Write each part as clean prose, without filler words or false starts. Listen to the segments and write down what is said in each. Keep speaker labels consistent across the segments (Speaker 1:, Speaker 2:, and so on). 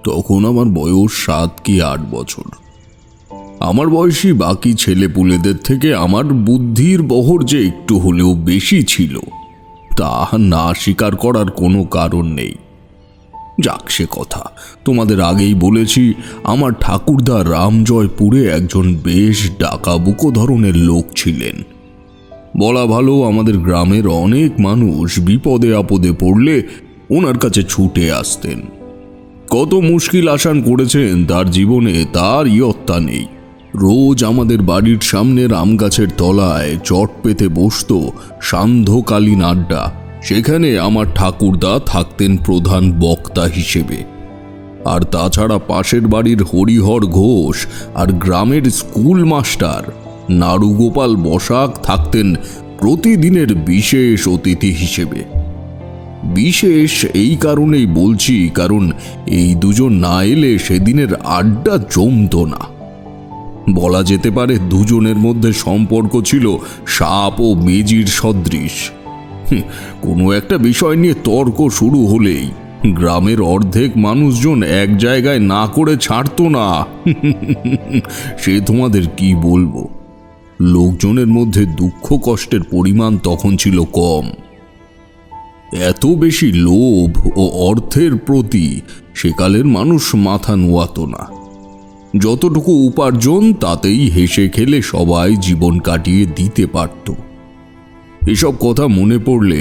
Speaker 1: তখন আমার বয়স 7 কি 8 বছর। আমার বয়সী বাকি ছেলেপুলেদের থেকে আমার বুদ্ধির বহর যে একটু হলেও বেশি ছিল তা না স্বীকার করার কোনো কারণ নেই। যাক, সে কথা তোমাদের আগেই বলেছি, আমার ঠাকুরদা রামজয়পুরে একজন বেশ ডাকাবুকো ধরনের লোক ছিলেন। বলা ভালো, আমাদের গ্রামের অনেক মানুষ বিপদে আপদে পড়লে ওনার কাছে ছুটে আসতেন। কত মুশকিল আসান করেছেন তার জীবনে তার ইয়ত্তা নেই। রোজ আমাদের বাড়ির সামনের আম গাছের তলায় চট পেতে বসত সান্ধ্যকালীন আড্ডা। সেখানে আমার ঠাকুরদা থাকতেন প্রধান বক্তা হিসেবে। আর তাছাড়া পাশের বাড়ির হরিহর ঘোষ আর গ্রামের স্কুল মাস্টার নাড়ুগোপাল বসাক থাকতেন প্রতিদিনের বিশেষ অতিথি হিসেবে। বিশেষ এই কারণেই বলছি, কারণ এই দুজন না এলে সেদিনের আড্ডা জমত না। বলা যেতে পারে দুজনের মধ্যে সম্পর্ক ছিল সাপ ও মেজির সদৃশ। কোনো একটা বিষয় নিয়ে তর্ক শুরু হলেই গ্রামের অর্ধেক মানুষজন এক জায়গায় না করে ছাড়ত না। সে তোমাদের কি বলবো, লোকজনের মধ্যে দুঃখ কষ্টের পরিমাণ তখন ছিল কম। এত বেশি লোভ ও অর্থের প্রতি সেকালের মানুষ মাথা নোয়াত না। যতটুকু উপার্জন তাতেই হেসে খেলে সবাই জীবন কাটিয়ে দিতে পারত। এসব কথা মনে পড়লে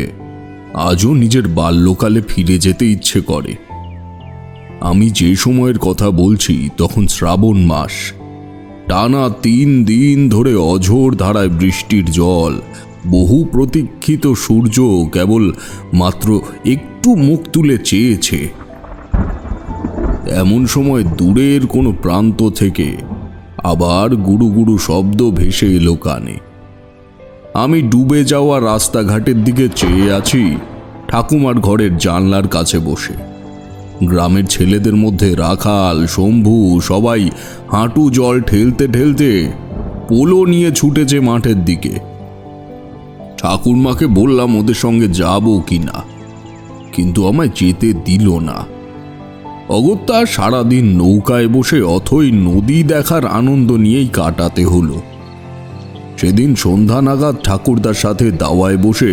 Speaker 1: আজও নিজের বাল্যকালে ফিরে যেতে ইচ্ছে করে। আমি যে সময়ের কথা বলছি তখন শ্রাবণ মাস। টানা 3 দিন ধরে অঝোর ধারায় বৃষ্টির জল, বহু প্রতীক্ষিত সূর্য কেবল মাত্র একটু মুখ তুলে চেয়েছে। এমন সময় দূরের কোনো প্রান্ত থেকে আবার গুড়ু গুড়ু শব্দ ভেসে এলো কানে। আমি ডুবে যাওয়া রাস্তাঘাটের দিকে চেয়ে আছি, ঠাকুমার ঘরের জানলার কাছে বসে। গ্রামের ছেলেদের মধ্যে রাখাল, শম্ভু সবাই হাঁটু জল ঠেলতে ঠেলতে পোলো নিয়ে ছুটেছে মাঠের দিকে। ঠাকুরমাকে বললাম ওদের সঙ্গে যাব কিনা, কিন্তু আমায় যেতে দিল না। অগত্যা সারাদিন নৌকায় বসে অথই নদী দেখার আনন্দ নিয়েই কাটাতে হলো। সেদিন সন্ধ্যা নাগাদ ঠাকুরদার সাথে দাওয়ায় বসে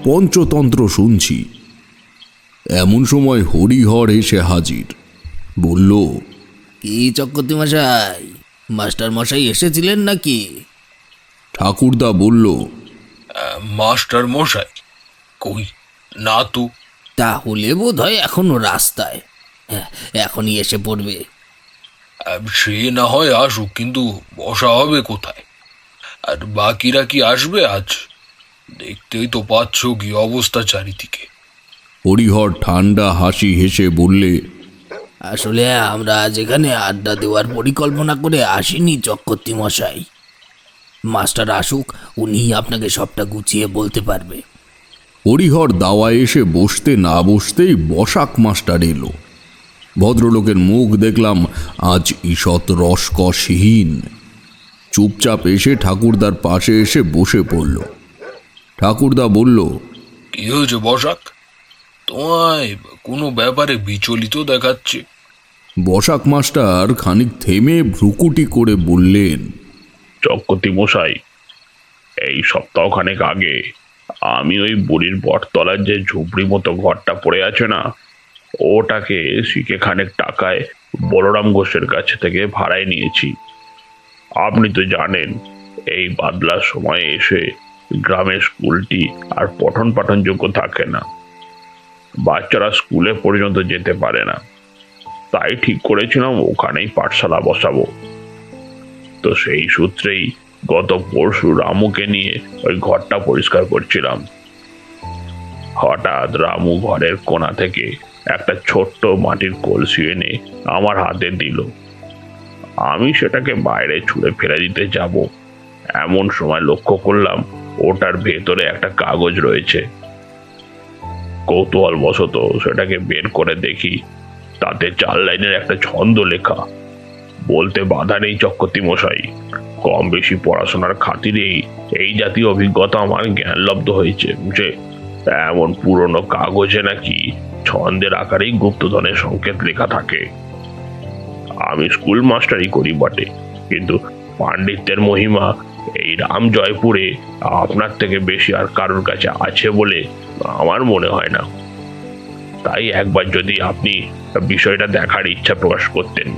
Speaker 1: পঞ্চতন্ত্র শুনছি। এমন সময় হরিহর এসে হাজির। বলল,
Speaker 2: কি চক্রবর্তী মশাই, মাস্টার মশাই এসেছিলেন নাকি?
Speaker 1: ঠাকুরদা বলল,
Speaker 3: মাস্টার মশাই কই না তো।
Speaker 2: তাহলে বোধ হয় এখনো রাস্তায়, এখনই এসে পড়বে।
Speaker 3: সে না হয় আসুক, কিন্তু বসা হবে কোথায়? আর বাকিরা কি আসবে আজ? দেখতেই তো পাচ্ছ কি অবস্থা চারিদিকে।
Speaker 1: হরিহর ঠান্ডা হাসি হেসে বললে,
Speaker 2: আসলে আমরা আজ এখানে আড্ডা দেওয়ার পরিকল্পনা করে আসিনি চক্রবর্তী মশাই। মাস্টার আসুক, উনিই আপনাকে সবটা গুছিয়ে বলতে পারবে।
Speaker 1: হরিহর দাওয়ায় এসে বসতে না বসতেই বসাক মাস্টার এলো। ভদ্রলোকের মুখ দেখলাম আজ ঈষৎ রসকসহীন। চুপচাপ এসে ঠাকুরদার পাশে এসে বসে পড়ল। ঠাকুরদা বলল,
Speaker 3: কি হয়েছে বসাক? তোমায় কোনো ব্যাপারে বিচলিত দেখাচ্ছে।
Speaker 1: বসাক মাস্টার খানিক থেমে ভ্রুকুটি করে বললেন,
Speaker 4: চক্রবর্তী মশাই, এই সপ্তাহখানেক আগে আমি ওই বুড়ির বটতলার যে ঝুপড়ি মতো ঘরটা পড়ে আছে না, ওটাকে শিখে খানেক টাকায় বলরাম ঘোষের কাছে থেকে ভাড়ায় নিয়েছি। আপনি তো জানেন, এই বাদলার সময় এসে গ্রামের স্কুলটি আর পঠন পাঠন যোগ্য থাকে না, বাচ্চারা স্কুলে পর্যন্ত যেতে পারে না। তাই ঠিক করেছিলাম ওখানেই পাঠশালা বসাবো। তো সেই সূত্রেই গত পরশু রামুকে নিয়ে ওই ঘরটা পরিষ্কার করছিলাম। হঠাৎ রামু ঘরের কোণা থেকে একটা ছোট্ট মাটির কলসি এনে আমার হাতে দিল। আমি সেটাকে বাইরে ছুঁড়ে ফেলে দিতে যাব, এমন সময় লক্ষ্য করলাম ওটার ভেতরে একটা কাগজ রয়েছে। কৌতূহল বশত সেটাকে বের করে দেখি, তাতে 4 লাইনের একটা ছন্দ লেখা। বলতে বাধা নেই চক্রবর্তী মশাই, কম বেশি পড়াশোনার খাতিরেই এই জাতীয় অভিজ্ঞতা আমার জ্ঞানলব্ধ হয়েছে যে এমন পুরনো কাগজে নাকি ছন্দের আকারেই গুপ্তধনের সংকেত লেখা থাকে। আমি স্কুল মাস্টারই করি বটে, কিন্তু পাণ্ডিত্যের মহিমা এই রাম জয়পুরে আপনার থেকে বেশি আর কারোর কাছে আছে বলে আমার মনে হয় না। তাই একবার যদি আপনি বিষয়টা দেখার ইচ্ছা প্রকাশ করতেন।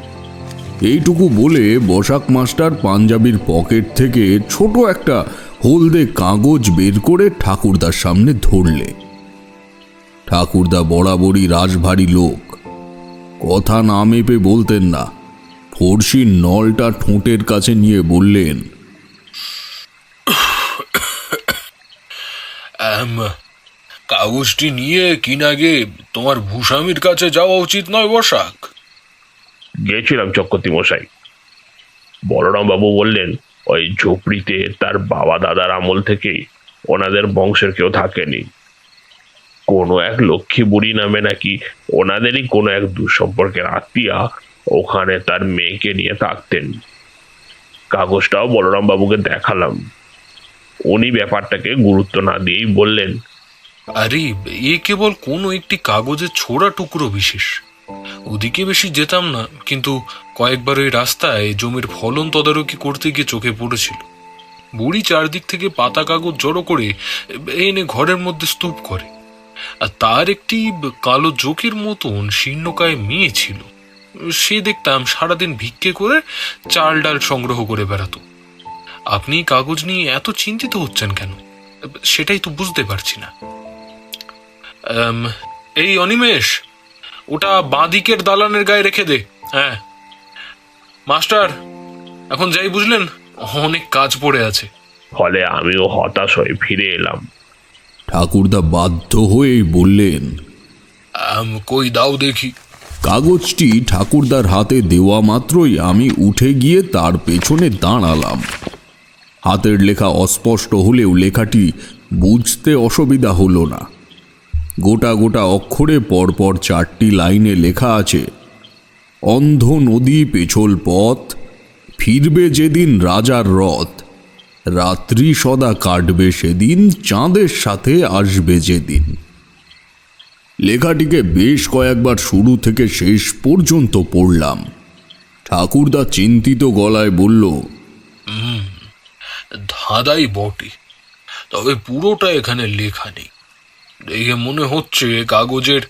Speaker 1: এইটুকু বলে বসাক মাস্টার পাঞ্জাবির পকেট থেকে ছোট একটা হলদে কাগজ বের করে ঠাকুরদার সামনে ধরলে। ঠাকুরদা বরাবরই রাশভারী লোক, কথা না মেপে বলতেন না। ফর্সির নলটা ঠোঁটের কাছে নিয়ে বললেন,
Speaker 3: কাগজটি নিয়ে কিনাগে তোমার ভূস্বামীর কাছে যাওয়া উচিত নয় বসাক?
Speaker 4: গিয়েছিলাম চক্রবর্তী মশাই। বলরাম বাবু বললেন ওই ঝুপড়িতে তার বাবা দাদার আমল থেকেই ওনাদের বংশের কেউ থাকেনি। কোনো এক লক্ষ্মী বুড়ি নামে নাকি ওনাদেরই কোনো এক দুঃসম্পর্কের আত্মীয়া ওখানে তার মেয়েকে নিয়ে থাকতেন। কাগজটাও বলরাম বাবুকে দেখালাম। উনি ব্যাপারটাকে গুরুত্ব না দিয়েই বললেন,
Speaker 3: আরে এ কেবল কোনো একটি কাগজের ছোড়া টুকরো বিশেষ। ওদিকে বেশি যেতাম না, কিন্তু কয়েকবার ওই রাস্তায় জমির ফলন তদারকি করতে গিয়ে চোখে পড়েছিল। বুড়ি চারদিক থেকে পাতা কাগজ জড়ো করে এনে ঘরের মধ্যে স্তূপ করে, আর তার একটি কালো জোকের মতন শীর্ণকায় মেয়ে ছিল। সে দেখতাম সারাদিন ভিক্ষে করে চাল ডাল সংগ্রহ করে বেড়াতো। আপনি কাগজ নিয়ে এত চিন্তিত হচ্ছেন কেন, সেটাই তো বুঝতে পারছি না। এই অনিমেষ, ওটা বাঁদিকের দালানের গায়ে রেখে দে। হ্যাঁ মাস্টার, এখন যাই বুঝলেন, অনেক কাজ পড়ে আছে।
Speaker 4: ফলে আমিও হতাশ হয়ে ফিরে এলাম।
Speaker 1: ঠাকুরদা বাধ্য হয়েই বললেন,
Speaker 3: কই দাও দেখি।
Speaker 1: কাগজটি ঠাকুরদার হাতে দেওয়া মাত্রই আমি উঠে গিয়ে তার পেছনে দাঁড়ালাম। হাতের লেখা অস্পষ্ট হলেও লেখাটি বুঝতে অসুবিধা হলো না। গোটা গোটা অক্ষরে পরপর 4টি লাইনে লেখা আছে, অন্ধ নদী পেছল পথ, ফিরবে যেদিন রাজার রথ, রাত্রি সদা কাটবে সেদিন, চাঁদের সাথে আসবে যেদিন। লেখাটিকে বেশ কয়েকবার শুরু থেকে শেষ পর্যন্ত পড়লাম। ঠাকুরদা চিন্তিত গলায় বলল,
Speaker 3: ধাঁধাই বটে, তবে পুরোটা এখানে লেখা নেই। দেখে মনে হচ্ছে কাগজের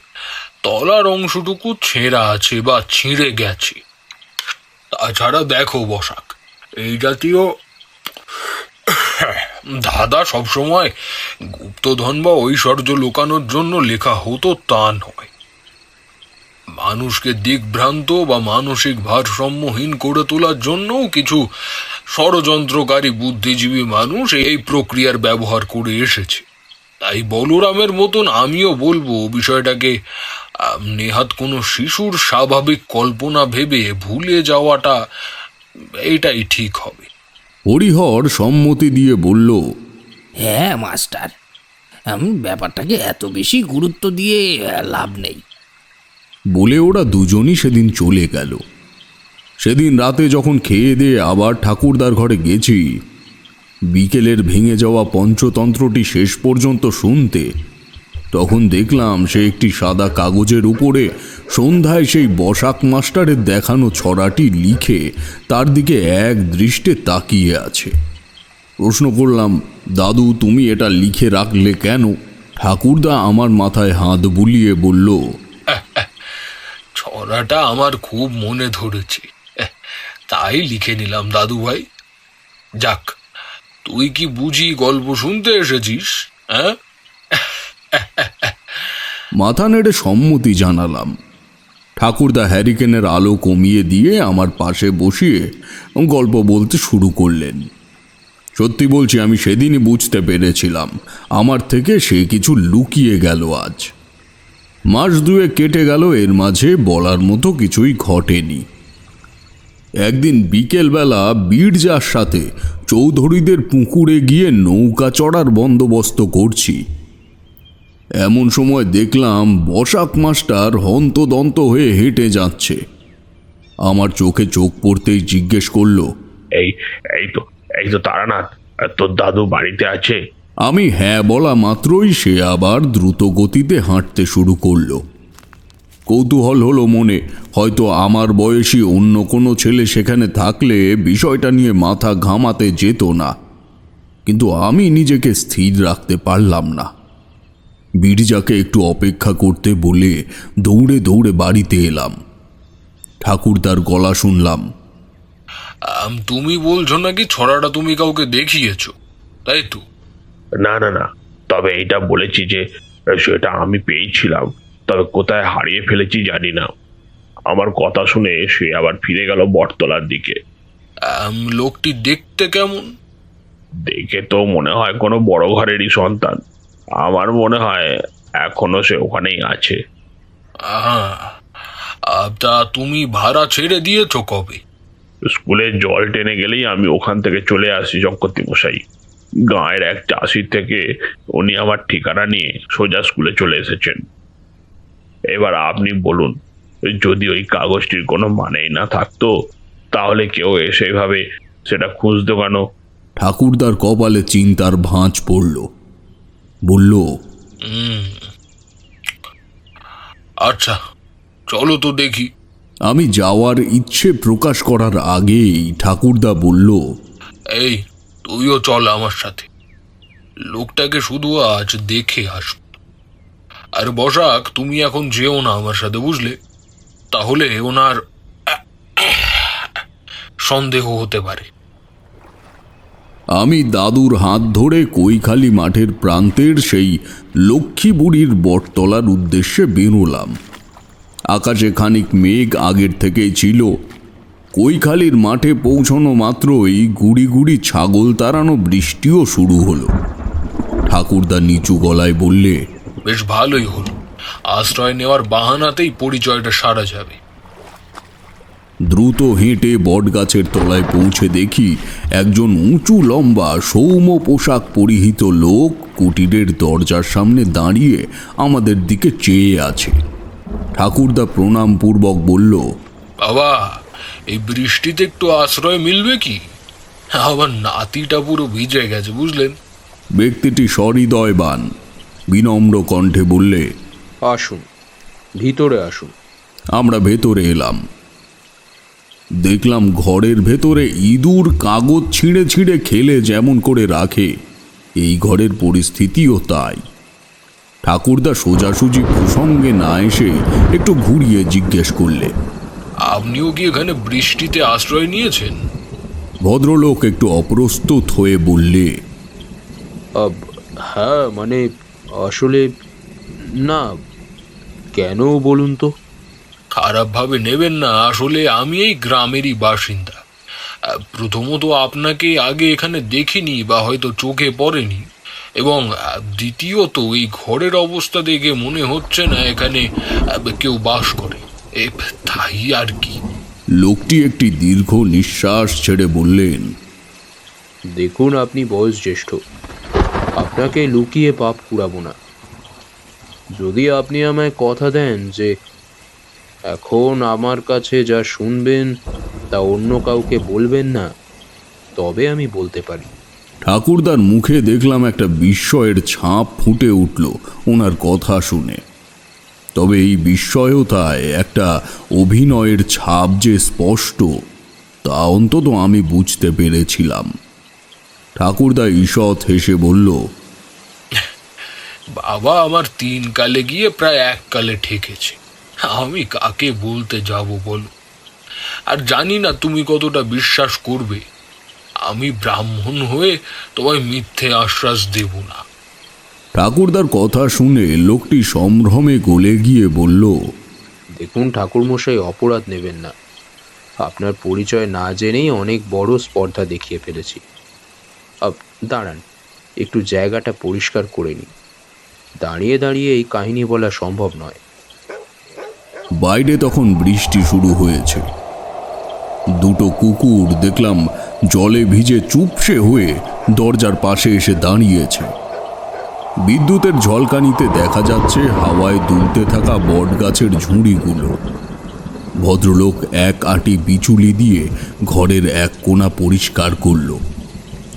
Speaker 3: তলার অংশটুকু ছেঁড়া আছে বা ছিঁড়ে গেছে। তাছাড়া দেখো বসাক, এই জাতীয় ধাঁধা সবসময় গুপ্তধন বা ঐশ্বর্য লুকানোর জন্য লেখা হতো তা নয়। মানুষকে দিকভ্রান্ত বা মানসিক ভারসাম্যহীন করে তোলার জন্যও কিছু ষড়যন্ত্রকারী বুদ্ধিজীবী মানুষ এই প্রক্রিয়ার ব্যবহার করে এসেছে। তাই বলরামের মতন আমিও বলবো, বিষয়টাকে নেহাত কোনো শিশুর স্বাভাবিক কল্পনা ভেবে ভুলে যাওয়াটা এটাই ঠিক হবে।
Speaker 1: হরিহর সম্মতি দিয়ে বলল,
Speaker 2: হ্যাঁ মাস্টার, ব্যাপারটাকে এত বেশি গুরুত্ব দিয়ে লাভ নেই।
Speaker 1: বলে ওরা দুজনই সেদিন চলে গেল। সেদিন রাতে যখন খেয়ে দিয়ে আবার ঠাকুরদার ঘরে গেছি, বিকেলের ভেঙে যাওয়া পঞ্চতন্ত্রটি শেষ পর্যন্ত শুনতে, তখন দেখলাম সে একটি সাদা কাগজের উপরে সন্ধ্যায় সেই বসাক মাস্টারের দেখানো ছড়াটি লিখে তার দিকে এক দৃষ্টে তাকিয়ে আছে। প্রশ্ন করলাম, দাদু তুমি এটা লিখে রাখলে কেন? ঠাকুরদা আমার মাথায় হাত বুলিয়ে বলল,
Speaker 3: ছড়াটা আমার খুব মনে ধরেছে, তাই লিখে নিলাম দাদু ভাই। যাক, তুই কি বুঝি গল্প শুনতে এসেছিস? হ্যাঁ,
Speaker 1: মাথা নেড়ে সম্মতি জানালাম। ঠাকুরদা হ্যারিকেনের আলো কমিয়ে দিয়ে আমার পাশে বসিয়ে গল্প বলতে শুরু করলেন। সত্যি বলছি, আমি সেদিনই বুঝতে পেরেছিলাম আমার থেকে সে কিছু লুকিয়ে গেল। আজ মাস দুয়ে কেটে গেল, এর মাঝে বলার মতো কিছুই ঘটেনি। একদিন বিকেলবেলা বীরজার সাথে চৌধুরীদের পুকুরে গিয়ে নৌকা চড়ার বন্দোবস্ত করছি। এমন সময় দেখলাম বসাক মাস্টার হন্তদন্ত হয়ে হেঁটে যাচ্ছে। আমার চোখে চোখ পড়তেই জিজ্ঞেস করলো,
Speaker 4: এই এই তো তারানাথ, তোর দাদু বাড়িতে আছে?
Speaker 1: আমি হ্যাঁ বলা মাত্রই সে আবার দ্রুত গতিতে হাঁটতে শুরু করলো। কৌতূহল হলো মনে, হয়তো আমার বয়সী অন্য কোনো ছেলে সেখানে থাকলে বিষয়টা নিয়ে মাথা ঘামাতে যেত না, কিন্তু আমি নিজেকে স্থির রাখতে পারলাম না। বিরজাকে একটু অপেক্ষা করতে বলে দৌড়ে দৌড়ে বাড়িতে এলাম। ঠাকুরদার গলা শুনলাম।
Speaker 3: তুমি বলছো নাকি ছড়াটা তুমি কাউকে দেখিয়েছো, তাই তো?
Speaker 4: না না না, তবে এইটা বলেছি যে সেটা আমি পেয়েছিলাম, তবে কোথায় হারিয়ে ফেলেছি জানি না। আমার কথা শুনে সে আবার ফিরে গেল বটতলার দিকে।
Speaker 3: লোকটি দেখতে কেমন?
Speaker 4: দেখে তো মনে হয় কোনো বড় ঘরেরই সন্তান। আমার মনে হয় এখনো সে ওখানেই আছে।
Speaker 3: আহ, তা তুমি ভাড়া ছেড়ে দিয়েছো কবে?
Speaker 4: স্কুলে জল টেনে গেলেই আমি ওখান থেকে চলে আসি চক্রবর্তী মশাই। গাঁয়ের এক চাষির থেকে উনি আমার ঠিকানা নিয়ে সোজা স্কুলে চলে এসেছেন। এবার আপনি বলুন, যদি ওই কাগজটির কোনো মানেই না থাকতো, তাহলে কেউ এসে এভাবে সেটা খুঁজতো কেন?
Speaker 1: ঠাকুরদার কপালে চিন্তার ভাঁজ পড়ল। বলল,
Speaker 3: আচ্ছা, চলো তো দেখি।
Speaker 1: আমি যাওয়ার ইচ্ছে প্রকাশ করার আগেই ঠাকুরদা বলল,
Speaker 3: এই, তুইও চল আমার সাথে। লোকটাকে শুধু আজ দেখে আসব। আর বসাক, তুমি এখন যেও না আমার সাথে, বুঝলে? তাহলে ওনার সন্দেহ হতে পারে।
Speaker 1: আমি দাদুর হাত ধরে কৈখালি মাঠের প্রান্তের সেই লক্ষ্মী বুড়ির বটতলার উদ্দেশ্যে বেরোলাম। আকাশে খানিক মেঘ আগের থেকেই ছিল। কৈখালির মাঠে পৌঁছানো মাত্রই গুড়ি গুড়ি ছাগল তাড়ানো বৃষ্টিও শুরু হলো। ঠাকুরদা নিচু গলায় বললে,
Speaker 3: বেশ ভালোই হলো, আশ্রয় নেওয়ার বাহানাতেই পরিচয়টা সারা যাবে।
Speaker 1: দ্রুত হেঁটে বটগাছের তলায় পৌঁছে দেখি একজন উঁচু লম্বা সৌম্য পোশাক পরিহিত লোক কুটিরের দরজার সামনে দাঁড়িয়ে আমাদের দিকে চেয়ে আছে। ঠাকুরদা প্রণাম পূর্বক বলল,
Speaker 3: বাবা, এই বৃষ্টিতে একটু আশ্রয় মিলবে কি? আমার নাতিটা পুরো ভিজে গেছে, বুঝলেন?
Speaker 1: ব্যক্তিটি সহৃদয়বান, বিনম্র কণ্ঠে বললে,
Speaker 5: আসুন, ভিতরে আসুন।
Speaker 1: আমরা ভেতরে এলাম। দেখলাম ঘরের ভেতরে ইঁদুর কাগজ ছিঁড়ে ছিঁড়ে খেলে যেমন করে রাখে, এই ঘরের পরিস্থিতিও তাই। ঠাকুরদা সোজাসুজি প্রসঙ্গে না এসে একটু ঘুরিয়ে জিজ্ঞেস করলে,
Speaker 3: আপনিও কি এখানে বৃষ্টিতে আশ্রয় নিয়েছেন?
Speaker 1: ভদ্রলোক একটু অপ্রস্তুত হয়ে বললে,
Speaker 5: হ্যাঁ, মানে আসলে না। কেন বলুন তো?
Speaker 3: খারাপভাবে নেবেন না, আসলে আমি এই গ্রামেরই বাসিন্দা। প্রথমত আপনাকে আগে এখানে দেখিনি বা হয়তো চোখে পড়েনি, এবং দ্বিতীয়ত এই ঘরের অবস্থা দেখে মনে হচ্ছে না এখানে কেউ বাস করে, তাই আর কি।
Speaker 1: লোকটি একটি দীর্ঘ নিঃশ্বাস ছেড়ে বললেন,
Speaker 5: দেখুন, আপনি বয়স জ্যেষ্ঠ, আপনাকে লুকিয়ে পাপ কুড়াবো না। যদি আপনি আমায় কথা দেন যে এখন আমার কাছে যা শুনবেন তা অন্য কাউকে বলবেন না, তবে আমি বলতে পারি।
Speaker 1: ঠাকুরদার মুখে দেখলাম একটা বিস্ময়ের ছাপ ফুটে উঠল ওনার কথা শুনে। তবে এই বিস্ময়তায় একটা অভিনয়ের ছাপ যে স্পষ্ট, তা অন্তত আমি বুঝতে পেরেছিলাম। ঠাকুরদা ঈষৎ হেসে বলল,
Speaker 3: বাবা আমার 3 কালে গিয়ে প্রায় 1 কালে ঠেকেছে, আমি কাকে বলতে যাব বলো? আর জানি না তুমি কতটা বিশ্বাস করবে। আমি ব্রাহ্মণ হয়ে তোমায় মিথ্যে আশ্বাস দেব না।
Speaker 1: ঠাকুরদার কথা শুনে লোকটি সম্ভ্রমে গলে গিয়ে বলল,
Speaker 5: দেখুন ঠাকুরমশাই, অপরাধ নেবেন না। আপনার পরিচয় না জেনেই অনেক বড় স্পর্ধা দেখিয়ে ফেলেছি। দাঁড়ান, একটু জায়গাটা পরিষ্কার করে নিই। দাঁড়িয়ে দাঁড়িয়ে এই কাহিনী বলা সম্ভব নয়।
Speaker 1: বাইরে তখন বৃষ্টি শুরু হয়েছে। দুটো কুকুর দেখলাম জলে ভিজে চুপসে হয়ে দরজার পাশে এসে দাঁড়িয়েছে। বিদ্যুতের ঝলকানিতে দেখা যাচ্ছে হাওয়ায় দুলতে থাকা বটগাছের ঝুড়িগুলো। ভদ্রলোক এক আঁটি বিচুলি দিয়ে ঘরের এক কোণা পরিষ্কার করল।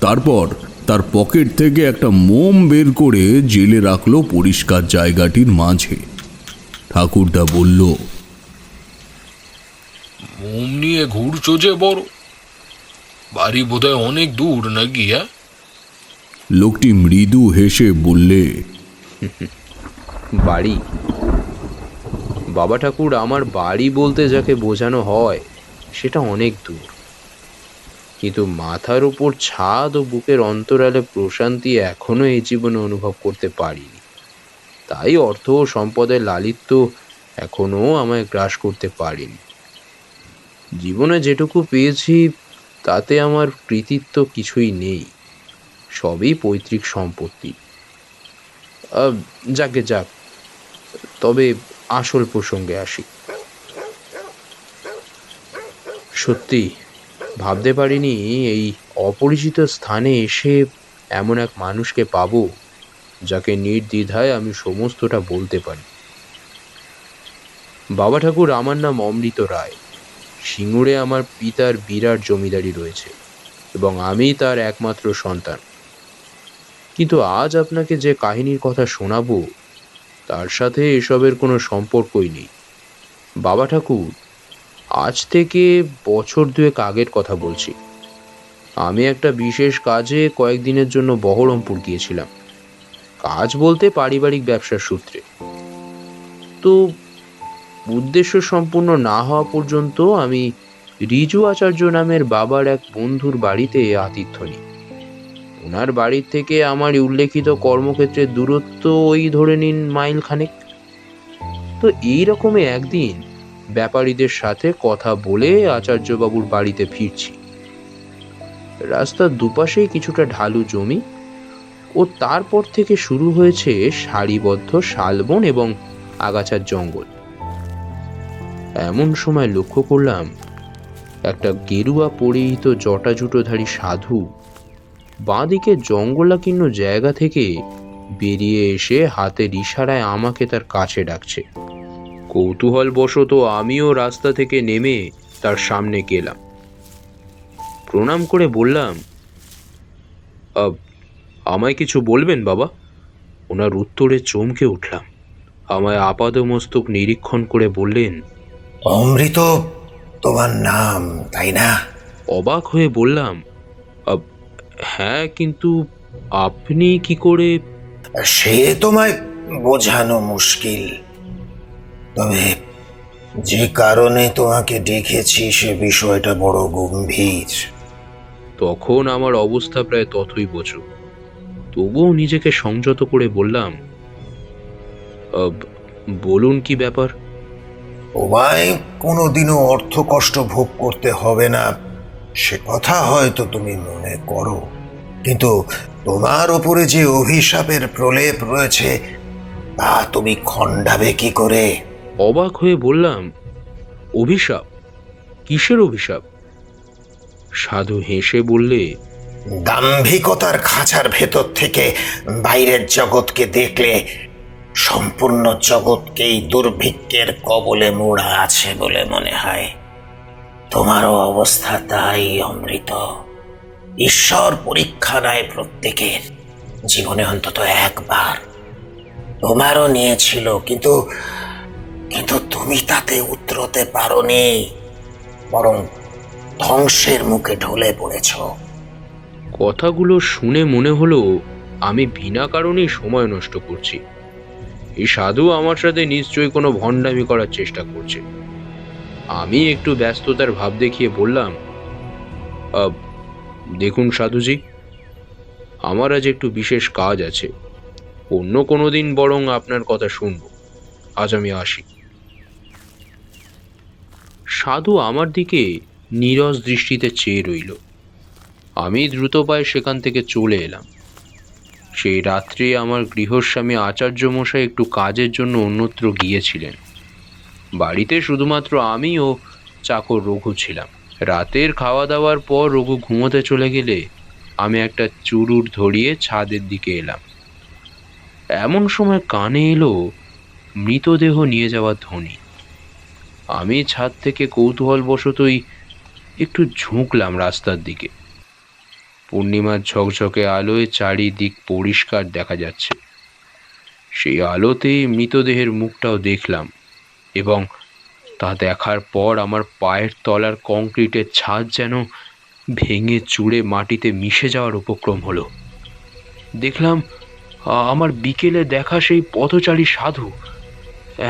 Speaker 1: তারপর তার পকেট থেকে একটা মোম বের করে জেলে রাখলো পরিষ্কার জায়গাটির মাঝে। ঠাকুরদা বলল,
Speaker 3: মোম নিয়ে ঘুরছো যে বড়, বাড়ি বোধহয় অনেক দূর নাকি?
Speaker 1: লোকটি মৃদু হেসে বললে,
Speaker 5: বাড়ি? বাবা ঠাকুর, আমার বাড়ি বলতে যাকে বোঝানো হয় সেটা অনেক দূর, কিন্তু মাথার উপর ছাদ ও বুকের অন্তরালে প্রশান্তি এখনো এই জীবনে অনুভব করতে পারিনি। তাই অর্থ ও সম্পদের লালিত্য এখনো আমায় গ্রাস করতে পারিনি। জীবনে যেটুকু পেয়েছি তাতে আমার কৃতিত্ব কিছুই নেই, সবই পৈতৃক সম্পত্তি। যাকে যাক, তবে আসল প্রসঙ্গে আসি। সত্যি ভাবতে পারিনি এই অপরিচিত স্থানে এসে এমন এক মানুষকে পাবো যাকে নির্দ্বিধায় আমি সমস্তটা বলতে পারি। বাবা ঠাকুর, আমার নাম অমৃত রায়। সিঙ্গুরে আমার পিতার বিরাট জমিদারি রয়েছে এবং আমি তার একমাত্র সন্তান। কিন্তু আজ আপনাকে যে কাহিনীর কথা শোনাবো তার সাথে এসবের কোনো সম্পর্কই নেই। বাবা ঠাকুর, আজ থেকে বছর দুয়েক আগের কথা বলছি। আমি একটা বিশেষ কাজে কয়েকদিনের জন্য বহরমপুর গিয়েছিলাম। কাজ বলতে পারিবারিক ব্যবসার সূত্রে। তো উদ্দেশ্য সম্পূর্ণ না হওয়া পর্যন্ত আমি রিজু আচার্য নামের বাবার এক বন্ধুর বাড়িতে আতিথ্য নিই। ওনার বাড়ির থেকে আমার উল্লেখিত কর্মক্ষেত্রের দূরত্ব ওই ধরে নিন মাইল খানেক। তো এই রকমই একদিন ব্যাপারীদের সাথে কথা বলে আচার্যবাবুর বাড়িতে ফিরছি। রাস্তার দুপাশেই কিছুটা ঢালু জমি ও তারপর থেকে শুরু হয়েছে সারিবদ্ধ শালবন এবং আগাছার জঙ্গল। এমন সময় লক্ষ্য করলাম একটা গেরুয়া পরিহিত জটাজুটোধারী সাধু বাঁদিকে জঙ্গলাকীর্ণ জায়গা থেকে বেরিয়ে এসে হাতের ইশারায় আমাকে তার কাছে ডাকছে। কৌতূহলবশত আমিও রাস্তা থেকে নেমে তার সামনে গেলাম। প্রণাম করে বললাম, আমায় কিছু বলবেন বাবা? ওনার উত্তরে চমকে উঠলাম। আমায় আপাদমস্তক নিরীক্ষণ করে বললেন,
Speaker 6: অমৃত তোমার নাম, তাই না?
Speaker 5: অবাক হয়ে বললাম, হ্যাঁ, কিন্তু আপনি কি করে?
Speaker 6: সে তোমায় বোঝানো মুশকিল, তবে যে কারণে তোমাকে ডেকেছি সে বিষয়টা বড় গম্ভীর।
Speaker 5: তখন আমার অবস্থা প্রায় তথৈবচ। তবুও নিজেকে সংযত করে বললাম, বলুন কি ব্যাপার?
Speaker 6: তোমায় কোনোদিনও অর্থ কষ্ট ভোগ করতে হবে না সে কথা হয়তো তুমি মনে করো, কিন্তু তোমার ওপরে যে অভিশাপের প্রলেপ রয়েছে তা তুমি খণ্ডাবে কি করে?
Speaker 5: অবাক হয়ে বললাম, অভিশাপ? কিসের অভিশাপ? সাধু হেসে বললে,
Speaker 6: দাম্ভিকতার খাঁচার ভেতর থেকে বাইরের জগৎকে দেখলে সম্পূর্ণ জগৎকেই দুর্ভিক্ষের কবলে মোড়া আছে বলে মনে হয়। তোমারও অবস্থা তাই অমৃত। ঈশ্বর পরীক্ষা নেয় প্রত্যেকের, জীবনে অন্তত একবার। তোমারও নিয়েছিল, কিন্তু কিন্তু তুমি তাতে উতরতে পারোনি, বরং ধ্বংসের মুখে ঢলে পড়েছ।
Speaker 5: কথাগুলো শুনে মনে হলো আমি বিনা কারণেই সময় নষ্ট করছি। এই সাধু আমার সাথে নিশ্চয়ই কোনো ভণ্ডামি করার চেষ্টা করছে। আমি একটু ব্যস্ততার ভাব দেখিয়ে বললাম, দেখুন সাধুজি, আমার আজ একটু বিশেষ কাজ আছে। অন্য কোনো দিন বরং আপনার কথা শুনব। আজ আমি আসি। সাধু আমার দিকে নীরস দৃষ্টিতে চেয়ে রইল। আমি দ্রুত পায়ে সেখান থেকে চলে এলাম। সেই রাত্রে আমার গৃহস্বামী আচার্য মশাই একটু কাজের জন্য অন্যত্র গিয়েছিলেন। বাড়িতে শুধুমাত্র আমি ও চাকর রঘু ছিলাম। রাতের খাওয়া দাওয়ার পর রঘু ঘুমোতে চলে গেলে আমি একটা চুরুট ধরিয়ে ছাদের দিকে এলাম। এমন সময় কানে এলো মৃতদেহ নিয়ে যাওয়ার ধ্বনি। আমি ছাদ থেকে কৌতূহলবশতই একটু ঝুঁকলাম রাস্তার দিকে। পূর্ণিমার ঝকঝকে আলোয় চারিদিক পরিষ্কার দেখা যাচ্ছে। সেই আলোতেই মৃতদেহের মুখটাও দেখলাম। এবং তা দেখার পর আমার পায়ের তলার কংক্রিটের ছাদ যেন ভেঙে চুড়ে মাটিতে মিশে যাওয়ার উপক্রম হলো। দেখলাম আমার বিকেলে দেখা সেই পথচারী সাধু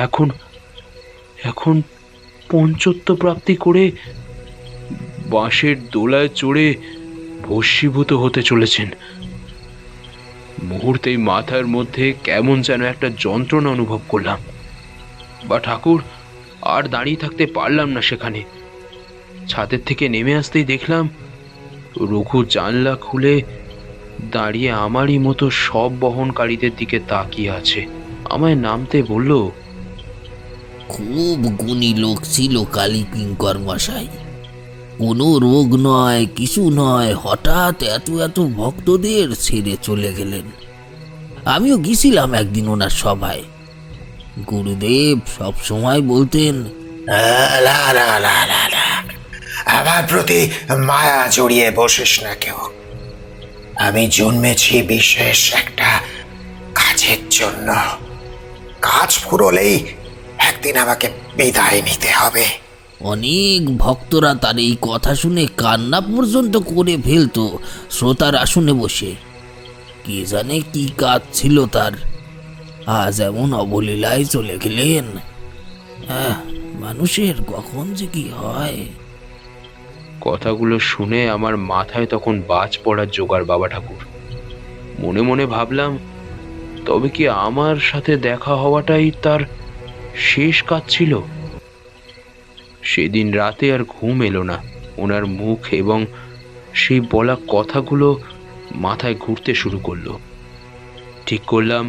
Speaker 5: এখন এখন পঞ্চত্ব প্রাপ্তি করে বাঁশের দোলায় চড়ে ভস্মীভূত হতে চলেছেন। মুহূর্তেই মাথার মধ্যে কেমন যেন একটা যন্ত্রণা অনুভব করলাম। বা ঠাকুর, আর দাঁড়িয়ে থাকতে পারলাম না সেখানে। ছাদের থেকে নেমে আসতেই দেখলাম রঘু জানলা খুলে দাঁড়িয়ে আমারই মতো সব বহনকারীদের দিকে তাকিয়ে আছে। আমায় নামতে বলল,
Speaker 2: খুব গুণী লোক ছিল কালী কিঙ্কর মশাই। কোনো রোগ নয়, কিছু নয়, হঠাৎ এত এত ভক্তদের ছেড়ে চলে গেলেন। আমিও গেছিলাম একদিন ওনার সভায়। গুরুদেব সব সময় বলতেন,
Speaker 6: না না না না না, আমার প্রতি মায়া জড়িয়ে বসিস না কেউ। আমি জন্মেছি বিশেষ একটা কাজের জন্য। কাজ ফুরলেই একদিন আমাকে বিদায় নিতে হবে।
Speaker 2: অনেক ভক্তরা তার এই কথা শুনে কান্না পর্যন্ত করে ফেলতো শ্রোতার আসনে বসে। কে জানে কি কাজ ছিল তার, আজ এমন অবলীলায় চলে গেলেন। মানুষের কখন যে কি হয়।
Speaker 5: কথাগুলো শুনে আমার মাথায় তখন বাজ পড়ার জোগাড় বাবা ঠাকুর। মনে মনে ভাবলাম, তবে কি আমার সাথে দেখা হওয়াটাই তার শেষ কাজ ছিল? সেদিন রাতে আর ঘুম এলো না। ওনার মুখ এবং সেই বলা কথাগুলো মাথায় ঘুরতে শুরু করলো। ঠিক করলাম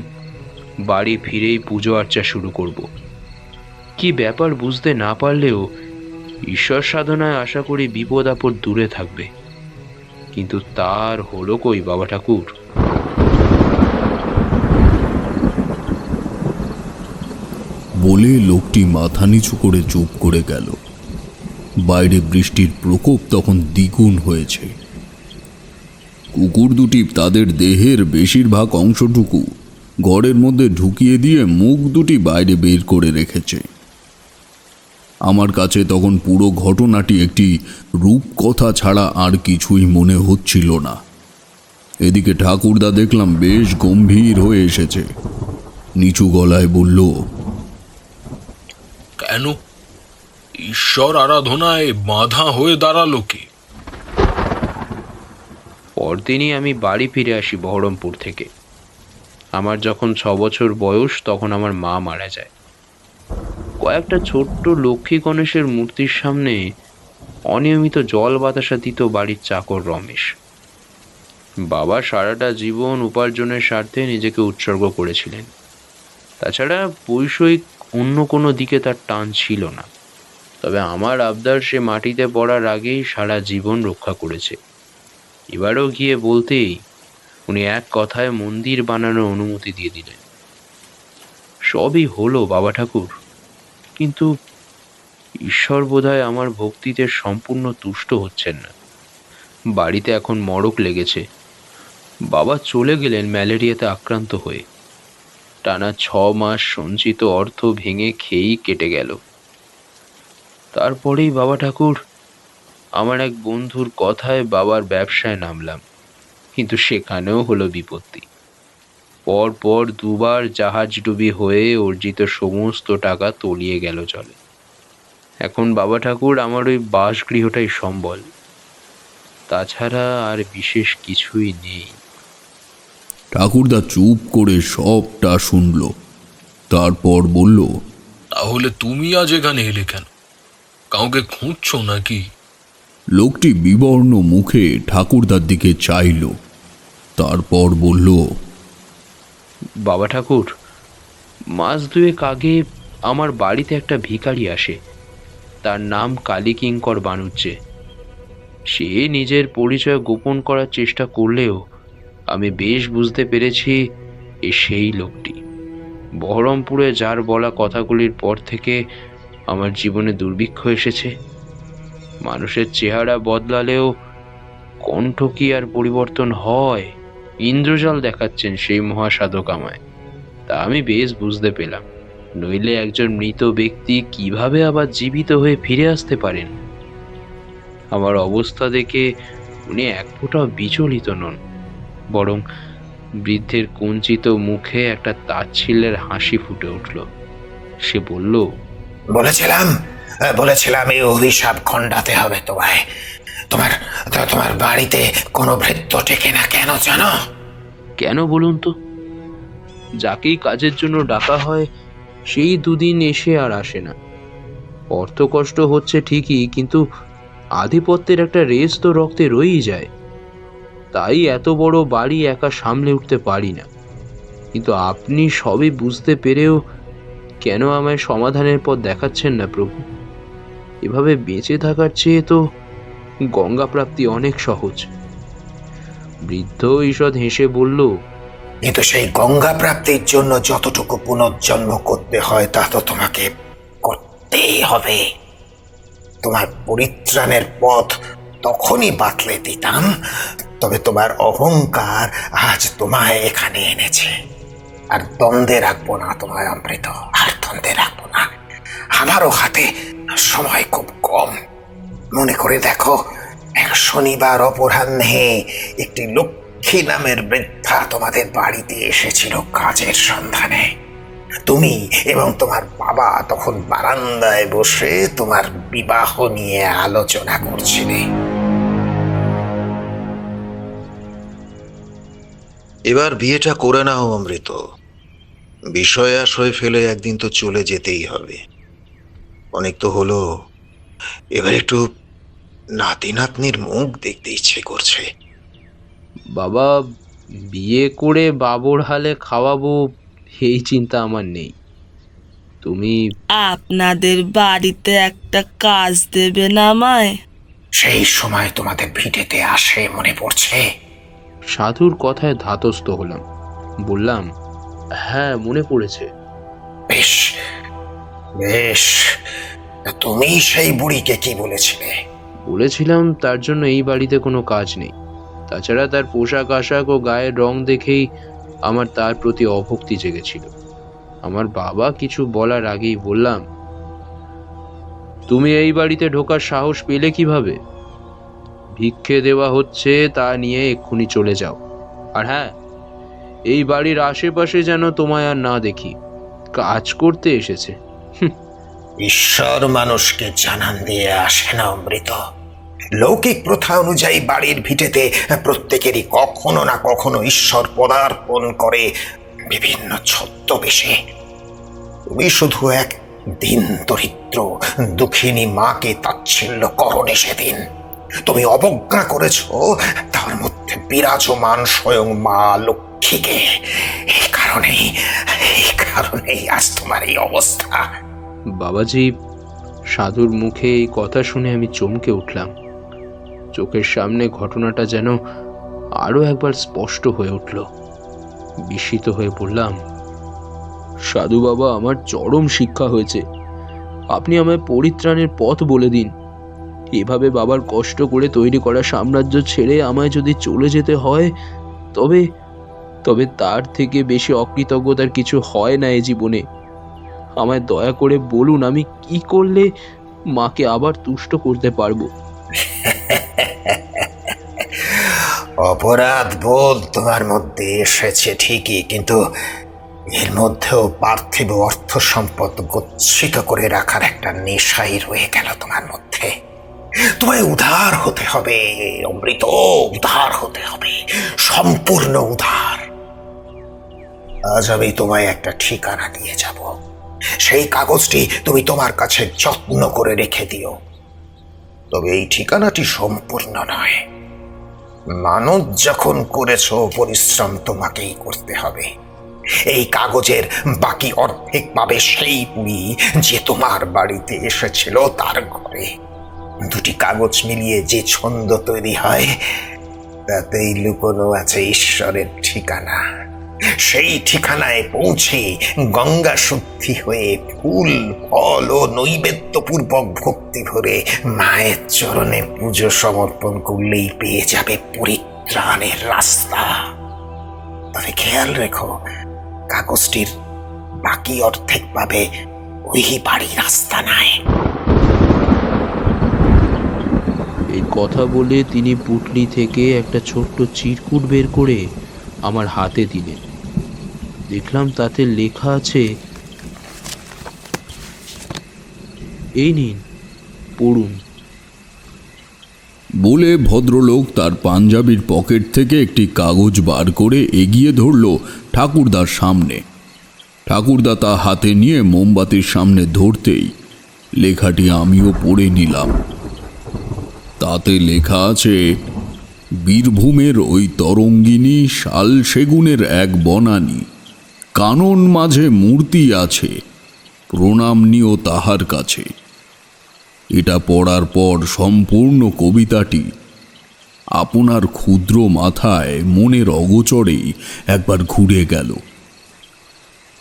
Speaker 5: বাড়ি ফিরেই পুজো আর্চা শুরু করব। কি ব্যাপার বুঝতে না পারলেও ঈশ্বর সাধনায় আশা করি বিপদ আপদ দূরে থাকবে। কিন্তু তার হলো কই বাবা ঠাকুর?
Speaker 1: বলে লোকটি মাথা নিচু করে চুপ করে গেল। বাইরে বৃষ্টির প্রকোপ তখন দ্বিগুণ হয়েছে। কুকুর দুটি তাদের দেহের বেশিরভাগ অংশটুকু ঘরের মধ্যে ঢুকিয়ে দিয়ে মুখ দুটি বাইরে বের করে রেখেছে। আমার কাছে তখন পুরো ঘটনাটি একটি রূপকথা ছাড়া আর কিছুই মনে হচ্ছিল না। এদিকে ঠাকুরদা দেখলাম বেশ গম্ভীর হয়ে এসেছে। নিচু গলায় বলল,
Speaker 3: কেন ঈশ্বর আরাধনায় বাধা হয়ে দাঁড়ালো কে?
Speaker 5: পরদিনই আমি বাড়ি ফিরে আসি বহরমপুর থেকে। আমার যখন 6 বছর বয়স তখন আমার মা মারা যায়। কয়েকটা ছোট্ট লক্ষ্মী গণেশের মূর্তির সামনে অনিয়মিত জল বাতাসা দিত বাড়ির চাকর রমেশ। বাবা সারাটা জীবন উপার্জনের স্বার্থে নিজেকে উৎসর্গ করেছিলেন। তাছাড়া বৈষয়িক অন্য কোনো দিকে তার টান ছিল না। তবে আমার আবদার সে মাটিতে পড়ার আগেই সারা জীবন রক্ষা করেছে। এবারও গিয়ে বলতেই উনি এক কথায় মন্দির বানানোর অনুমতি দিয়ে দিলেন। সবই হলো বাবা ঠাকুর, কিন্তু ঈশ্বর বোধহয় আমার ভক্তিতে সম্পূর্ণ তুষ্ট হচ্ছেন না। বাড়িতে এখন মড়ক লেগেছে। বাবা চলে গেলেন ম্যালেরিয়াতে আক্রান্ত হয়ে। টানা 6 মাস সঞ্চিত অর্থ ভেঙে খেয়েই কেটে গেল। তারপরেই বাবা ঠাকুর, আমার এক বন্ধুর কথায় বাবার ব্যবসায় নামলাম, কিন্তু সেখানেও হলো বিপত্তি। পর 2 বার জাহাজডুবি হয়ে অর্জিত সমস্ত টাকা তলিয়ে গেল জলে। এখন বাবা ঠাকুর আমার ওই বাসগৃহটাই সম্বল, তাছাড়া আর বিশেষ কিছুই নেই।
Speaker 1: ঠাকুরদা চুপ করে সবটা শুনল। তারপর বলল,
Speaker 3: তাহলে তুমি আজ এখানে এলে কেন? কাউকে খুঁজছো নাকি?
Speaker 1: লোকটি বিবর্ণ মুখে ঠাকুরদার দিকে চাইল। তারপর বলল,
Speaker 5: বাবা ঠাকুর, 2 মাস আগে আমার বাড়িতে একটা ভিখারি আসে। তার নাম কালী কিঙ্কর বানুজ্জে। সে নিজের পরিচয় গোপন করার চেষ্টা করলেও আমি বেশ বুঝতে পেরেছি এ সেই লোকটি। বহরমপুরে যার বলা কথাগুলির পর থেকে আমার জীবনে দুর্ভিক্ষ এসেছে। মানুষের চেহারা বদলালেও কণ্ঠ কি আর পরিবর্তন হয়? ইন্দ্রজাল দেখাচ্ছেন সেই মহাসাধক আমায়, তা আমি বেশ বুঝতে পেলাম। নইলে একজন মৃত ব্যক্তি কিভাবে আবার জীবিত হয়ে ফিরে আসতে পারেন? আমার অবস্থা দেখে উনি এক ফোঁটাও বিচলিত নন, বরং বৃদ্ধের কুঞ্চিত মুখে একটা তাচ্ছিল্যের হাসি ফুটে উঠল। সে বলল,
Speaker 6: বলেছিলাম এই অভিশাপ খণ্ডাতে হবে তোমায়। তোমার তোমার বাড়িতে কোনো ভৃত্য টেকে না কেন জানো?
Speaker 5: কেন বলুন তো? যাকেই কাজের জন্য ডাকা হয় সেই দুদিন এসে আর আসে না। অর্থ কষ্ট হচ্ছে ঠিকই, কিন্তু আধিপত্যের একটা রেস তো রক্তে রয়েই যায়। তাই এত বড় বাড়ি একা সামলে উঠতে পারি না। কিন্তু আপনি সবই বুঝতে পেরেও কেন আমায় সমাধানের পথ দেখাচ্ছেন না প্রভু? এভাবে বেঁচে থাকার চেয়ে তো গঙ্গা প্রাপ্তি অনেক সহজ। বৃদ্ধ ঈষৎ হেসে বলল,
Speaker 6: কিন্তু সেই গঙ্গা প্রাপ্তির জন্য যতটুকু পুনর্জন্ম করতে হয় তা তো তোমাকে করতেই হবে। তোমার পরিত্রাণের পথ তখনই বাতলে দিতাম, তবে তোমার অহংকার আজ তোমায় এখানে এনেছে। আর দ্বন্দ্বে রাখবো না তোমায় অমৃত, আর দ্বন্দ্বে রাখবো না। আমারও হাতে সময় খুব কম। মনে করে দেখো, এক শনিবার অপরাহ্নে একটি লক্ষ্মী নামের বৃদ্ধা তোমাদের বাড়িতে এসেছিল কাজের সন্ধানে। তুমি এবং তোমার বাবা তখন বারান্দায় বসে তোমার বিবাহ নিয়ে আলোচনা করছিলে।
Speaker 7: এবার বিয়েটা করে নাও অমৃত। বিষয় আশয় ফেলে একদিন তো চলে যেতেই হবে। অনেক তো হলো, এবার একটু নাতি নাতনির মুখ দেখতে ইচ্ছে করছে।
Speaker 5: বাবা, বিয়ে করে বাবর হালে খাওয়াবো এই চিন্তা আমার নেই। তুমি
Speaker 8: আপনাদের বাড়িতে একটা কাজ দেবে না আমায়?
Speaker 6: সেই সময় তোমাদের ভিটেতে আসে মনে পড়ছে?
Speaker 5: সাধুর কথায় ধাতস্থ হলাম। বললাম, হ্যাঁ, মনে পড়েছে।
Speaker 6: বেশ বেশ, তুমি সেই বুড়িকে কি বলেছিলে?
Speaker 5: বলেছিলাম তার জন্য এই বাড়িতে কোনো কাজ নেই। তাছাড়া তার পোশাক আশাক ও গায়ের রং দেখেই আমার তার প্রতি অভক্তি জেগেছিল। আমার বাবা কিছু বলার আগেই বললাম, তুমি এই বাড়িতে ঢোকার সাহস পেলে কিভাবে? ভিক্ষে দেওয়া হচ্ছে তা নিয়ে এক্ষুনি চলে যাও। আর হ্যাঁ, এই বাড়ির আশেপাশে যেন তোমায় আর না দেখি। কাজ করতে এসেছে।
Speaker 6: ঈশ্বর মানুষকে জানান দিয়ে আসে না অমৃত। লৌকিক প্রথা অনুযায়ী বাড়ির ভিটেতে প্রত্যেকেরই কখনো না কখনো ঈশ্বর পদার্পণ করে বিভিন্ন ছদ্মবেশে। তুমি শুধু এক দিন দরিদ্র দুঃখিনী মাকে তাচ্ছিল্য করোনি সেদিন। তুমি অবজ্ঞা করেছ তার মধ্যে বিরাজমান স্বয়ং মা লক্ষ্মীকে। এই কারণেই আজ তোমার এই অবস্থা।
Speaker 5: বাবাজি, সাধুর মুখে এই কথা শুনে আমি চমকে উঠলাম। চোখের সামনে ঘটনাটা যেন আরো একবার স্পষ্ট হয়ে উঠল। বিস্মিত হয়ে বললাম, সাধু বাবা, আমার চরম শিক্ষা হয়েছে। আপনি আমায় পরিত্রাণের পথ বলে দিন। এভাবে বাবার কষ্ট করে তৈরি করা সাম্রাজ্য ছেড়ে আমায় যদি চলে যেতে হয়, তবে তবে তার থেকে বেশি অকৃতজ্ঞতার কিছু হয় না এ জীবনে। আমায় দয়া করে বলুন, আমি কি করলে মাকে আবার তুষ্ট করতে পারবো?
Speaker 6: অপরাধ বোধ তোমার মধ্যে এসেছে ঠিকই, কিন্তু এর মধ্যেও পার্থিব অর্থ সম্পদ গচ্ছিত করে রাখার একটা নেশাই রয়ে গেল তোমার মধ্যে। তোমায় উদার হতে হবে অমৃত, উদার হতে হবে, সম্পূর্ণ উদার। আজ আমি তোমায় একটা ঠিকানা দিয়ে যাব। সেই কাগজটি তুমি তোমার কাছে যত্ন করে রেখে দিও। তবে এই ঠিকানাটি সম্পূর্ণ নয়। মানব যখন করেছো, পরিশ্রম তোমাকেই করতে হবে। এই কাগজের বাকি অর্ধেক পাবে সেই বুড়ি যে তোমার বাড়িতে এসেছিল তার ঘরে। দুটি কাগজ মিলিয়ে যে ছন্দ তৈরি হয়, তাতেই লুকোনো আছে ঈশ্বরের ঠিকানা। সেই ঠিকানায় পৌঁছে গঙ্গা শুদ্ধি হয়ে ফুল ফল ও নৈবেদ্যপূর্বক ভক্তি ভরে মায়ের চরণে পুজো সমর্পণ করলেই পেয়ে যাবে পরিত্রাণের রাস্তা। তবে খেয়াল রেখো, কাগজটির বাকি অর্ধেক পাবে ওই বাড়ির আস্তানায়।
Speaker 5: এই কথা বলে তিনি পুটলি থেকে একটা ছোট্ট চিরকুট বের করে আমার হাতে দিলেন। দেখলাম তাতে লেখা আছে, এই নিন, পড়ুন।
Speaker 1: বলে ভদ্রলোক তার পাঞ্জাবির পকেট থেকে একটি কাগজ বার করে এগিয়ে ধরল ঠাকুরদার সামনে। ঠাকুরদা তা হাতে নিয়ে মোমবাতির সামনে ধরতেই লেখাটি আমিও পড়ে নিলাম। তাতে লেখা আছে, বীরভূমের ওই তরঙ্গিনী শাল সেগুনের এক বনানী, কানন মাঝে মূর্তি আছে, প্রণাম নিও তাহার কাছে। এটা পড়ার পর সম্পূর্ণ কবিতাটি আপনার ক্ষুদ্র মাথায় মনের অগোচরেই একবার ঘুরে গেল,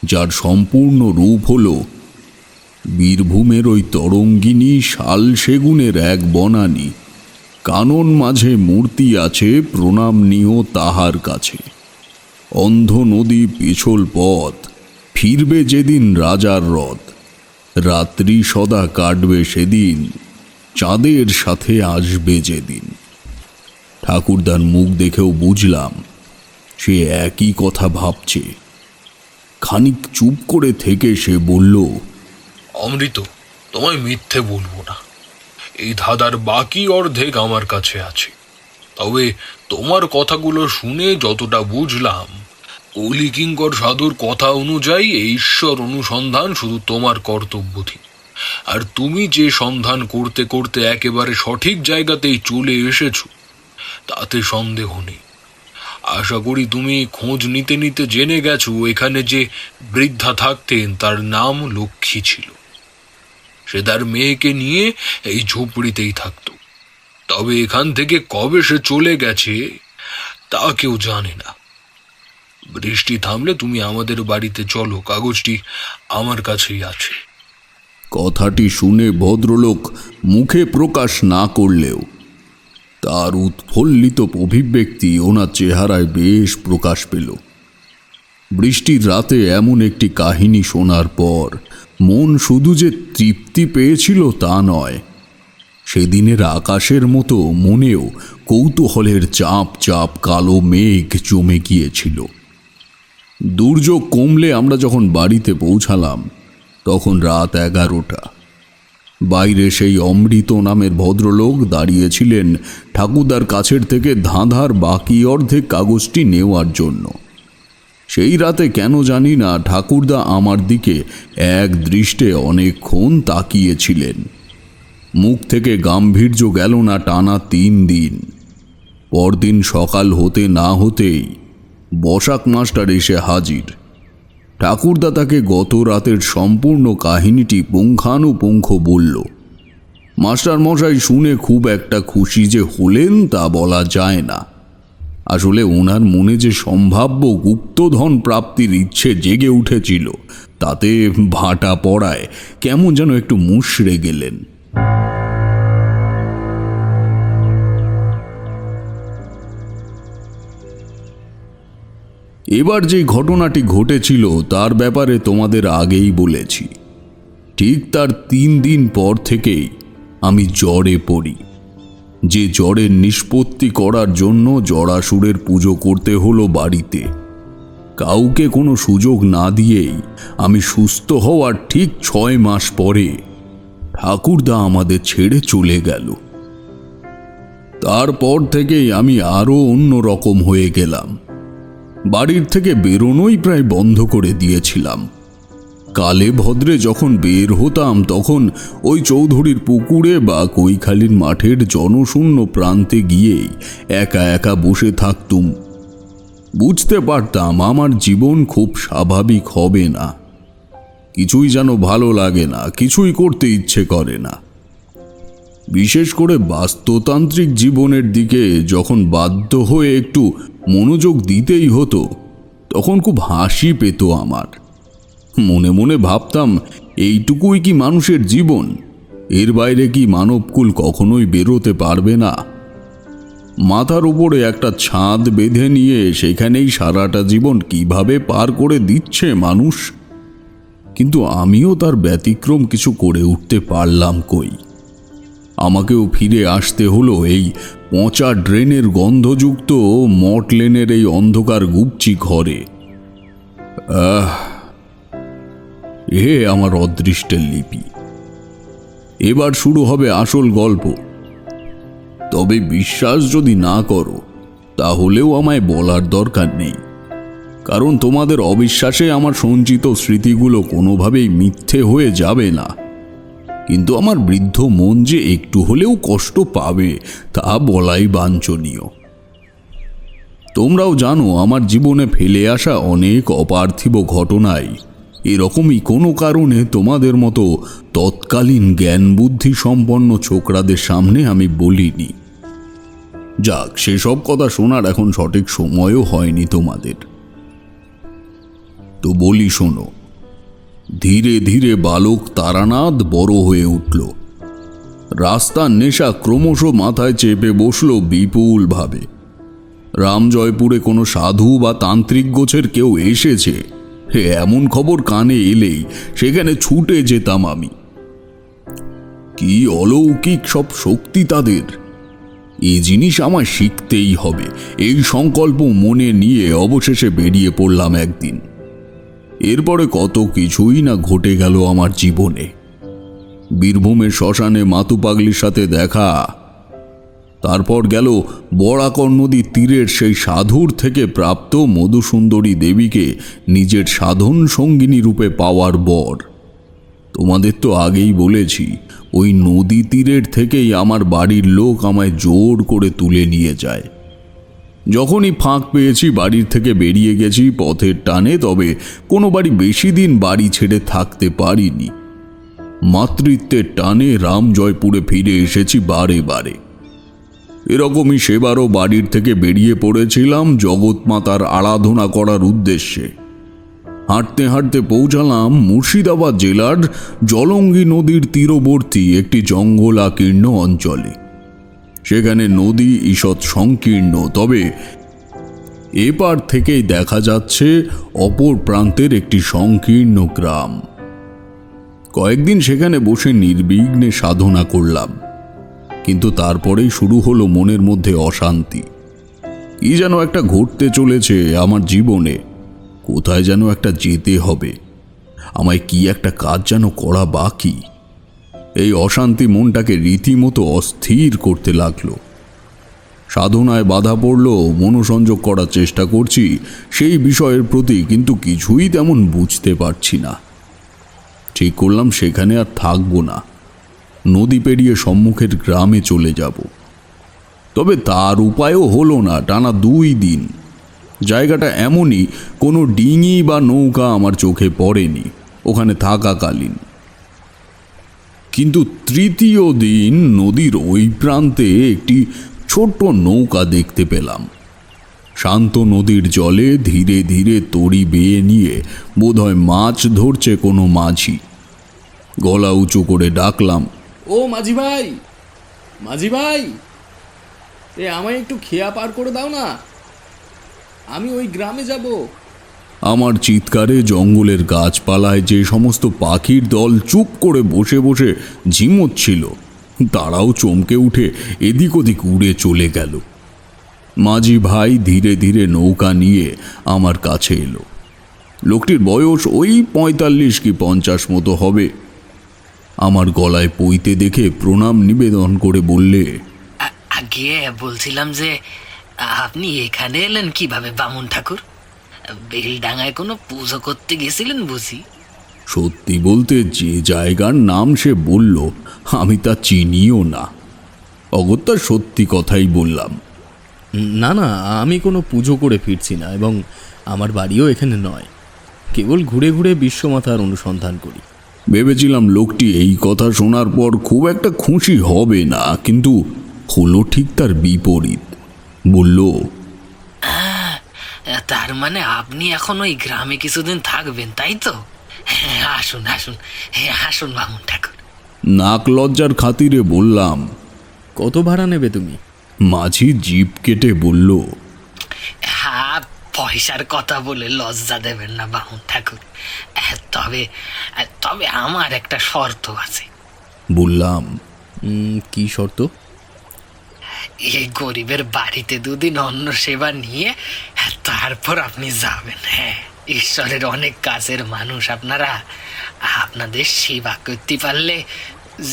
Speaker 1: যার সম্পূর্ণ রূপ হল, বীরভূমের ওই তরঙ্গিনী শাল সেগুনের এক বনানী, কানন মাঝে মূর্তি আছে, প্রণাম নিও তাহার কাছে। অন্ধ নদী পিছল পথ, ফিরবে যেদিন রাজার রথ, রাত্রি সদা কাটবে সেদিন, চাঁদের সাথে আসবে যেদিন। ঠাকুরদার মুখ দেখেও বুঝলাম সে একই কথা ভাবছে। খানিক চুপ করে থেকে সে বলল,
Speaker 3: অমৃত, তোমায় মিথ্যে বলবো না, এই ধাঁধার বাকি অর্ধেক আমার কাছে আছে। তবে তোমার কথাগুলো শুনে যতটা বুঝলাম, কলিকিঙ্কর সাধুর কথা অনুযায়ী এই ঈশ্বর অনুসন্ধান শুধু তোমার কর্তব্যধীন। আর তুমি যে সন্ধান করতে করতে একেবারে সঠিক জায়গাতেই চলে এসেছো, তাতে সন্দেহ নেই। আশা করি তুমি খোঁজ নিতে নিতে জেনে গেছো এখানে যে বৃদ্ধা থাকতেন তার নাম লক্ষ্মী ছিল। সে তার মেয়েকে নিয়ে এই ঝুপড়িতেই থাকতো। তবে এখান থেকে কবে সে চলে গেছে তা কেউ জানে না। বৃষ্টি থামলে তুমি আমাদের বাড়িতে চলো, কাগজটি আমার কাছেই আছে।
Speaker 1: কথাটি শুনে ভদ্রলোক মুখে প্রকাশ না করলেও তার উৎফুল্লিত অভিব্যক্তি ওনার চেহারায় বেশ প্রকাশ পেল। বৃষ্টির রাতে এমন একটি কাহিনী শোনার পর মন শুধু যে তৃপ্তি পেয়েছিল তা নয়, সেদিনের আকাশের মতো মনেও কৌতূহলের চাপ চাপ কালো মেঘ জমে গিয়েছিল। দুর্যোগ কমলে আমরা যখন বাড়িতে পৌঁছালাম তখন রাত 11টা। বাইরে সেই অমৃত নামের ভদ্রলোক দাঁড়িয়েছিলেন ঠাকুরদার কাছের থেকে ধাঁধার বাকি অর্ধেক কাগজটি নেওয়ার জন্য। সেই রাতে কেন জানি না ঠাকুরদা আমার দিকে এক দৃষ্টে অনেকক্ষণ তাকিয়েছিলেন। মুখ থেকে গাম্ভীর্য গেল না টানা 3 দিন। পরদিন সকাল হতে না হতেই বসাক মাস্টার এসে হাজির। ঠাকুরদা তাকে গত রাতের সম্পূর্ণ কাহিনীটি পুঙ্খানুপুঙ্খ বলল। মাস্টার মশাই শুনে খুব একটা খুশি যে হলেন তা বলা যায় না। আসলে ওনার মনে যে সম্ভাব্য গুপ্তধন প্রাপ্তির ইচ্ছে জেগে উঠেছিল, তাতে ভাটা পড়ায় কেমন যেন একটু মুষড়ে গেলেন। এবার যে ঘটনাটি ঘটেছিল তার ব্যাপারে তোমাদের আগেই বলেছি। ঠিক তার 3 দিন পর থেকেই আমি জ্বরে পড়ি। যে জ্বরের নিষ্পত্তি করার জন্য জড়াসুরের পুজো করতে হলো বাড়িতে। কাউকে কোনো সুযোগ না দিয়েই আমি সুস্থ হওয়ার ঠিক 6 মাস পরে ঠাকুরদা আমাদের ছেড়ে চলে গেল। তারপর থেকেই আমি আরও অন্য রকম হয়ে গেলাম। বাড়ির থেকে বেরোনোই প্রায় বন্ধ করে দিয়েছিলাম। কালে ভদ্রে যখন বের হতাম তখন ওই চৌধুরীর পুকুরে বা কৈখালির মাঠের জনশূন্য প্রান্তে গিয়েই একা একা বসে থাকতুম। বুঝতে পারতাম আমার জীবন খুব স্বাভাবিক হবে না। কিছুই যেন ভালো লাগে না, কিছুই করতে ইচ্ছে করে না। বিশেষ করে বাস্তুতান্ত্রিক জীবনের দিকে যখন বাধ্য হয়ে একটু মনোযোগ দিতেই হতো, তখন খুব হাসি পেত আমার। মনে মনে ভাবতাম, এইটুকুই কি মানুষের জীবন? এর বাইরে কি মানবকুল কখনোই বেরোতে পারবে না? মাথার উপরে একটা ছাদ বেঁধে নিয়ে সেখানেই সারাটা জীবন কিভাবে পার করে দিচ্ছে মানুষ। কিন্তু আমিও তার ব্যতিক্রম কিছু করে উঠতে পারলাম কই। আমাকেও ফিরে আসতে হলো এই পচা ড্রেনের গন্ধযুক্ত মট লেনের এই অন্ধকার গুপচি ঘরে। এ আমার অদৃষ্টের লিপি। এবার শুরু হবে আসল গল্প। তবে বিশ্বাস যদি না করো তাহলেও আমায় বলার দরকার নেই, কারণ তোমাদের অবিশ্বাসে আমার সঞ্চিত স্মৃতিগুলো কোনোভাবেই মিথ্যে হয়ে যাবে না। কিন্তু আমার বৃদ্ধ মন যে একটু হলেও কষ্ট পাবে তা বলাই বাঞ্ছনীয়। তোমরাও জানো আমার জীবনে ফেলে আসা অনেক অপার্থিব ঘটনায় এরকমই কোনো কারণে তোমাদের মতো তৎকালীন জ্ঞান বুদ্ধি সম্পন্ন ছোকরাদের সামনে আমি বলিনি। যাক, সেসব কথা শোনার এখন সঠিক সময়ও হয়নি তোমাদের। তো বলি শোনো। ধীরে ধীরে বালক তারানাথ বড় হয়ে উঠল। রাস্তার নেশা ক্রমশ মাথায় চেপে বসল বিপুলভাবে। রামজয়পুরে কোনো সাধু বা তান্ত্রিক গোছের কেউ এসেছে এমন খবর কানে এলেই সেখানে ছুটে যেতাম আমি। কি অলৌকিক সব শক্তি তাদের! এই জিনিস আমায় শিখতেই হবে, এই সংকল্প মনে নিয়ে অবশেষে বেরিয়ে পড়লাম একদিন। এরপরে কত কিছুই না ঘটে গেল আমার জীবনে। বীরভূমের শ্মশানে মাতু পাগলির সাথে দেখা, তারপর গেল বরাকর নদীর তীরের সেই সাধুর থেকে প্রাপ্ত মধুসুন্দরী দেবীকে নিজের সাধন সঙ্গিনী রূপে পাওয়ার বর। তোমাদের তো আগেই বলেছি, ওই নদী তীরের থেকেই আমার বাড়ির লোক আমায় জোর করে তুলে নিয়ে যায়। যখনই ফাঁক পেয়েছি বাড়ির থেকে বেরিয়ে গেছি পথের টানে, তবে কোনো বাড়ি বেশি দিন বাড়ি ছেড়ে থাকতে পারিনি। মাতৃত্বের টানে রামজয়পুরে ফিরে এসেছি বারে বারে। এরকমই সেবারও বাড়ির থেকে বেরিয়ে পড়েছিলাম জগৎমাতার আরাধনা করার উদ্দেশ্যে। হাঁটতে হাঁটতে পৌঁছালাম মুর্শিদাবাদ জেলার জলঙ্গি নদীর তীরবর্তী একটি জঙ্গলাকীর্ণ অঞ্চলে। সেখানে নদী ঈষৎ সংকীর্ণ, তবে এপার থেকেই দেখা যাচ্ছে অপর প্রান্তের একটি সংকীর্ণ গ্রাম। কয়েকদিন সেখানে বসে নির্বিঘ্নে সাধনা করলাম, কিন্তু তারপরেই শুরু হলো মনের মধ্যে অশান্তি। কি যেন একটা ঘটতে চলেছে আমার জীবনে, কোথায় যেন একটা যেতে হবে, আমায় কি একটা কাজ যেন করা বাকি। এই অশান্তি মনটাকে রীতিমতো অস্থির করতে লাগলো। সাধনায় বাধা পড়ল, মনোসংযোগ করার চেষ্টা করছি সেই বিষয়ের প্রতি, কিন্তু কিছুই তেমন বুঝতে পারছি না। ঠিক করলাম সেখানে আর থাকবো না, নদী পেরিয়ে সম্মুখের গ্রামে চলে যাব। তবে তার উপায়ও হলো না টানা 2 দিন। জায়গাটা এমনই, কোনো ডিঙি বা নৌকা আমার চোখে পড়েনি ওখানে থাকাকালীন। কিন্তু তৃতীয় দিন নদীর ওই প্রান্তে একটি ছোট্ট নৌকা দেখতে পেলাম। শান্ত নদীর জলে ধীরে ধীরে তড়ি বেয়ে নিয়ে বোধহয় মাছ ধরছে কোনো মাঝি। গলা উঁচু করে ডাকলাম,
Speaker 5: ও মাঝি ভাই, মাঝি ভাই, আমায় একটু খেয়া পার করে দাও না, আমি ওই গ্রামে যাব।
Speaker 1: আমার চিৎকারে জঙ্গলের গাছপালায় যে সমস্ত পাখির দল চুপ করে বসে বসে ঝিমোচ্ছিল তারাও চমকে উঠে এদিক ওদিক উড়ে চলে গেল। মাঝি ভাই ধীরে ধীরে নৌকা নিয়ে আমার কাছে এলো। লোকটির বয়স ওই 45 কি 50 মতো হবে। আমার গলায় পইতে দেখে প্রণাম নিবেদন করে বললে,
Speaker 2: আগে বলছিলাম যে আপনি এখানে এলেন কিভাবে বামুন ঠাকুর? বেলডাঙায় কোনো পুজো করতে গেছিলেন বুঝি?
Speaker 1: সত্যি বলতে যে জায়গার নাম সে বলল আমি তা চিনিও না। অগত্যা সত্যি কথাই বললাম।
Speaker 5: না না, আমি কোনো পুজো করে ফিরছি না, এবং আমার বাড়িও এখানে নয়। কেবল ঘুরে ঘুরে বিশ্বমাতার অনুসন্ধান করি।
Speaker 1: ভেবেছিলাম লোকটি এই কথা শোনার পর খুব একটা খুশি হবে না, কিন্তু হলো ঠিক তার বিপরীত। বলল,
Speaker 2: তার মানে আপনি এখন ওই গ্রামে কিছুদিন থাকবেন, তাই তো? আসুন আসুন আসুন বামুন ঠাকুর।
Speaker 1: নাক লজ্জার খাতিরে বললাম,
Speaker 5: কত ভাড়া নেবে তুমি?
Speaker 1: মাঝি জিভ কেটে বলল,
Speaker 2: পয়সার কথা বলে লজ্জা দেবেন না বামুন ঠাকুর। তবে তবে আমার একটা শর্ত আছে।
Speaker 1: বললাম, কি শর্ত?
Speaker 2: এই গরিবের বাড়িতে দুদিন অন্ন সেবা নিয়ে তারপর আপনি যাবেন। হ্যাঁ, ঈশ্বরের অনেক কাছের মানুষ আপনারা, আপনাদের সেবা করতে পারলে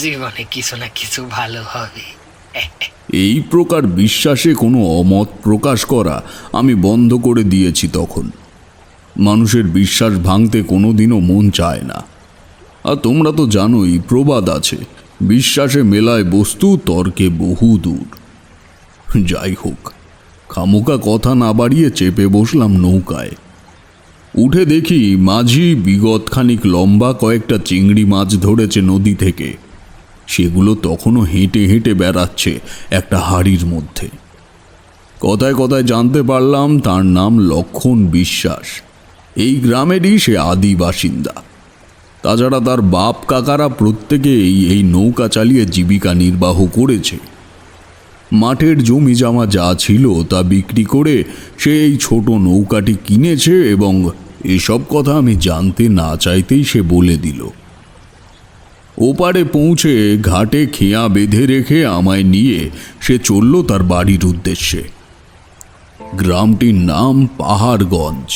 Speaker 2: জীবনে কিছু না কিছু ভালো হবে।
Speaker 1: এই প্রকার বিশ্বাসে কোনো অমত প্রকাশ করা আমি বন্ধ করে দিয়েছি তখন। মানুষের বিশ্বাস ভাঙতে কোনোদিনও মন চায় না। আর তোমরা তো জানোই, প্রবাদ আছে, বিশ্বাসে মেলায় বস্তু, তর্কে বহু দূর। যাই হোক, খামোকা কথা না বাড়িয়ে চেপে বসলাম নৌকায়। উঠে দেখি মাঝি বিগত খানিক লম্বা কয়েকটা চিংড়ি মাছ ধরেছে নদী থেকে। সেগুলো তখনও হেঁটে হেঁটে বেড়াচ্ছে একটা হাড়ির মধ্যে। কথায় কথায় জানতে পারলাম তার নাম লক্ষণ বিশ্বাস। এই গ্রামেরই সে আদি বাসিন্দা। তাছাড়া তার বাপ কাকারা প্রত্যেকেই এই নৌকা চালিয়ে জীবিকা নির্বাহ করেছে। মাঠের জমি জমা যা ছিল তা বিক্রি করে সে এই ছোট নৌকাটি কিনেছে, এবং এসব কথা আমি জানতে না চাইতেই সে বলে দিল। ওপারে পৌঁছে ঘাটে খেয়া বেঁধে রেখে আমায় নিয়ে সে চলল তার বাড়ির উদ্দেশ্যে। গ্রামটির নাম পাহাড়গঞ্জ।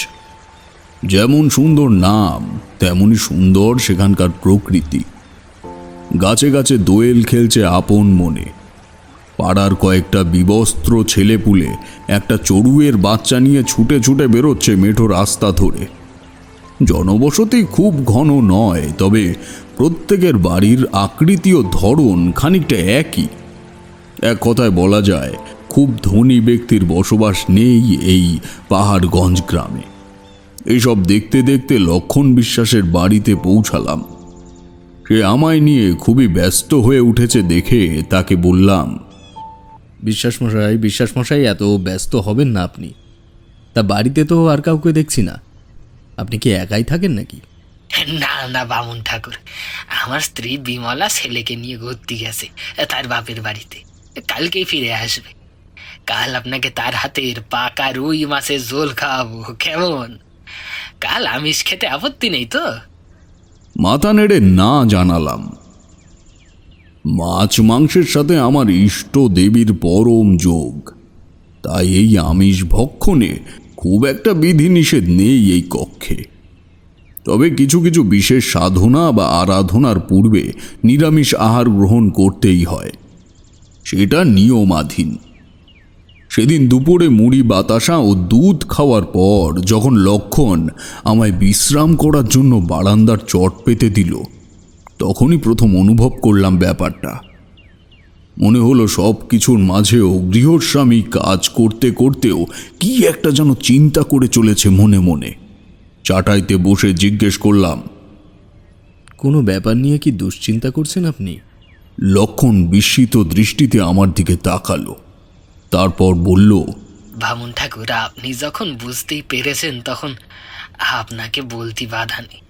Speaker 1: যেমন সুন্দর নাম, তেমনি সুন্দর সেখানকার প্রকৃতি। গাছে গাছে দোয়েল খেলছে আপন মনে। পাড়ার কয়েকটা বিবস্ত্র ছেলেপুলে একটা চড়ুইয়ের বাচ্চা নিয়ে ছুটে ছুটে বেরোচ্ছে মেঠো রাস্তা ধরে। জনবসতি খুব ঘন নয়, তবে প্রত্যেকের বাড়ির আকৃতি ও ধরন খানিকটা একই। এক কথায় বলা যায়, খুব ধনী ব্যক্তির বসবাস নেই এই পাহাড়গঞ্জ গ্রামে। এইসব দেখতে দেখতে লক্ষণ বিশ্বাসের বাড়িতে পৌঁছালাম। সে আমায় নিয়ে খুবই ব্যস্ত হয়ে উঠেছে দেখে তাকে বললাম, বিশ্বাসমশাই, এত ব্যস্ত হবেন না আপনি। তা বাড়িতে তো আর কাউকে দেখছি না, আপনি কি একাই থাকেন নাকি?
Speaker 2: না না বামুন ঠাকুর, আমার স্ত্রী বিমলা ছেলেকে নিয়ে ঘুরতে গেছে তার বাপের বাড়িতে। কালকেই ফিরে আসবে। কাল আপনাকে তার হাতের পাকা রুই মাছের ঝোল খাওয়াবো, কেমন? কাল আমিষ খেতে আপত্তি নেই তো?
Speaker 1: মাথা নেড়ে না জানালাম। মাছ মাংসের সাথে আমার ইষ্ট দেবীর পরম যোগ, তাই এই আমিষ ভক্ষণে খুব একটা বিধিনিষেধ নেই এই কক্ষে। তবে কিছু কিছু বিশেষ সাধনা বা আরাধনার পূর্বে নিরামিষ আহার গ্রহণ করতেই হয়, সেটা নিয়মাধীন। সেদিন দুপুরে মুড়ি বাতাসা ও দুধ খাওয়ার পর যখন লক্ষণ আমায় বিশ্রাম করার জন্য বারান্দার চট পেতে দিল, তখনই প্রথম অনুভব করলাম ব্যাপারটা। মনে হলো সব কিছুর মাঝেও গৃহস্বামী কাজ করতে করতেও কি একটা যেন চিন্তা করে চলেছে মনে মনে। চাটাইতে বসে জিজ্ঞেস করলাম, কোনো ব্যাপার নিয়ে কি দুশ্চিন্তা করছেন আপনি? লক্ষণ বিস্মিত দৃষ্টিতে আমার দিকে তাকালো, তারপর বলল,
Speaker 2: বামুন ঠাকুর, আপনি যখন বুঝতেই পেরেছেন তখন আপনাকে বলতে বাধা নেই।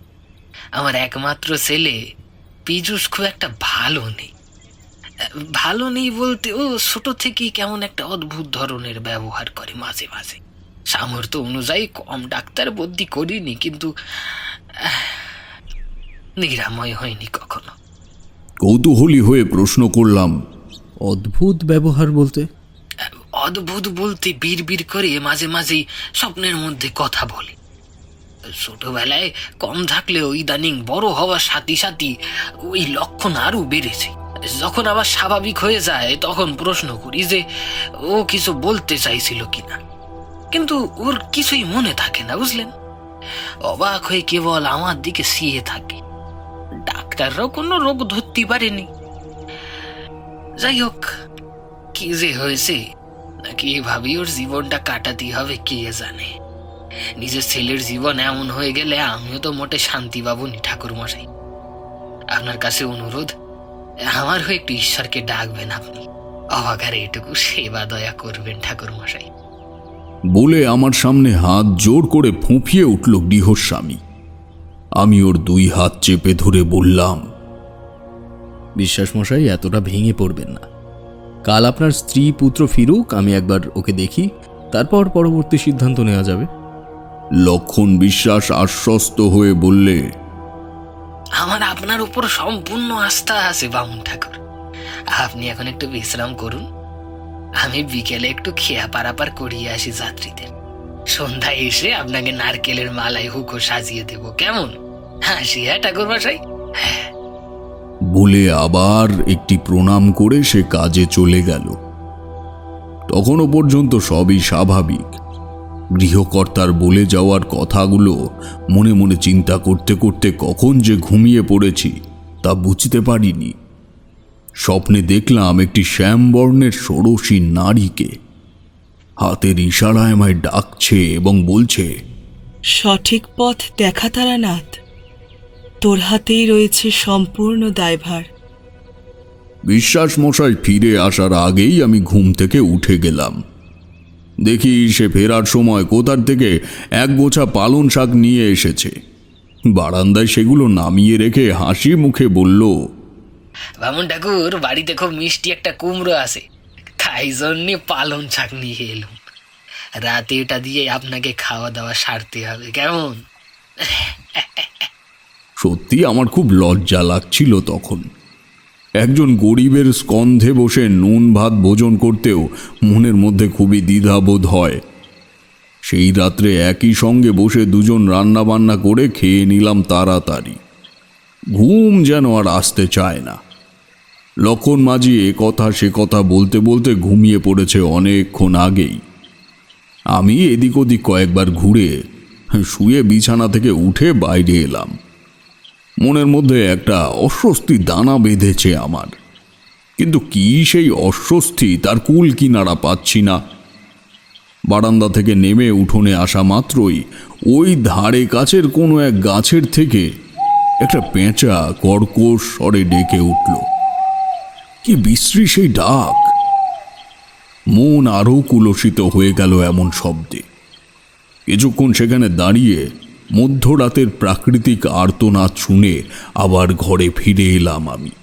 Speaker 2: আমার একমাত্র ছেলে পীযূষ খুব একটা ভালো নেই। ভালো নেই বলতে, ও ছোট থেকেই কেমন একটা অদ্ভুত ধরনের ব্যবহার করে মাঝে মাঝে। সামর্থ্য অনুযায়ী কম ডাক্তার বদ্যি করিনি, কিন্তু নিরাময় হয়নি কখনো।
Speaker 1: কৌতূহলী হয়ে প্রশ্ন করলাম, অদ্ভুত ব্যবহার বলতে?
Speaker 2: অদ্ভুত বলতে বিড় করে মাঝে মাঝেই স্বপ্নের মধ্যে কথা বলে। ছোটবেলায় কম থাকলেও ইদানিং বড় হওয়ার সাথে সাথে ওই লক্ষণ আরো বেড়েছে। যখন আবার স্বাভাবিক হয়ে যায় তখন প্রশ্ন করি যে ও কিছু বলতে চাইছিল কিনা, কিন্তু ওর কিছুই মনে থাকে না, বুঝলেন? অবাক হয়ে কেবল আমার দিকে চেয়ে থাকে। ডাক্তাররাও কোনো রোগ ধরতে পারেনি। যাই হোক, কি যে হয়েছে, নাকি এভাবেই ওর জীবনটা কাটাতেই হবে কে জানে। নিজের ছেলের জীবন এমন হয়ে গেলে আমিও তো মোটে শান্তি পাবো নি। ঠাকুর মশাই, আপনার কাছে অনুরোধ, আমার হয়ে একটু ঈশ্বরকে ডাকবেন আপনি। অবাকারে এটুকু সেবা দয়া করবেন ঠাকুর মশাই।
Speaker 1: বলে আমার সামনে হাত জোর করে ফুঁপিয়ে উঠল গৃহস্বামী। আমি ওর দুই হাত চেপে ধরে বললাম, বিশ্বাসমশাই, এতটা ভেঙে পড়বেন না। কাল আপনার স্ত্রী পুত্র ফিরুক, আমি একবার ওকে দেখি, তারপর পরবর্তী সিদ্ধান্ত নেওয়া যাবে। লক্ষণ বিশ্বাস আশ্বস্ত হয়ে বললে,
Speaker 2: আমার আপনার উপর সম্পূর্ণ আস্থা আছে বামুন ঠাকুর। আপনি এখন একটু বিশ্রাম করুন, আমি বিকেলে একটু খেয়া পারাপার করিয়ে আসি যাত্রীদের। সন্ধ্যায় এসে আপনাকে নারকেলের মালায় হুকো সাজিয়ে দেব, কেমন? হাসি, হ্যাঁ ঠাকুর মশাই?
Speaker 1: বলে আবার একটি প্রণাম করে সে কাজে চলে গেল। তখনও পর্যন্ত সবই স্বাভাবিক। গৃহকর্তার বলে যাওয়ার কথাগুলো মনে মনে চিন্তা করতে করতে কখন যে ঘুমিয়ে পড়েছি তা বুঝতে পারিনি। স্বপ্নে দেখলাম একটি শ্যামবর্ণের ষোড়শী নারীকে হাতের ইশারায় আমায় ডাকছে এবং বলছে,
Speaker 8: সঠিক পথ দেখা তারানাথ, তোর হাতেই রয়েছে সম্পূর্ণ দায়ভার।
Speaker 1: বিশ্বাস মশাই ফিরে আসার আগেই আমি ঘুম থেকে উঠে গেলাম। দেখি সে ফেরার সময় কোথার থেকে এক গোছা পালন শাক নিয়ে এসেছে। বারান্দায় সেগুলো নামিয়ে রেখে হাসি মুখে বলল,
Speaker 2: বামুন ঠাকুর, বাড়িতে খুব মিষ্টি একটা কুমড়ো আছে, তাই জন্যে পালন শাক নিয়ে এলুম। রাতে এটা দিয়ে আপনাকে খাওয়া দাওয়া সারতে হবে, কেমন?
Speaker 1: সত্যি আমার খুব লজ্জা লাগছিল তখন। একজন গরিবের স্কন্ধে বসে নুন ভাত ভোজন করতেও মনের মধ্যে খুবই দ্বিধাবোধ হয়। সেই রাত্রে একই সঙ্গে বসে দুজন রান্নাবান্না করে খেয়ে নিলাম তাড়াতাড়ি। ঘুম যেন আর আসতে চায় না। লক্ষণ মাঝি এ কথা সে কথা বলতে বলতে ঘুমিয়ে পড়েছে অনেকক্ষণ আগেই। আমি এদিক ওদিক কয়েকবার ঘুরে শুয়ে বিছানা থেকে উঠে বাইরে এলাম। মনের মধ্যে একটা অস্বস্তি দানা বেঁধেছে আমার, কিন্তু কি সেই অস্বস্তি তার কুল কিনারা পাচ্ছি না। বারান্দা থেকে নেমে উঠোনে আসা মাত্রই ওই ধারে কাছের কোনো এক গাছের থেকে একটা পেঁচা কর্কশ স্বরে ডেকে উঠল। কি বিশ্রী সেই ডাক! মন আরও কুলসিত হয়ে গেল এমন শব্দে। কিছুক্ষণ সেখানে দাঁড়িয়ে মধ্যরাতের প্রাকৃতিক আর্তনাদ শুনে আবার ঘরে ফিরে এলাম আমি।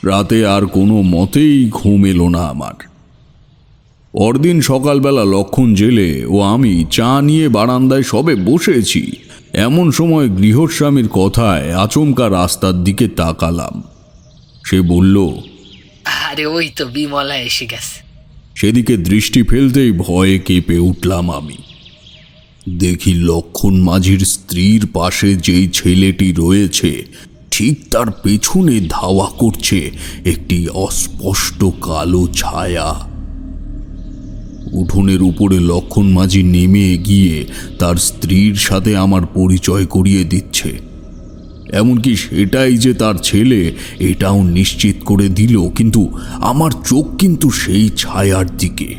Speaker 1: রাতে আর কোনো মতেই ঘুম এলো না আমার। পরদিন সকালবেলা লক্ষণ জেলে ও আমি চা নিয়ে বারান্দায় সবে বসেছি, এমন সময় গৃহস্বামীর কথায় আচমকা রাস্তার দিকে তাকালাম। সে বলল,
Speaker 2: আরে ওই তো বিমলা এসে গেছে।
Speaker 1: সেদিকে দৃষ্টি ফেলতেই ভয়ে কেঁপে উঠলাম আমি। দেখি লক্ষণ মাঝির স্ত্রীর পাশে যেই ছেলেটি রয়েছে ঠিক তার পেছনে ধাওয়া করছে একটি অস্পষ্ট কালো ছায়া। উঠোনের উপরে লক্ষণ মাঝি নেমে গিয়ে তার স্ত্রীর সাথে আমার পরিচয় করিয়ে দিচ্ছে। এমনকি সেটাই যে তার ছেলে এটাও নিশ্চিত করে দিল, কিন্তু আমার চোখ কিন্তু সেই ছায়ার দিকে।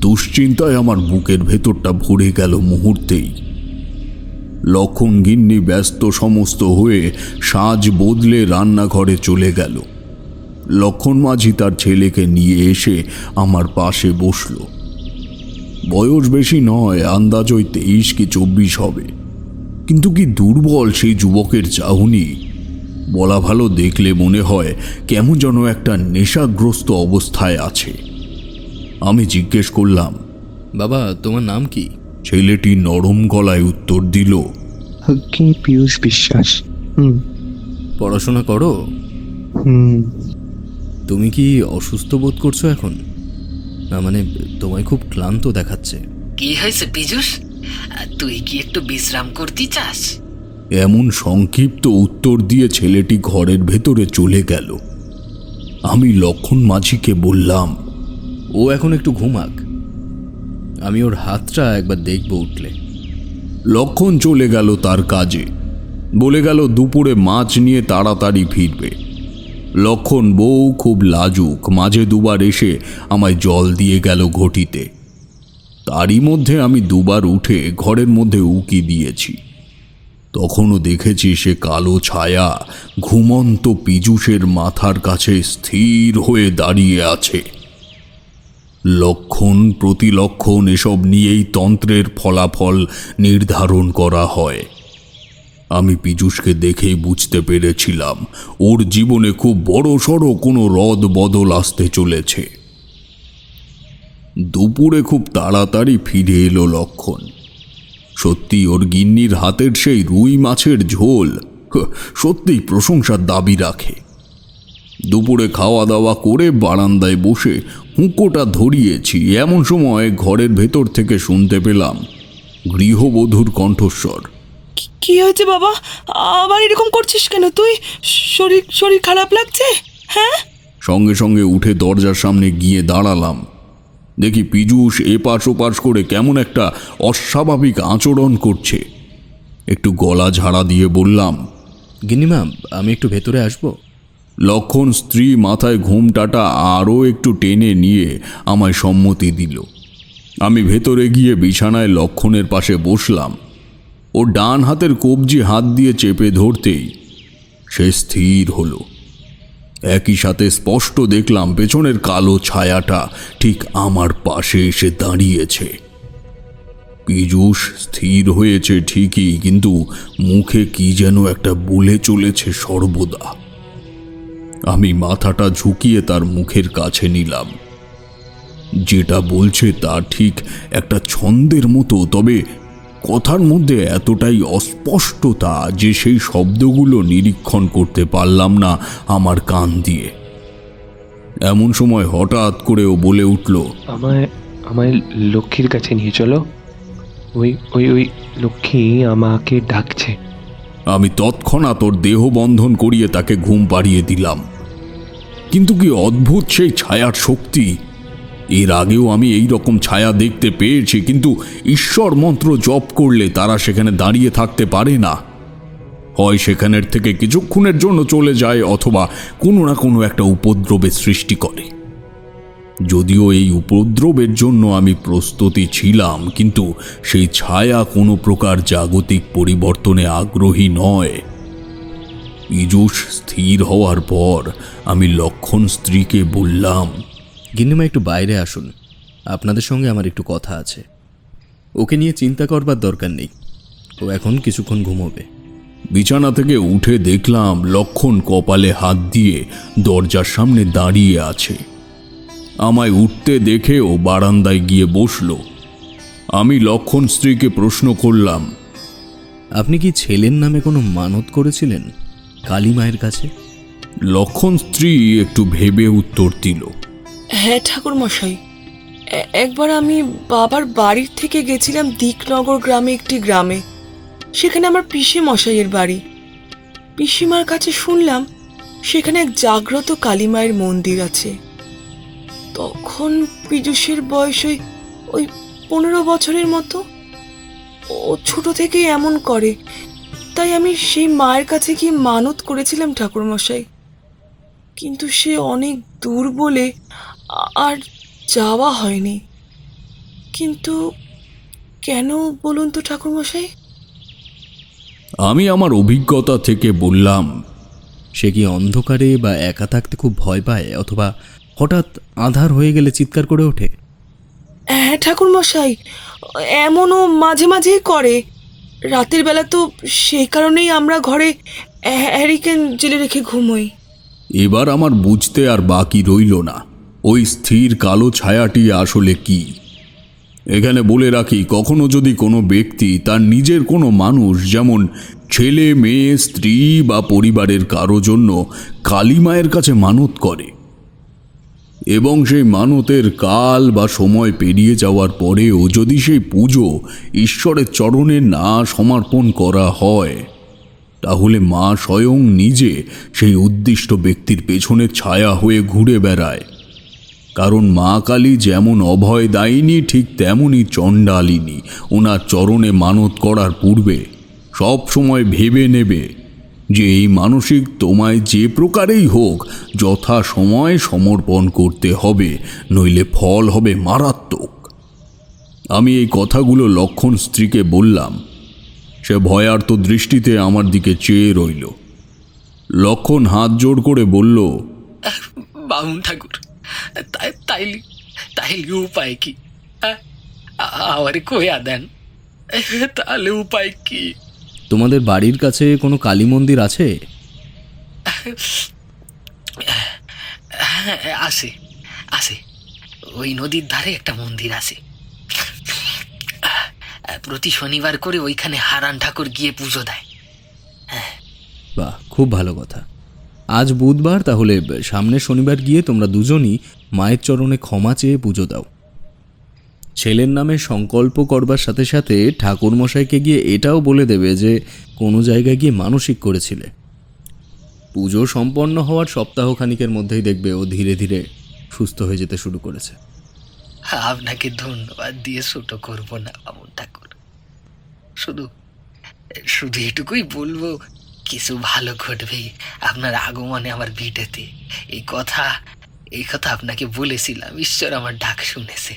Speaker 1: দুশ্চিন্তায় আমার বুকের ভেতরটা ভরে গেল মুহূর্তেই। লক্ষণ গিন্নি ব্যস্ত সমস্ত হয়ে সাজ বদলে রান্নাঘরে চলে গেল। লক্ষণ মাঝি তার ছেলেকে নিয়ে এসে আমার পাশে বসল। বয়স বেশি নয়, আন্দাজ ওই 23 কি 24 হবে, কিন্তু কি দুর্বল সেই যুবকের চাহনি! বলা ভালো, দেখলে মনে হয় কেমন যেন একটা নেশাগ্রস্ত অবস্থায় আছে। আমি জিজ্ঞেস করলাম,
Speaker 9: বাবা, তোমার নাম কি?
Speaker 1: ছেলেটি নরম গলায় উত্তর দিল,
Speaker 10: কি পীযূষ বিশ্বাস।
Speaker 9: পড়াশোনা করো?
Speaker 10: হুম।
Speaker 9: তুমি কি অসুস্থ বোধ করছো এখন? না মানে তোমায় খুব ক্লান্ত দেখাচ্ছে।
Speaker 2: কি হয়েছে পীযূষ, তুই কি একটু বিশ্রাম করতে চাস?
Speaker 1: এমন সংক্ষিপ্ত উত্তর দিয়ে ছেলেটি ঘরের ভেতরে চলে গেল। আমি লক্ষণ মাঝিকে বললাম,
Speaker 9: ও এখন একটু ঘুমাক, আমি ওর হাতটা একবার দেখব উঠলে।
Speaker 1: লক্ষণ চলে গেল তার কাজে। বলে গেল দুপুরে মাছ নিয়ে তাড়াতাড়ি ফিরবে। লক্ষণ বউ খুব লাজুক, মাঝে দুবার এসে আমায় জল দিয়ে গেল ঘটিতে। তারই মধ্যে আমি দুবার উঠে ঘরের মধ্যে উকি দিয়েছি। তখনও দেখেছি সে কালো ছায়া ঘুমন্ত পীযূষের মাথার কাছে স্থির হয়ে দাঁড়িয়ে আছে। লক্ষণ প্রতিলক্ষণ এসব নিয়েই তন্ত্রের ফলাফল নির্ধারণ করা হয়। আমি পীযূষকে দেখেই বুঝতে পেরেছিলাম ওর জীবনে খুব বড়সড় কোনো রদ বদল আসতে চলেছে। দুপুরে খুব তাড়াতাড়ি ফিরে এলো লক্ষণ। সত্যি ওর গিন্নির হাতের সেই রুই মাছের ঝোল সত্যিই প্রশংসার দাবি রাখে। দুপুরে খাওয়া দাওয়া করে বারান্দায় বসে হুঁকোটা ধরিয়েছি, এমন সময় ঘরের ভেতর থেকে শুনতে পেলাম গৃহবধূর কণ্ঠস্বর।
Speaker 8: কি হয়েছে বাবা? আবার এরকম করছিস কেন তুই? শরীর শরীর খারাপ লাগছে? হ্যাঁ।
Speaker 1: সঙ্গে সঙ্গে উঠে দরজার সামনে গিয়ে দাঁড়ালাম। দেখি পীযূষ এপাশ ওপাশ করে কেমন একটা অস্বাভাবিক আচরণ করছে। একটু গলা ঝাড়া দিয়ে বললাম,
Speaker 9: গিন্নিমা, আমি একটু ভেতরে আসবো?
Speaker 1: লক্ষণ স্ত্রী মাথায় ঘোমটাটা আরও একটু টেনে নিয়ে আমায় সম্মতি দিল। আমি ভেতরে গিয়ে বিছানায় লক্ষণের পাশে বসলাম। ও ডান হাতের কবজি হাত দিয়ে চেপে ধরতেই সে স্থির হলো। একই সাথে স্পষ্ট দেখলাম পেছনের কালো ছায়াটা ঠিক আমার পাশে এসে দাঁড়িয়েছে। পীযূষ স্থির হয়েছে ঠিকই, কিন্তু মুখে কি যেন একটা বলে চলেছে সর্বদা। আমি মাথাটা ঝুঁকিয়ে তার মুখের কাছে নিলাম। যেটা বলছে তা ঠিক একটা ছন্দের মতো, তবে কথার মধ্যে এতটাই অস্পষ্টতা যে সেই শব্দগুলো নিরীক্ষণ করতে পারলাম না আমার কান দিয়ে। এমন সময় হঠাৎ করে ও বলে উঠল,
Speaker 10: আমায় আমায় লক্ষ্মীর কাছে নিয়ে চলো। ওই ওই ওই লক্ষ্মী আমাকে ডাকছে।
Speaker 1: আমি তৎক্ষণাৎ ওর দেহ বন্ধন করিয়ে তাকে ঘুম পাড়িয়ে দিলাম। কিন্তু কি অদ্ভুত সেই ছায়ার শক্তি! এর আগেও আমি এই রকম ছায়া দেখতে পেয়েছি, কিন্তু ঈশ্বর মন্ত্র জপ করলে তারা সেখানে দাঁড়িয়ে থাকতে পারে না। হয় সেখানের থেকে কিছুক্ষণের জন্য চলে যায়, অথবা কোনো না কোনো একটা উপদ্রবের সৃষ্টি করে। যদিও এই উপদ্রবের জন্য আমি প্রস্তুতি ছিলাম, কিন্তু সেই ছায়া কোনো প্রকার জাগতিক পরিবর্তনে আগ্রহী নয়। পীযূষ স্থির হওয়ার পর আমি লক্ষণ স্ত্রীকে বললাম,
Speaker 9: গিন্নিমা, একটু বাইরে আসুন, আপনাদের সঙ্গে আমার একটু কথা আছে। ওকে নিয়ে চিন্তা করবার দরকার নেই, ও এখন কিছুক্ষণ ঘুমোবে।
Speaker 1: বিছানা থেকে উঠে দেখলাম লক্ষণ কপালে হাত দিয়ে দরজার সামনে দাঁড়িয়ে আছে। আমায় উঠতে দেখে ও বারান্দায় গিয়ে বসল। আমি লক্ষণ স্ত্রীকে প্রশ্ন করলাম,
Speaker 9: আপনি কি ছেলের নামে কোনো মানত করেছিলেন কালী মায়ের কাছে?
Speaker 1: লক্ষণ স্ত্রী একটু ভেবে উত্তর দিল,
Speaker 8: হ্যাঁ ঠাকুর মশাই, একবার আমি বাবার বাড়ির থেকে গেছিলাম দিকনগর গ্রামে, একটি গ্রামে। সেখানে আমার পিসি মশাইয়ের বাড়ি। পিসিমার কাছে শুনলাম সেখানে এক জাগ্রত কালী মায়ের মন্দির আছে। তখন পীযূষের বয়স ওই 15 বছরের মতো। ও ছোট থেকেই এমন করে, তাই আমি সেই মায়ের কাছে গিয়ে মানত করেছিলাম ঠাকুর মশাই। কিন্তু সে অনেক দূর বলে আর যাওয়া হয়নি। কিন্তু কেন বলুন তো ঠাকুর মশাই?
Speaker 1: আমি আমার অভিজ্ঞতা থেকে বললাম,
Speaker 9: সে কি অন্ধকারে বা একা থাকতে খুব ভয় পায়, অথবা হঠাৎ আঁধার হয়ে গেলে চিৎকার করে ওঠে?
Speaker 8: হ্যাঁ ঠাকুর মশাই, এমনও মাঝে মাঝেই করে। রাতের বেলা তো সেই কারণেই আমরা ঘরে হ্যারিকেন জেলে রেখে ঘুমোই।
Speaker 1: এবার আমার বুঝতে আর বাকি রইল না ওই স্থির কালো ছায়াটি আসলে কি। এখানে বলে রাখি, কখনো যদি কোনো ব্যক্তি তার নিজের কোনো মানুষ, যেমন ছেলে মেয়ে, স্ত্রী বা পরিবারের কারো জন্য কালী মায়ের কাছে মানত করে এবং সেই মানতের কাল বা সময় পেরিয়ে যাওয়ার পরেও যদি সেই পুজো ঈশ্বরের চরণে না সমর্পণ করা হয়, তাহলে মা স্বয়ং নিজে সেই উদ্দিষ্ট ব্যক্তির পেছনে ছায়া হয়ে ঘুরে বেড়ায়। কারণ মা কালী যেমন অভয় দায়িনী, ঠিক তেমনই চণ্ডালিনী। ওনার চরণে মানত করার পূর্বে সব সময় ভেবে নেবে যে এই মানসিক তোমায় যে প্রকারেই হোক যথা সময় সমর্পণ করতে হবে, নইলে ফল হবে মারাত্মক। আমি এই কথাগুলো লক্ষণ স্ত্রীকে বললাম। সে ভয়ার্ত দৃষ্টিতে আমার দিকে চেয়ে রইল। লক্ষণ হাত জোড় করে বলল,
Speaker 2: বামুন ঠাকুর, তাইলে তাইলে উপায় কি? আমারে কইয়া দেন, তাহলে উপায় কি?
Speaker 9: তোমাদের বাড়ির কাছে কোনো কালী মন্দির আছে?
Speaker 2: আছে আছে, ওই নদীর ধারে একটা মন্দির আছে। প্রতি শনিবার করে ওইখানে হারান ঠাকুর গিয়ে পুজো দেয়।
Speaker 9: বাহ, খুব ভালো কথা। আজ বুধবার, তাহলে সামনের শনিবার গিয়ে তোমরা দুজনই মায়ের চরণে ক্ষমা চেয়ে পুজো দাও। ছেলের নামে সংকল্প করবার সাথে সাথে ঠাকুরমশাইকে গিয়ে এটাও বলে দেবে যে কোনো জায়গায় গিয়ে মানসিক করেছিলে। পুজো সম্পন্ন হওয়ার সপ্তাহখানিকের মধ্যেই দেখবে ও ধীরে ধীরে সুস্থ হয়ে যেতে শুরু করেছে।
Speaker 2: আপনাকে ধন্যবাদ দিয়ে ছোট করব না বামুন ঠাকুর, শুধু শুধু এটুকুই বলবো, কিছু ভালো ঘটবেই আপনার আগমনে আমার ভিটেতে। এই কথা আপনাকে বলেছিলাম, ঈশ্বর আমার ডাক শুনেছে।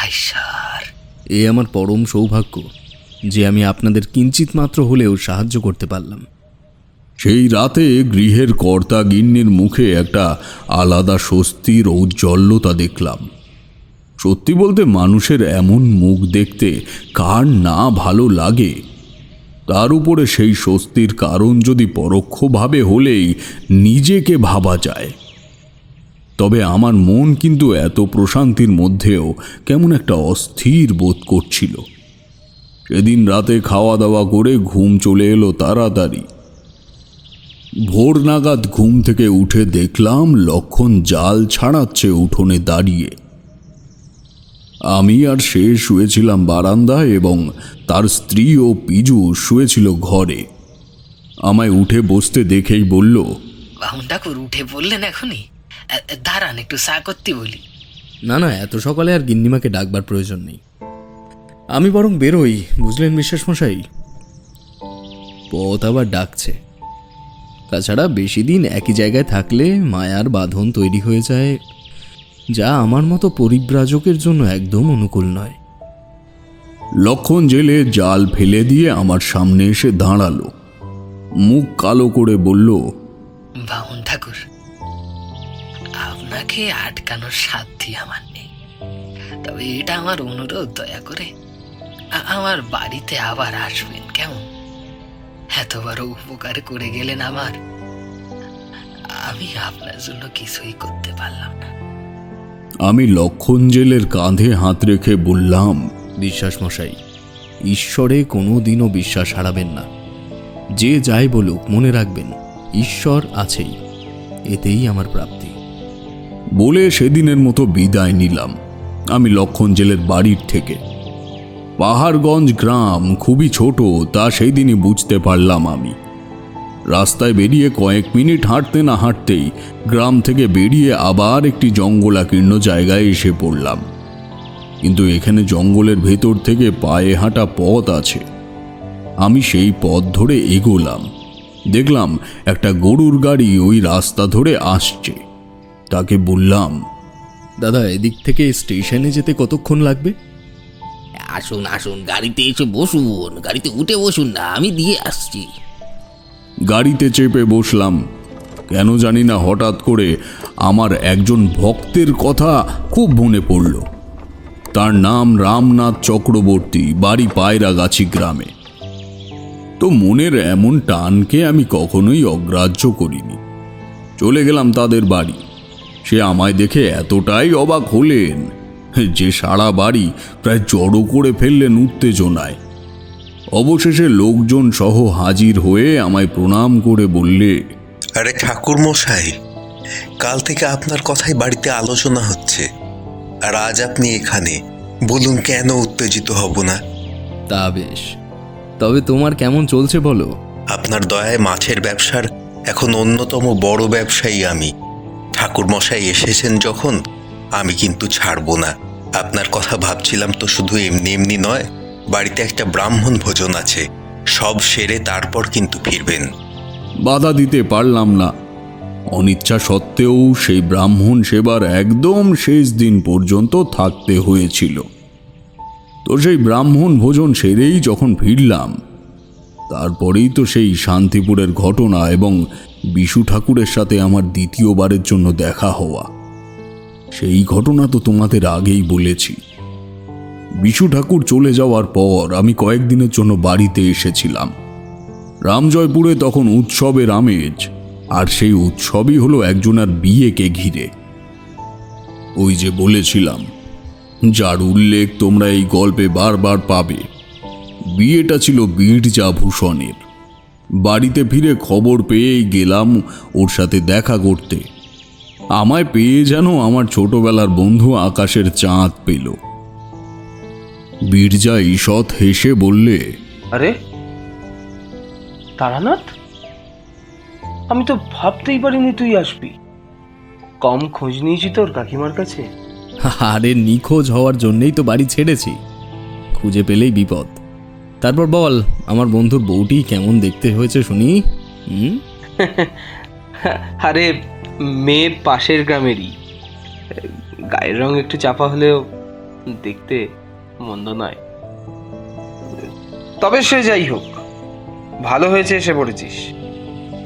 Speaker 2: ঈশ্বর,
Speaker 9: এ আমার পরম সৌভাগ্য যে আমি আপনাদের কিঞ্চিত মাত্র হলেও সাহায্য করতে পারলাম।
Speaker 1: সেই রাতে গৃহের কর্তা গিন্নির মুখে একটা আলাদা স্বস্তির ঔজ্জ্বল্যতা দেখলাম। সত্যি বলতে মানুষের এমন মুখ দেখতে কার না ভালো লাগে? তার উপরে সেই স্বস্তির কারণ যদি পরোক্ষভাবে হলেই নিজেকে ভাবা যায়। তবে আমার মন কিন্তু এত প্রশান্তির মধ্যেও কেমন একটা অস্থির বোধ করছিল। সেদিন রাতে খাওয়া দাওয়া করে ঘুম চলে এলো তাড়াতাড়ি। ভোর নাগাদ ঘুম থেকে উঠে দেখলাম লক্ষণ জাল ছাড়াচ্ছে উঠোনে দাঁড়িয়ে। আমি আর সে শুয়েছিলাম বারান্দায় এবং তার স্ত্রী ও পিজু শুয়েছিল ঘরে। আমায় উঠে বসতে দেখেই বলল,
Speaker 2: বামুন ঠাকুর উঠে বললেন এখনই? দাঁড়ান একটু চা করতে বলি।
Speaker 9: না না, এত সকালে আর গিন্নিমাকে ডাকবার প্রয়োজন নেই, আমি বরং বেরোই, বুঝলেন বিশ্বাস মশাই? পথ আবার ডাকছে। তাছাড়া বেশি দিন একই জায়গায় থাকলে মায়ার বাঁধন তৈরি হয়ে যায়, যা আমার মতো পরিব্রাজকের জন্য একদম অনুকূল নয়।
Speaker 1: লক্ষণ জেলে জাল ফেলে দিয়ে আমার সামনে এসে দাঁড়ালো, মুখ কালো করে বলল,
Speaker 2: বামুন ঠাকুর, আপনাকে আটকানোর সাধ্যি আমার নেই, তবে এটা আমার অনুরোধ, দয়া করে আমার বাড়িতে আবার আসবেন কেমন? এত বড় উপকার করে গেলেন আমার, আমি আপনার জন্য কিছুই করতে পারলাম না।
Speaker 1: আমি লক্ষণ জেলের কাঁধে হাত রেখে বললাম,
Speaker 9: বিশ্বাস মশাই, ঈশ্বরে কোনো দিনও বিশ্বাস হারাবেন না। যে যাই বলুক, মনে রাখবেন ঈশ্বর আছেই, এতেই আমার প্রাপ্তি।
Speaker 1: বলে সেদিনের মতো বিদায় নিলাম আমি লক্ষণ জেলের বাড়ির থেকে। পাহাড়গঞ্জ গ্রাম খুবই ছোট, তা সেই দিনই বুঝতে পারলাম আমি। রাস্তায় বেরিয়ে কয়েক মিনিট হাঁটতে না হাঁটতেই গ্রাম থেকে বেরিয়ে আবার একটি জঙ্গলাকীর্ণ জায়গায় এসে পড়লাম। কিন্তু এখানে জঙ্গলের ভেতর থেকে পায়ে হাঁটা পথ আছে। আমি সেই পথ ধরে এগোলাম। দেখলাম একটা গরুর গাড়ি ওই রাস্তা ধরে আসছে। তাকে বললাম,
Speaker 9: দাদা, এদিক থেকে স্টেশনে যেতে কতক্ষণ লাগবে?
Speaker 2: আসুন আসুন, গাড়িতে এসে বসুন, গাড়িতে উঠে বসুন না, আমি দিয়ে আসছি।
Speaker 1: গাড়িতে চেপে বসলাম। কেন জানি না হঠাৎ করে আমার একজন ভক্তের কথা খুব মনে পড়ল। তার নাম রামনাথ চক্রবর্তী, বাড়ি পায়রাগাছি গ্রামে। তো মনের এমন টানকে আমি কখনোই অগ্রাহ্য করিনি। চলে গেলাম তাদের বাড়ি। সে আমায় দেখে এতটাই অবাক হলেন যে সারা বাড়ি প্রায় জড়ো করে ফেললেন উত্তেজনায়। অবশেষে লোকজন সহ হাজির হয়ে আমায় প্রণাম করে বললে,
Speaker 11: আরে ঠাকুর মশাই, কাল থেকে আপনার কথাই বাড়িতে আলোচনা হচ্ছে, আর আজ আপনি এখানে, বলুন কেন উত্তেজিত হব না?
Speaker 9: তা বেশ, তবে তোমার কেমন চলছে বলো?
Speaker 11: আপনার দয়ায় মাছের ব্যবসার এখন অন্যতম বড় ব্যবসায়ী আমি। ঠাকুর মশাই এসেছেন যখন, আমি কিন্তু ছাড়ব না। আপনার কথা ভাবছিলাম তো শুধু এমনি এমনি নয়, বাড়িতে একটা ব্রাহ্মণ ভোজন আছে, সব সেরে তারপর কিন্তু ফিরবেন।
Speaker 1: বাধা দিতে পারলাম না। অনিচ্ছা সত্ত্বেও সেই ব্রাহ্মণ সেবার একদম শেষ দিন পর্যন্ত থাকতে হয়েছিল। তো সেই ব্রাহ্মণ ভোজন সেরেই যখন ফিরলাম, তারপরেই তো সেই শান্তিপুরের ঘটনা এবং বিশু ঠাকুরের সাথে আমার দ্বিতীয়বারের জন্য দেখা হওয়া। সেই ঘটনা তো তোমাদের আগেই বলেছি। বিশু ঠাকুর চলে যাওয়ার পর আমি কয়েকদিনের জন্য বাড়িতে এসেছিলাম। রামজয়পুরে তখন উৎসবের আমেজ, আর সেই উৎসবই হলো একজনের বিয়েকে ঘিরে। ওই যে বলেছিলাম যার উল্লেখ তোমরা এই গল্পে বারবার পাবে। বিয়েটা ছিল বীরজা ভূষণের। বাড়িতে ফিরে খবর পেয়েই গেলাম ওর সাথে দেখা করতে। আমায় পেয়ে যেন আমার ছোটবেলার বন্ধু আকাশের চাঁদ পেল। বীরজা ঈষৎ হেসে বললে,
Speaker 10: আরে তারানাথ, আমি তো ভাবতেই পারিনি তুই আসবি। কম খোঁজ নিয়েছি তোর কাকিমার কাছে।
Speaker 9: আরে নিখোঁজ হওয়ার জন্যই তো বাড়ি ছেড়েছি, খুঁজে পেলেই বিপদ। তারপর বল, আমার বন্ধুর বউটি কেমন দেখতে হয়েছে শুনি।
Speaker 10: আরে মেয়ে পাশের গ্রামেরই, গায়ের রং একটু চাপা হলেও দেখতে মন্দ নয়। তবে সে যাই হোক, ভালো হয়েছে এসে পড়েছিস।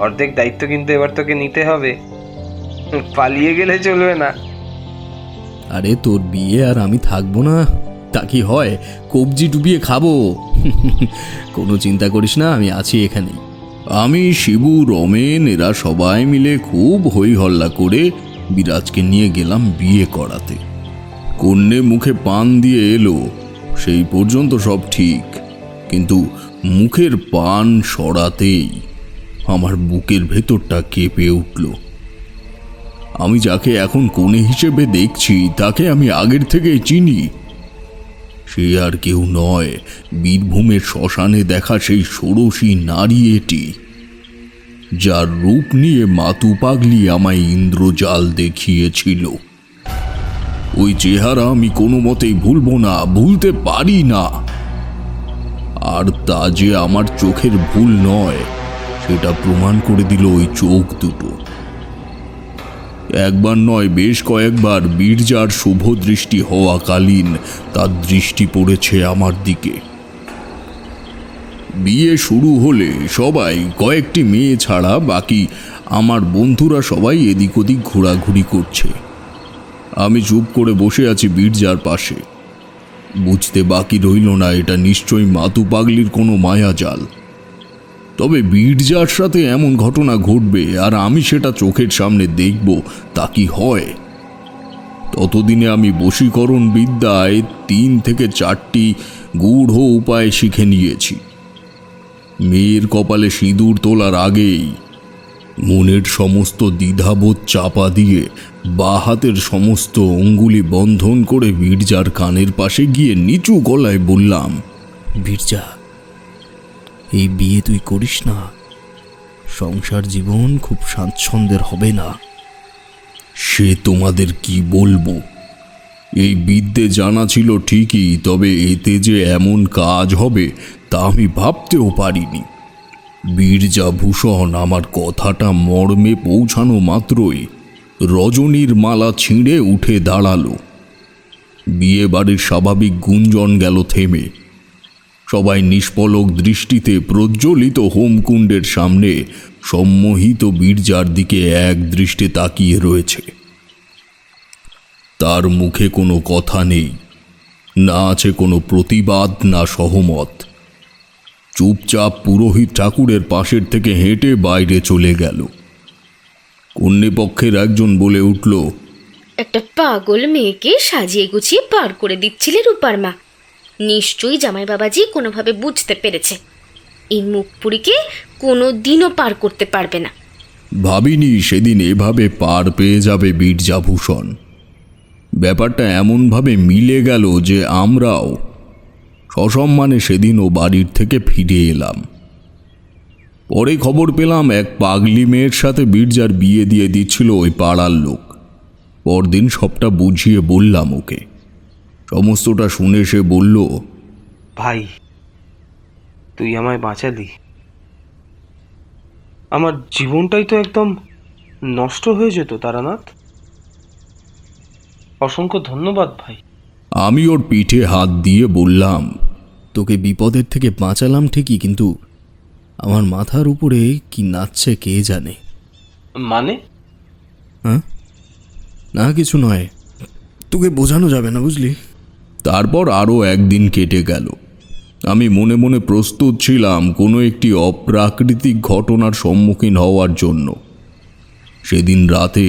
Speaker 10: অর্ধেক দায়িত্ব কিন্তু এবার তোকে নিতে হবে, পালিয়ে গেলে চলবে না।
Speaker 9: আরে তোর বিয়ে আর আমি থাকবো না তা কি হয়? কবজি ডুবিয়ে খাবো। কোনো চিন্তা করিস না, আমি আছি এখানেই।
Speaker 1: আমি, শিবু, রমেন এরা সবাই মিলে খুব হই হল্লা করে বিরাজকে নিয়ে গেলাম বিয়ে করাতে। কন্যে মুখে পান দিয়ে এলো, সেই পর্যন্ত সব ঠিক, কিন্তু মুখের পান সরাতেই আমার বুকের ভেতরটা কেঁপে উঠল। আমি যাকে এখন কনে হিসেবে দেখছি তাকে আমি আগের থেকেই চিনি। সে আর কেউ নয়, বীরভূমের শ্মশানে দেখা সেই ষোড়শী নারী এটি, যার রূপ নিয়ে মাতু পাগলি আমায় ইন্দ্রজাল দেখিয়েছিল। ওই চেহারা আমি কোনো মতেই ভুলবো না, ভুলতে পারি না। আর তা যে আমার চোখের ভুল নয় সেটা প্রমাণ করে দিল ওই চোখ দুটো। একবার নয়, বেশ কয়েকবার বীরজার শুভ দৃষ্টি হওয়াকালীন তার দৃষ্টি পড়েছে আমার দিকে। বিয়ে শুরু হলে সবাই, কয়েকটি মেয়ে ছাড়া বাকি আমার বন্ধুরা সবাই এদিক ওদিক ঘোরাঘুরি করছে। আমি চুপ করে বসে আছি বীরজার পাশে। বুঝতে বাকি রইল না এটা নিশ্চয়ই মাতু পাগলির কোনো মায়াজাল। তবে বীরজার সাথে এমন ঘটনা ঘটবে আর আমি সেটা চোখের সামনে দেখব, তা কি হয়? ততদিনে আমি বশীকরণ বিদ্যায় 3 থেকে 4টি গূঢ় উপায় শিখে নিয়েছি। মেয়ের কপালে সিঁদুর তোলার আগেই মনের সমস্ত দ্বিধাবোধ চাপা দিয়ে বা হাতের সমস্ত অঙ্গুলি বন্ধন করে বীরজার কানের পাশে গিয়ে নিচু গলায় বললাম,
Speaker 9: বীরজা, এই বিয়ে তুই করিস না, সংসার জীবন খুব স্বাচ্ছন্দ্যের হবে না।
Speaker 1: সে তোমাদের কি বলবো, এই বিদ্যে জানা ছিল ঠিকই, তবে এতে যে এমন কাজ হবে তা আমি ভাবতেও পারিনি। বীরজা ভূষণ আমার কথাটা মর্মে পৌঁছানো মাত্রই রজনীর মালা ছিঁড়ে উঠে দাঁড়ালো। বিয়ে বাড়ির স্বাভাবিক গুঞ্জন গেল থেমে। সবাই নিষ্পলক দৃষ্টিতে প্রজ্বলিত হোমকুণ্ডের সামনে সম্মোহিত বীরজার দিকে এক দৃষ্টে তাকিয়ে রয়েছে। তার মুখে কোনো কথা নেই, না আছে কোনো প্রতিবাদ, না সহমত। চুপচাপ পুরোহিত ঠাকুরের পাশের থেকে হেঁটে বাইরে চলে গেল। কন্যেপক্ষের একজন বলে উঠল,
Speaker 12: একটা পাগল মেয়েকে সাজিয়ে গুছিয়ে পার করে দিচ্ছিলে রূপার মা। নিশ্চয়ই জামাই বাবাজি কোনোভাবে বুঝতে পেরেছে এই মুখপুরীকে কোনো দিনও পার করতে পারবে না।
Speaker 1: ভাবিনি সেদিন এভাবে পার পেয়ে যাবে বীরজাভূষণ। ব্যাপারটা এমনভাবে মিলে গেল যে আমরাও সসম্মানে সেদিন ও বাড়ির থেকে ফিরে এলাম। পরে খবর পেলাম এক পাগলি মেয়ের সাথে বীরজার বিয়ে দিয়ে দিচ্ছিল ওই পাড়ার লোক। পরদিন সবটা বুঝিয়ে বললাম ওকে। সমস্তটা শুনে সে বলল,
Speaker 10: ভাই, তুই আমায় বাঁচালি। আমার জীবনটাই তো একদম নষ্ট হয়ে যেত তারানাথ। অসংখ্য ধন্যবাদ ভাই।
Speaker 1: আমি ওর পিঠে হাত দিয়ে বললাম,
Speaker 9: তোকে বিপদের থেকে বাঁচালাম ঠিকই, কিন্তু আমার মাথার উপরে কি নাচছে কে জানে।
Speaker 10: মানে?
Speaker 9: হ্যাঁ, না কিছু নয়, তোকে বোঝানো যাবে না, বুঝলি।
Speaker 1: তারপর আরও একদিন কেটে গেল। আমি মনে মনে প্রস্তুত ছিলাম কোনো একটি অপ্রাকৃতিক ঘটনার সম্মুখীন হওয়ার জন্য। সেদিন রাতে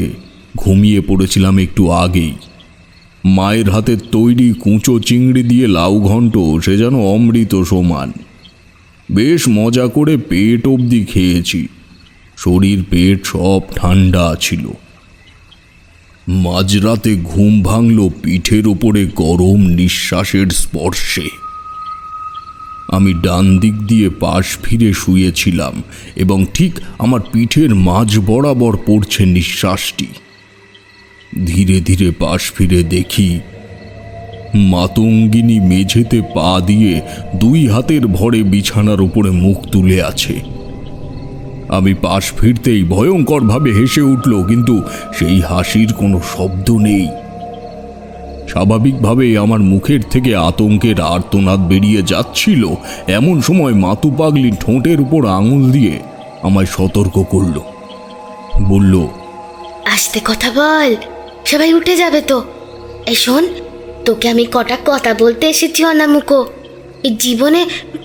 Speaker 1: ঘুমিয়ে পড়েছিলাম একটু আগেই। মায়ের হাতের তৈরি কুঁচো চিংড়ি দিয়ে লাউ ঘন্ট, সে যেন অমৃত সমান। বেশ মজা করে পেট অবধি খেয়েছি। শরীর পেট সব ঠান্ডা ছিল। মাঝরাতে ঘুম ভাঙল পিঠের ওপরে গরম নিঃশ্বাসের স্পর্শে। আমি ডান দিক দিয়ে পাশ ফিরে শুয়েছিলাম এবং ঠিক আমার পিঠের মাঝ বরাবর পড়ছে নিঃশ্বাসটি। ধীরে ধীরে পাশ ফিরে দেখি মাতঙ্গিনী মেঝেতে পা দিয়ে দুই হাতের ভরে বিছানার উপরে মুখ তুলে আছে। আমি পাশ ফিরতেই ভয়ঙ্করভাবে হেসে উঠল, কিন্তু সেই হাসির কোনো শব্দ নেই। স্বাভাবিকভাবে আমার মুখের থেকে আতঙ্কের আর্তনাদ বেরিয়ে যাচ্ছিল। এমন সময় মাতু পাগলি ঠোঁটের উপর আঙুল দিয়ে আমায় সতর্ক করল। বলল,
Speaker 12: আস্তে কথা বল, সবাই উঠে যাবে তো। এই শোন, তোকে আমি কটা কথা বলতে এসেছি অনামুখো। এই জীবনে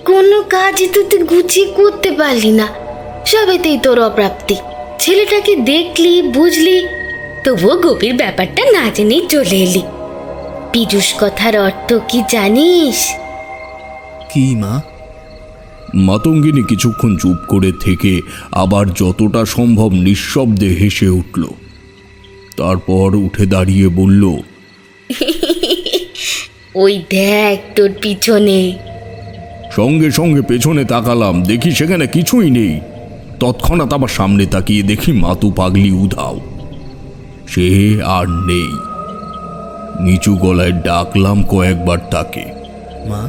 Speaker 12: কোনো কাজই তো তুই গুছিয়ে করতে পারলি না, সবেতেই তোর অপ্রাপ্তি। ছেলেটাকে দেখলি, বুঝলি, তবুও গভীর ব্যাপারটা না জেনেই চলে এলি। পীযূষ কথার অর্থ কি জানিস?
Speaker 9: কি মা?
Speaker 1: মাতঙ্গিনী কিছুক্ষণ চুপ করে থেকে আবার যতটা সম্ভব নিঃশব্দে হেসে উঠল। তারপর উঠে দাঁড়িয়ে বলল,
Speaker 12: ওই দেখ তোর পিছনে।
Speaker 1: সঙ্গে সঙ্গে পেছনে তাকালাম, দেখি সেখানে কিছুই নেই। তৎক্ষণাৎ আবার সামনে তাকিয়ে দেখি মাতু পাগলি উধাও, সে আর নেই। নিচু গলায় ডাকলাম কয়েকবার তাকে।
Speaker 9: মা,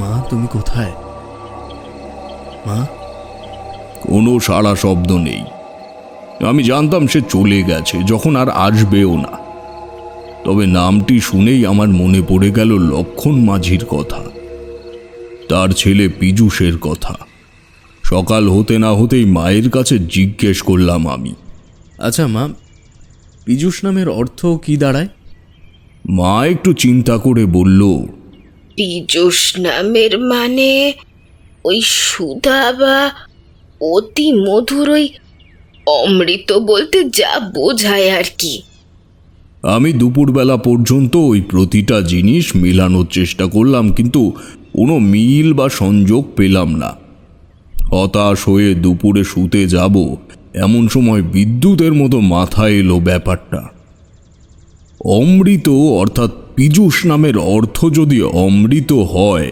Speaker 9: মা তুমি কোথায়? মা?
Speaker 1: কোনো সাড়া শব্দ নেই। আমি জানতাম সে চলে গেছে, যখন আর আসবেও না। তবে নামটি শুনেই আমার মনে পড়ে গেল লক্ষণ মাঝির কথা, তার ছেলে পীযূষের কথা। সকাল হতে না হতেই মায়ের কাছে জিজ্ঞেস করলাম আমি।
Speaker 9: আচ্ছা মা, পীযূষ নামের অর্থ কি দাঁড়ায়?
Speaker 1: মা একটু চিন্তা করে বলল,
Speaker 12: পীযূষ নামের মানে ওই সুধা বা অতি মধুর ওই অমৃত বলতে যা বোঝায় আর কি।
Speaker 1: আমি দুপুরবেলা পর্যন্ত ওই প্রতিটা জিনিস মেলানোর চেষ্টা করলাম, কিন্তু কোনো মিল বা সংযোগ পেলাম না। হতাশ হয়ে দুপুরে শুতে যাব এমন সময় বিদ্যুতের মতো মাথায় এলো ব্যাপারটা। অমৃত অর্থাৎ পীযূষ নামের অর্থ যদি অমৃত হয়,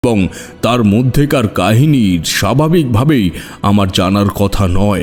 Speaker 1: এবং তার মধ্যেকার কাহিনী স্বাভাবিকভাবেই আমার জানার কথা নয়।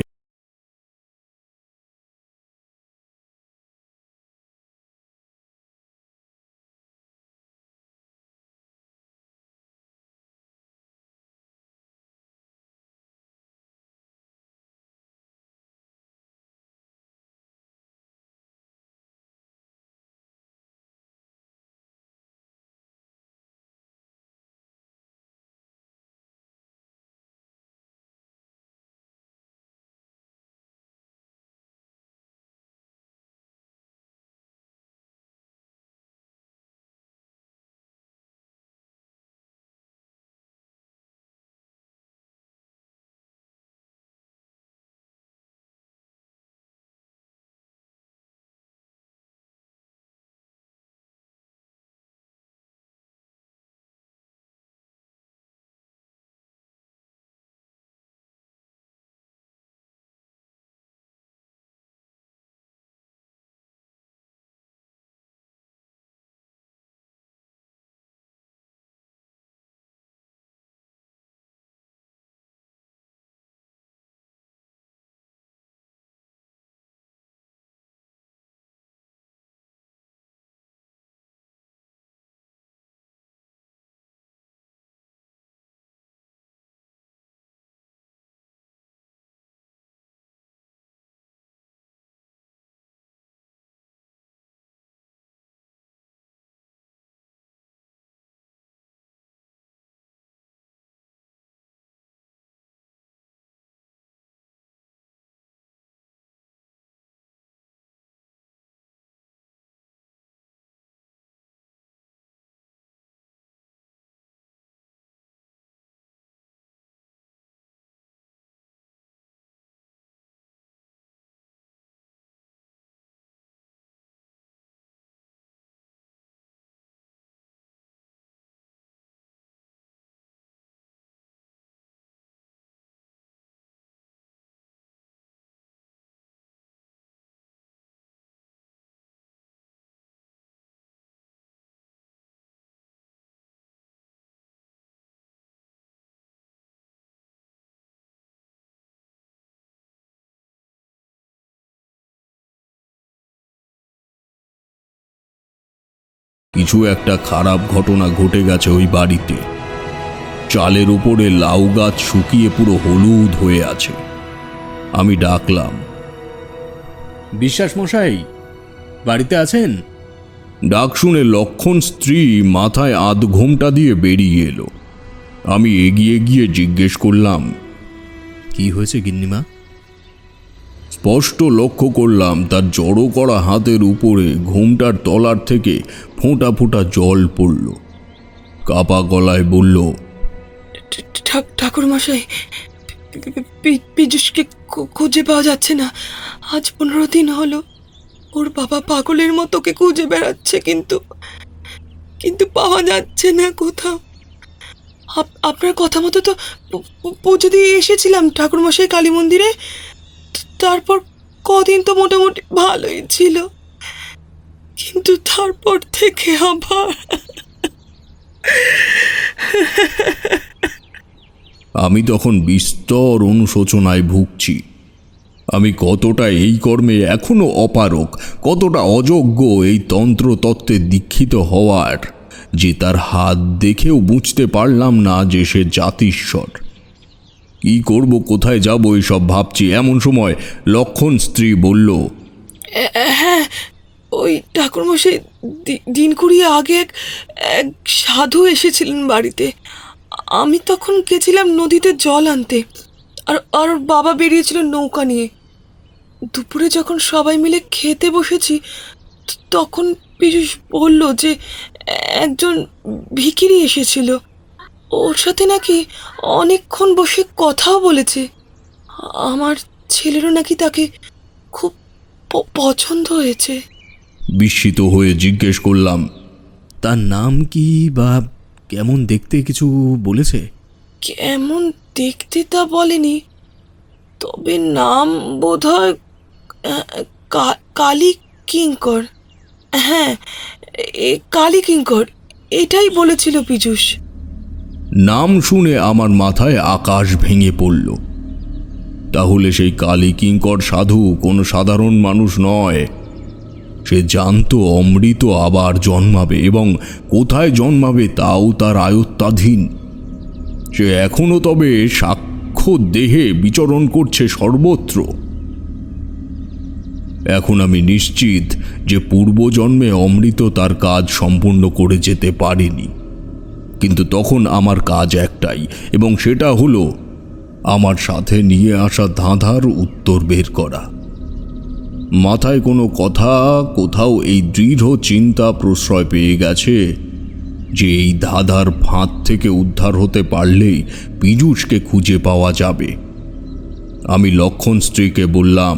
Speaker 1: কিছু একটা খারাপ ঘটনা ঘটে গেছে ওই বাড়িতে। চালের উপরে লাউ গাছ শুকিয়ে পুরো হলুদ হয়ে আছে। আমি ডাকলাম,
Speaker 9: বিশ্বাস মশাই বাড়িতে আছেন?
Speaker 1: ডাক শুনে লক্ষণ স্ত্রী মাথায় আধ ঘোমটা দিয়ে বেরিয়ে এলো। আমি এগিয়ে গিয়ে জিজ্ঞেস করলাম,
Speaker 9: কি হয়েছে গিন্নিমা?
Speaker 1: স্পষ্ট লক্ষ্য করলাম তার জড়ো করা হাতের উপরে ঘোমটার তলার থেকে ফোঁটা ফোঁটা জল পড়ল। কাপা গলায় বলল,
Speaker 8: ঠাকুর মশাই, পীযূষকে খুঁজে পাওয়া যাচ্ছে না। আজ 15 দিন হলো ওর বাবা পাগলের মতো ওকে খুঁজে বেড়াচ্ছে, কিন্তু পাওয়া যাচ্ছে না কোথাও। আপনার কথা মতো তো পুজো দিয়ে এসেছিলাম ঠাকুর মশাই কালী মন্দিরে। তারপর কদিন তো মোটামুটি ভালোই ছিল, কিন্তু তারপর থেকে আবার
Speaker 1: আমি তখন বিস্তর অনুশোচনায় ভুগছি। আমি কতটা এই কর্মে এখনো অপারক, কতটা অযোগ্য এই তন্ত্রতত্ত্বে দীক্ষিত হওয়ার, যে তার হাত দেখেও বুঝতে পারলাম না যে সে জাতিস্বর। কি করব, কোথায় যাব, এসব ভাবছি। এমন সময় লক্ষণ স্ত্রী বলল,
Speaker 8: হ্যাঁ, ওই ঠাকুরমশাই দিন 20 আগে এক সাধু এসেছিলেন বাড়িতে। আমি তখন গেছিলাম নদীতে জল আনতে, আর ওর বাবা বেরিয়েছিল নৌকা নিয়ে। দুপুরে যখন সবাই মিলে খেতে বসেছি, তখন পীযূষ বলল যে একজন ভিখিরি এসেছিল, ওর সাথে নাকি অনেকক্ষণ বসে কথাও বলেছে। আমার ছেলেরও নাকি তাকে খুব পছন্দ হয়েছে।
Speaker 1: বিস্মিত হয়ে জিজ্ঞেস করলাম,
Speaker 9: তার নাম কি বা কেমন দেখতে কিছু বলেছে?
Speaker 8: কেমন দেখতে তা বলেনি, তবে নাম বোধহয় কালী কিঙ্কর। হ্যাঁ, কালী কিঙ্কর এটাই বলেছিল পীযূষ।
Speaker 1: নাম শুনে আমার মাথায় আকাশ ভেঙে পড়ল। তাহলে সেই কালী কিঙ্কর সাধু কোনো সাধারণ মানুষ নয়। সে জানতো অমৃত আবার জন্মাবে, এবং কোথায় জন্মাবে তাও তার আয়ত্তাধীন। সে এখনো তবে সাক্ষ্য দেহে বিচরণ করছে সর্বত্র। এখন আমি নিশ্চিত যে পূর্বজন্মে অমৃত তার কাজ সম্পূর্ণ করে যেতে পারেনি, কিন্তু তখন আমার কাজ একটাই, এবং সেটা হলো আমার সাথে নিয়ে আসা ধাঁধার উত্তর বের করা। মাথায় কোনো কথা, কোথাও এই দৃঢ় চিন্তা প্রশ্রয় পেয়ে গেছে যে এই ধাঁধার ফাঁদ থেকে উদ্ধার হতে পারলেই পীযূষকে খুঁজে পাওয়া যাবে। আমি লক্ষণ স্ত্রীকে বললাম,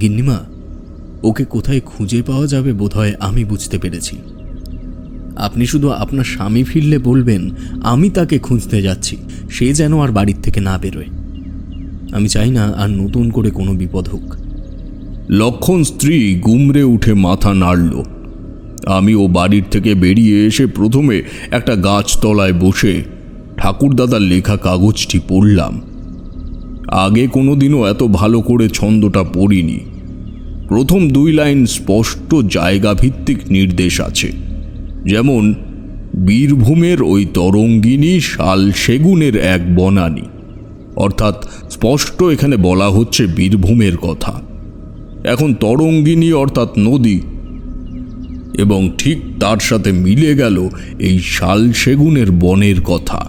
Speaker 9: গিন্নিমা, ওকে কোথায় খুঁজে পাওয়া যাবে বোধহয় আমি বুঝতে পেরেছি। আপনি শুধু আপনার স্বামী ফিরলে বলবেন আমি তাকে খুঁজতে যাচ্ছি, সে যেন আর বাড়ির থেকে না বেরোয়। আমি চাই না আর নতুন করে কোনো বিপদ হোক।
Speaker 1: লক্ষণ স্ত্রী গুমরে উঠে মাথা নাড়ল। আমি ও বাড়ির থেকে বেরিয়ে এসে প্রথমে একটা গাছতলায় বসে ঠাকুরদাদার লেখা কাগজটি পড়লাম। আগে কোনোদিনও এত ভালো করে ছন্দটা পড়িনি। প্রথম 2 লাইন স্পষ্ট জায়গা ভিত্তিক নির্দেশ আছে, যেমন বীরভূমের ওই তরঙ্গিনী শাল সেগুনের এক বনানী, অর্থাৎ স্পষ্ট এখানে বলা হচ্ছে বীরভূমের কথা। এখন তরঙ্গিনী অর্থাৎ নদী, এবং ঠিক তার সাথে মিলে গেল এই শাল সেগুনের বনের কথা।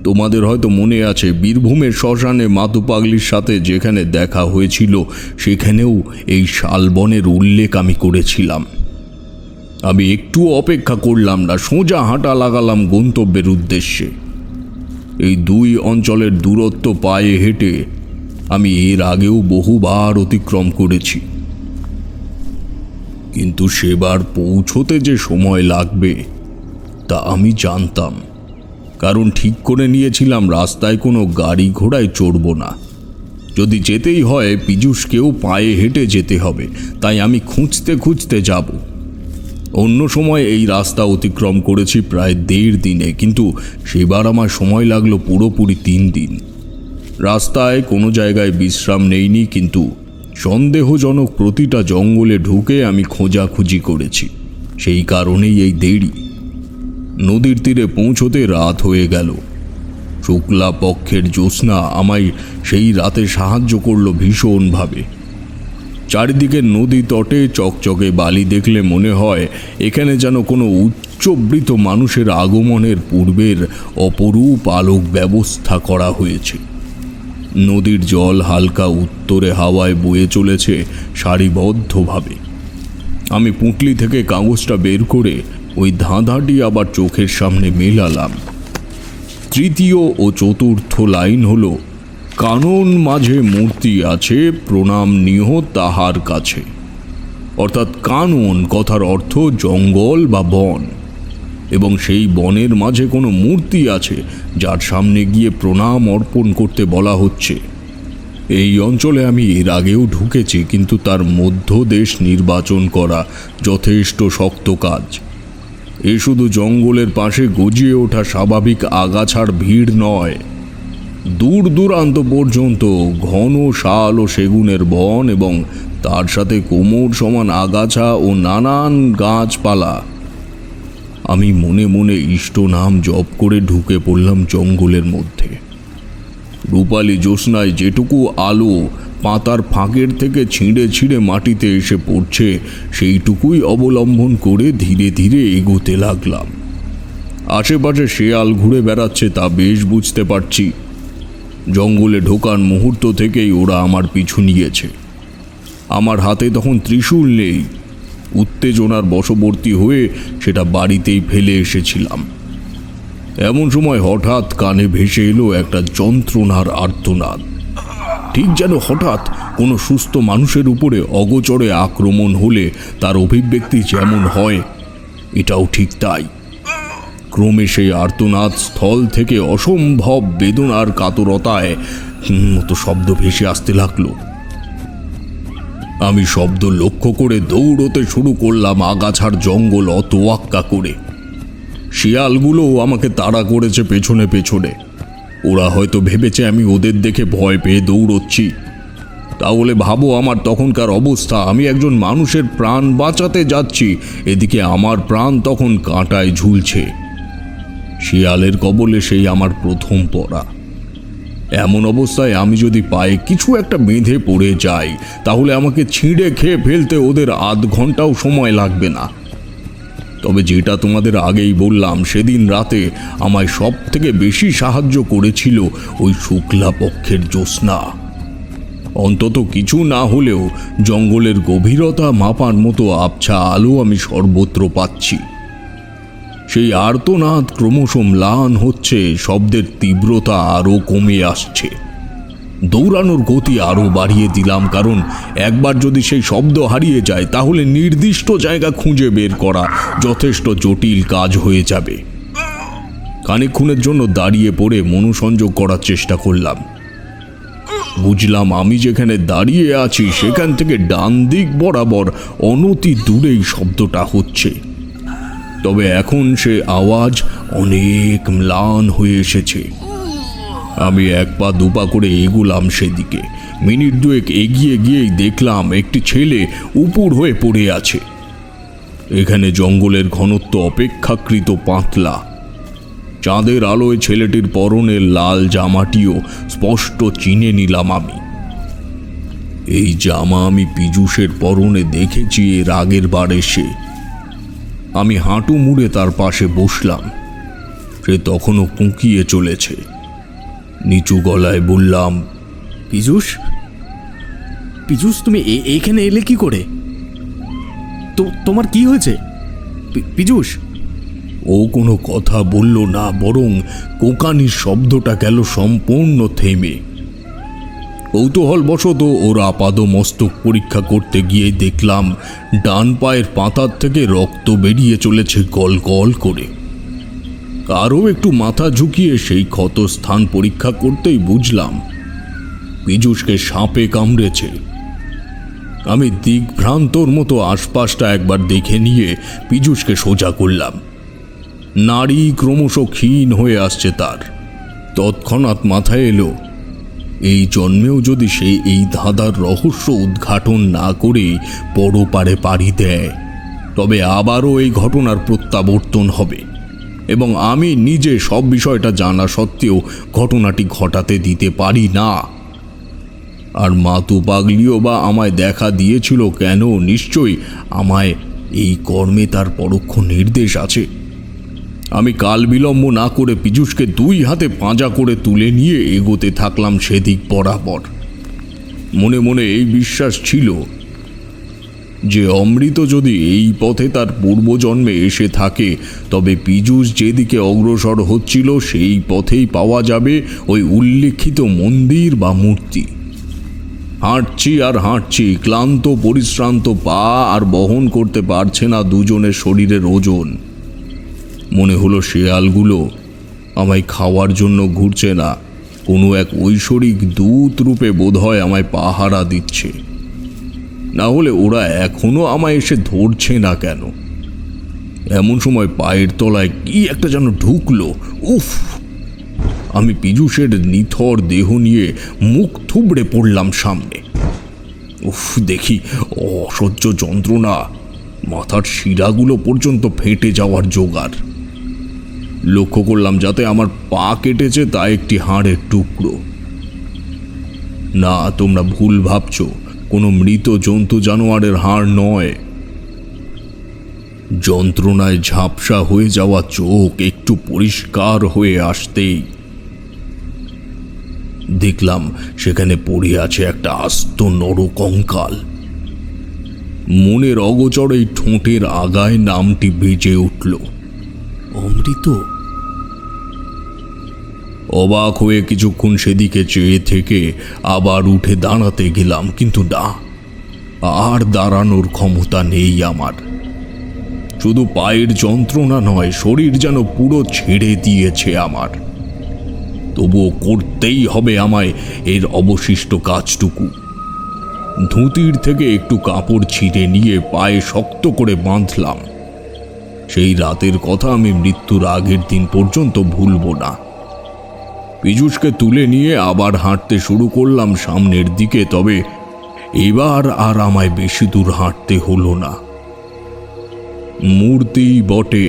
Speaker 1: তোমাদের হয়তো মনে আছে বীরভূমের শ্মশানে মাতু পাগলির সাথে যেখানে দেখা হয়েছিল সেখানেও এই শালবনের উল্লেখ আমি করেছিলাম। আমি একটু অপেক্ষা করলাম না, সোজা হাঁটা লাগালাম গন্তব্যের উদ্দেশ্যে। এই 2 অঞ্চলের দূরত্ব পায়ে হেঁটে আমি এর আগেও বহুবার অতিক্রম করেছি, কিন্তু সেবার পৌঁছতে যে সময় লাগবে তা আমি জানতাম, কারণ ঠিক করে নিয়েছিলাম রাস্তায় কোনো গাড়ি ঘোড়ায় চড়ব না। যদি যেতেই হয় পীযূষকেও পায়ে হেঁটে যেতে হবে, তাই আমি খুঁজতে খুঁজতে যাব। অন্য সময় এই রাস্তা অতিক্রম করেছি প্রায় 1.5 দিনে, কিন্তু সেবার আমার সময় লাগলো পুরোপুরি 3 দিন। রাস্তায় কোনো জায়গায় বিশ্রাম নেইনি, কিন্তু সন্দেহজনক প্রতিটা জঙ্গলে ঢুকে আমি খোঁজাখুঁজি করেছি। সেই কারণেই এই দেরি। নদীর তীরে পৌঁছতে রাত হয়ে গেল। শুক্লা পক্ষের জ্যোৎস্না আমায় সেই রাতে সাহায্য করলো ভীষণভাবে। চারিদিকে নদী তটে চকচকে বালি দেখলে মনে হয় এখানে যেন কোনো উচ্চবৃত মানুষের আগমনের পূর্বের অপরূপ আলোক ব্যবস্থা করা হয়েছে। নদীর জল হালকা উত্তরে হাওয়ায় বয়ে চলেছে সারিবদ্ধভাবে। আমি পুঁটলি থেকে কাগজটা বের করে ওই ধাঁধাটি আবার চোখের সামনে মেলালাম। 3য় ও 4র্থ লাইন হলো, কানন মাঝে মূর্তি আছে, প্রণাম নিহ তাহার কাছে। অর্থাৎ কানন কথার অর্থ জঙ্গল বা বন, এবং সেই বনের মাঝে কোনো মূর্তি আছে যার সামনে গিয়ে প্রণাম অর্পণ করতে বলা হচ্ছে। এই অঞ্চলে আমি এর আগেও ঢুকেছি, কিন্তু তার মধ্যদেশ নির্বাচন করা যথেষ্ট শক্ত কাজ। এ শুধু জঙ্গলের পাশে গজিয়ে ওঠা স্বাভাবিক আগাছার ভিড় নয়, দূর দূরান্ত পর্যন্ত ঘন শাল ও সেগুনের বন, এবং তার সাথে কোমর সমান আগাছা ও নানান গাছপালা। আমি মনে মনে ইষ্ট নাম জপ করে ঢুকে পড়লাম জঙ্গলের মধ্যে। রূপালী জ্যোৎস্নায় যেটুকু আলো পাতার ফাঁকের থেকে ছিঁড়ে ছিঁড়ে মাটিতে এসে পড়ছে সেইটুকুই অবলম্বন করে ধীরে ধীরে এগোতে লাগলাম। আশেপাশে শেয়াল ঘুরে বেড়াচ্ছে তা বেশ বুঝতে পারছি। জঙ্গলে ঢোকার মুহূর্ত থেকেই ওরা আমার পিছু নিয়েছে। আমার হাতে তখন ত্রিশূল নেই। উত্তেজনার বশবর্তী হয়ে সেটা বাড়িতেই ফেলে এসেছিলাম। এমন সময় হঠাৎ কানে ভেসে এলো একটা যন্ত্রণার আর্তনাদ। ঠিক যেন হঠাৎ কোনো সুস্থ মানুষের উপরে অগোচরে আক্রমণ হলে তার অভিব্যক্তি যেমন হয়, এটাও ঠিক তাই। ক্রমে সেই আর্তনাদ স্থল থেকে অসম্ভব বেদনার কাতরতায় মতো শব্দ ভেসে আসতে লাগলো। আমি শব্দ লক্ষ্য করে দৌড়তে শুরু করলাম আগাছার জঙ্গল অতোয়াক্কা করে। শিয়ালগুলো আমাকে তাড়া করেছে পেছনে পেছনে। ওরা হয়তো ভেবেছে আমি ওদের দেখে ভয় পেয়ে দৌড়চ্ছি। তাহলে ভাবো আমার তখনকার অবস্থা। আমি একজন মানুষের প্রাণ বাঁচাতে যাচ্ছি, এদিকে আমার প্রাণ তখন কাঁটায় ঝুলছে। শিয়ালের কবলে সেই আমার প্রথম পড়া। এমন অবস্থায় আমি যদি পায়ে কিছু একটা বেঁধে পড়ে যাই, তাহলে আমাকে ছিঁড়ে খেয়ে ফেলতে ওদের আধ ঘন্টাও সময় লাগবে না। তবে যেটা তোমাদের আগেই বললাম, সেদিন রাতে আমায় সব থেকে বেশি সাহায্য করেছিল ওই শুক্লা পক্ষের জ্যোৎস্না। অন্তত কিছু না হলেও জঙ্গলের গভীরতা মাপার মতো আবছা আলো আমি সর্বত্র পাচ্ছি। সেই আর্তনাদ ক্রমশ ম্লান হচ্ছে, শব্দের তীব্রতা আরও কমে আসছে। দৌড়ানোর গতি আরও বাড়িয়ে দিলাম, কারণ একবার যদি সেই শব্দ হারিয়ে যায় তাহলে নির্দিষ্ট জায়গা খুঁজে বের করা যথেষ্ট জটিল কাজ হয়ে যাবে। খানিকক্ষণের জন্য দাঁড়িয়ে পড়ে মনোসংযোগ করার চেষ্টা করলাম। বুঝলাম আমি যেখানে দাঁড়িয়ে আছি সেখান থেকে ডান দিক বরাবর অনতি দূরেই শব্দটা হচ্ছে। তবে এখন সে আওয়াজ অনেক ম্লান হয়ে এসেছে। আমি এক পা দুপা করে এগুলাম সেদিকে। মিনিট দুয়েক এগিয়ে গিয়েই দেখলাম একটি ছেলে উপুর হয়ে পড়ে আছে। এখানে জঙ্গলের ঘনত্ব অপেক্ষাকৃত পাতলা। চাঁদের আলোয় ছেলেটির পরনের লাল জামাটিও স্পষ্ট চিনে নিলাম আমি। এই জামা আমি পীযূষের পরনে দেখেছি এর আগের বার এসে। আমি হাঁটু মুড়ে তার পাশে বসলাম। সে তখনও কুঁকিয়ে চলেছে। নিচু গলায় বললাম,
Speaker 9: পীযূষ, পীযূষ, তুমি এখানে এলে কি করে? তোমার কি হয়েছে পীযূষ?
Speaker 1: ও কোনো কথা বলল না, বরং কোকানির শব্দটা গেল সম্পূর্ণ থেমে। কৌতূহলবশত ওর আপাদ মস্তক পরীক্ষা করতে গিয়ে দেখলাম ডান পায়ের পাতার থেকে রক্ত বেরিয়ে চলেছে গল গল করে। আরও একটু মাথা ঝুঁকিয়ে সেই ক্ষত স্থান পরীক্ষা করতেই বুঝলাম পীযূষকে সাপে কামড়েছে। আমি দিগ্ভ্রান্তর মতো আশপাশটা একবার দেখে নিয়ে পীযূষকে সোজা করলাম। নাড়ি ক্রমশ ক্ষীণ হয়ে আসছে তার। তৎক্ষণাৎ মাথায় এলো, এই জন্মেও যদি সে এই ধাঁধার রহস্য উদ্ঘাটন না করে পরপারে পাড়ি দেয়, তবে আবারও এই ঘটনার প্রত্যাবর্তন হবে এবং আমি নিজে সব বিষয়টা জানা সত্ত্বেও ঘটনাটি ঘটাতে দিতে পারি না। আর মাতু পাগলিও বা আমায় দেখা দিয়েছিল কেন? নিশ্চয়ই আমায় এই কর্মে তার পরোক্ষ নির্দেশ আছে। আমি কাল বিলম্ব না করে পীযূষকে দুই হাতে পাঁজা করে তুলে নিয়ে এগোতে থাকলাম সেদিক বরাবর। মনে মনে এই বিশ্বাস ছিল যে অমৃত যদি এই পথে তার পূর্বজন্মে এসে থাকে, তবে পীযূষ যেদিকে অগ্রসর হচ্ছিল সেই পথেই পাওয়া যাবে ওই উল্লিখিত মন্দির বা মূর্তি। হাঁটছি আর হাঁটছি, ক্লান্ত পরিশ্রান্ত পা আর বহন করতে পারছে না দুজনের শরীরের ওজন। মনে হলো শেয়ালগুলো আমায় খাওয়ার জন্য ঘুরছে না, কোনো এক ঐশ্বরিক দূত রূপে বোধহয় আমায় পাহারা দিচ্ছে। না হলে ওরা এখনো আমায় এসে ধরছে না কেন? এমন সময় পায়ের তলায় কি একটা যেন ঢুকলো। উফ! আমি পীযূষের নিথর দেহ নিয়ে মুখ থুবড়ে পড়লাম সামনে। উফ! দেখি অসহ্য যন্ত্রণা, মাথার শিরাগুলো পর্যন্ত ফেটে যাওয়ার জোগাড়। লক্ষ্য করলাম যাতে আমার পা কেটেছে তা একটি হাড়ের টুকরো। না, তোমরা ভুল ভাবছো, কোনো মৃত জন্তু জানোয়ারের হাড় নয়। যন্ত্রণায় ঝাপসা হয়ে যাওয়া চোখ একটু পরিষ্কার হয়ে আসতেই দেখলাম সেখানে পড়ে আছে একটা আস্ত নরকঙ্কাল। মনের অগোচরেই ঠোঁটের আগায় নামটি বেজে উঠল, অমৃত। অবাক হয়ে কিছুক্ষণ সেদিকে চেয়ে থেকে আবার উঠে দাঁড়াতে গেলাম, কিন্তু না, আর দাঁড়ানোর ক্ষমতা নেই আমার। শুধু পায়ের যন্ত্রণা নয়, শরীর যেন পুরো ছেড়ে দিয়েছে আমার। তবুও করতেই হবে আমায় এর অবশিষ্ট কাজটুকু। ধুতির থেকে একটু কাপড় ছিঁড়ে নিয়ে পায়ে শক্ত করে বাঁধলাম। সেই রাতের কথা আমি মৃত্যুর আগের দিন পর্যন্ত ভুলবো না। পীযূষকে তুলে নিয়ে আবার হাঁটতে শুরু করলাম সামনের দিকে, তবে এবার আর আমায় বেশি দূর হাঁটতে হলো না। মূর্তি বটে,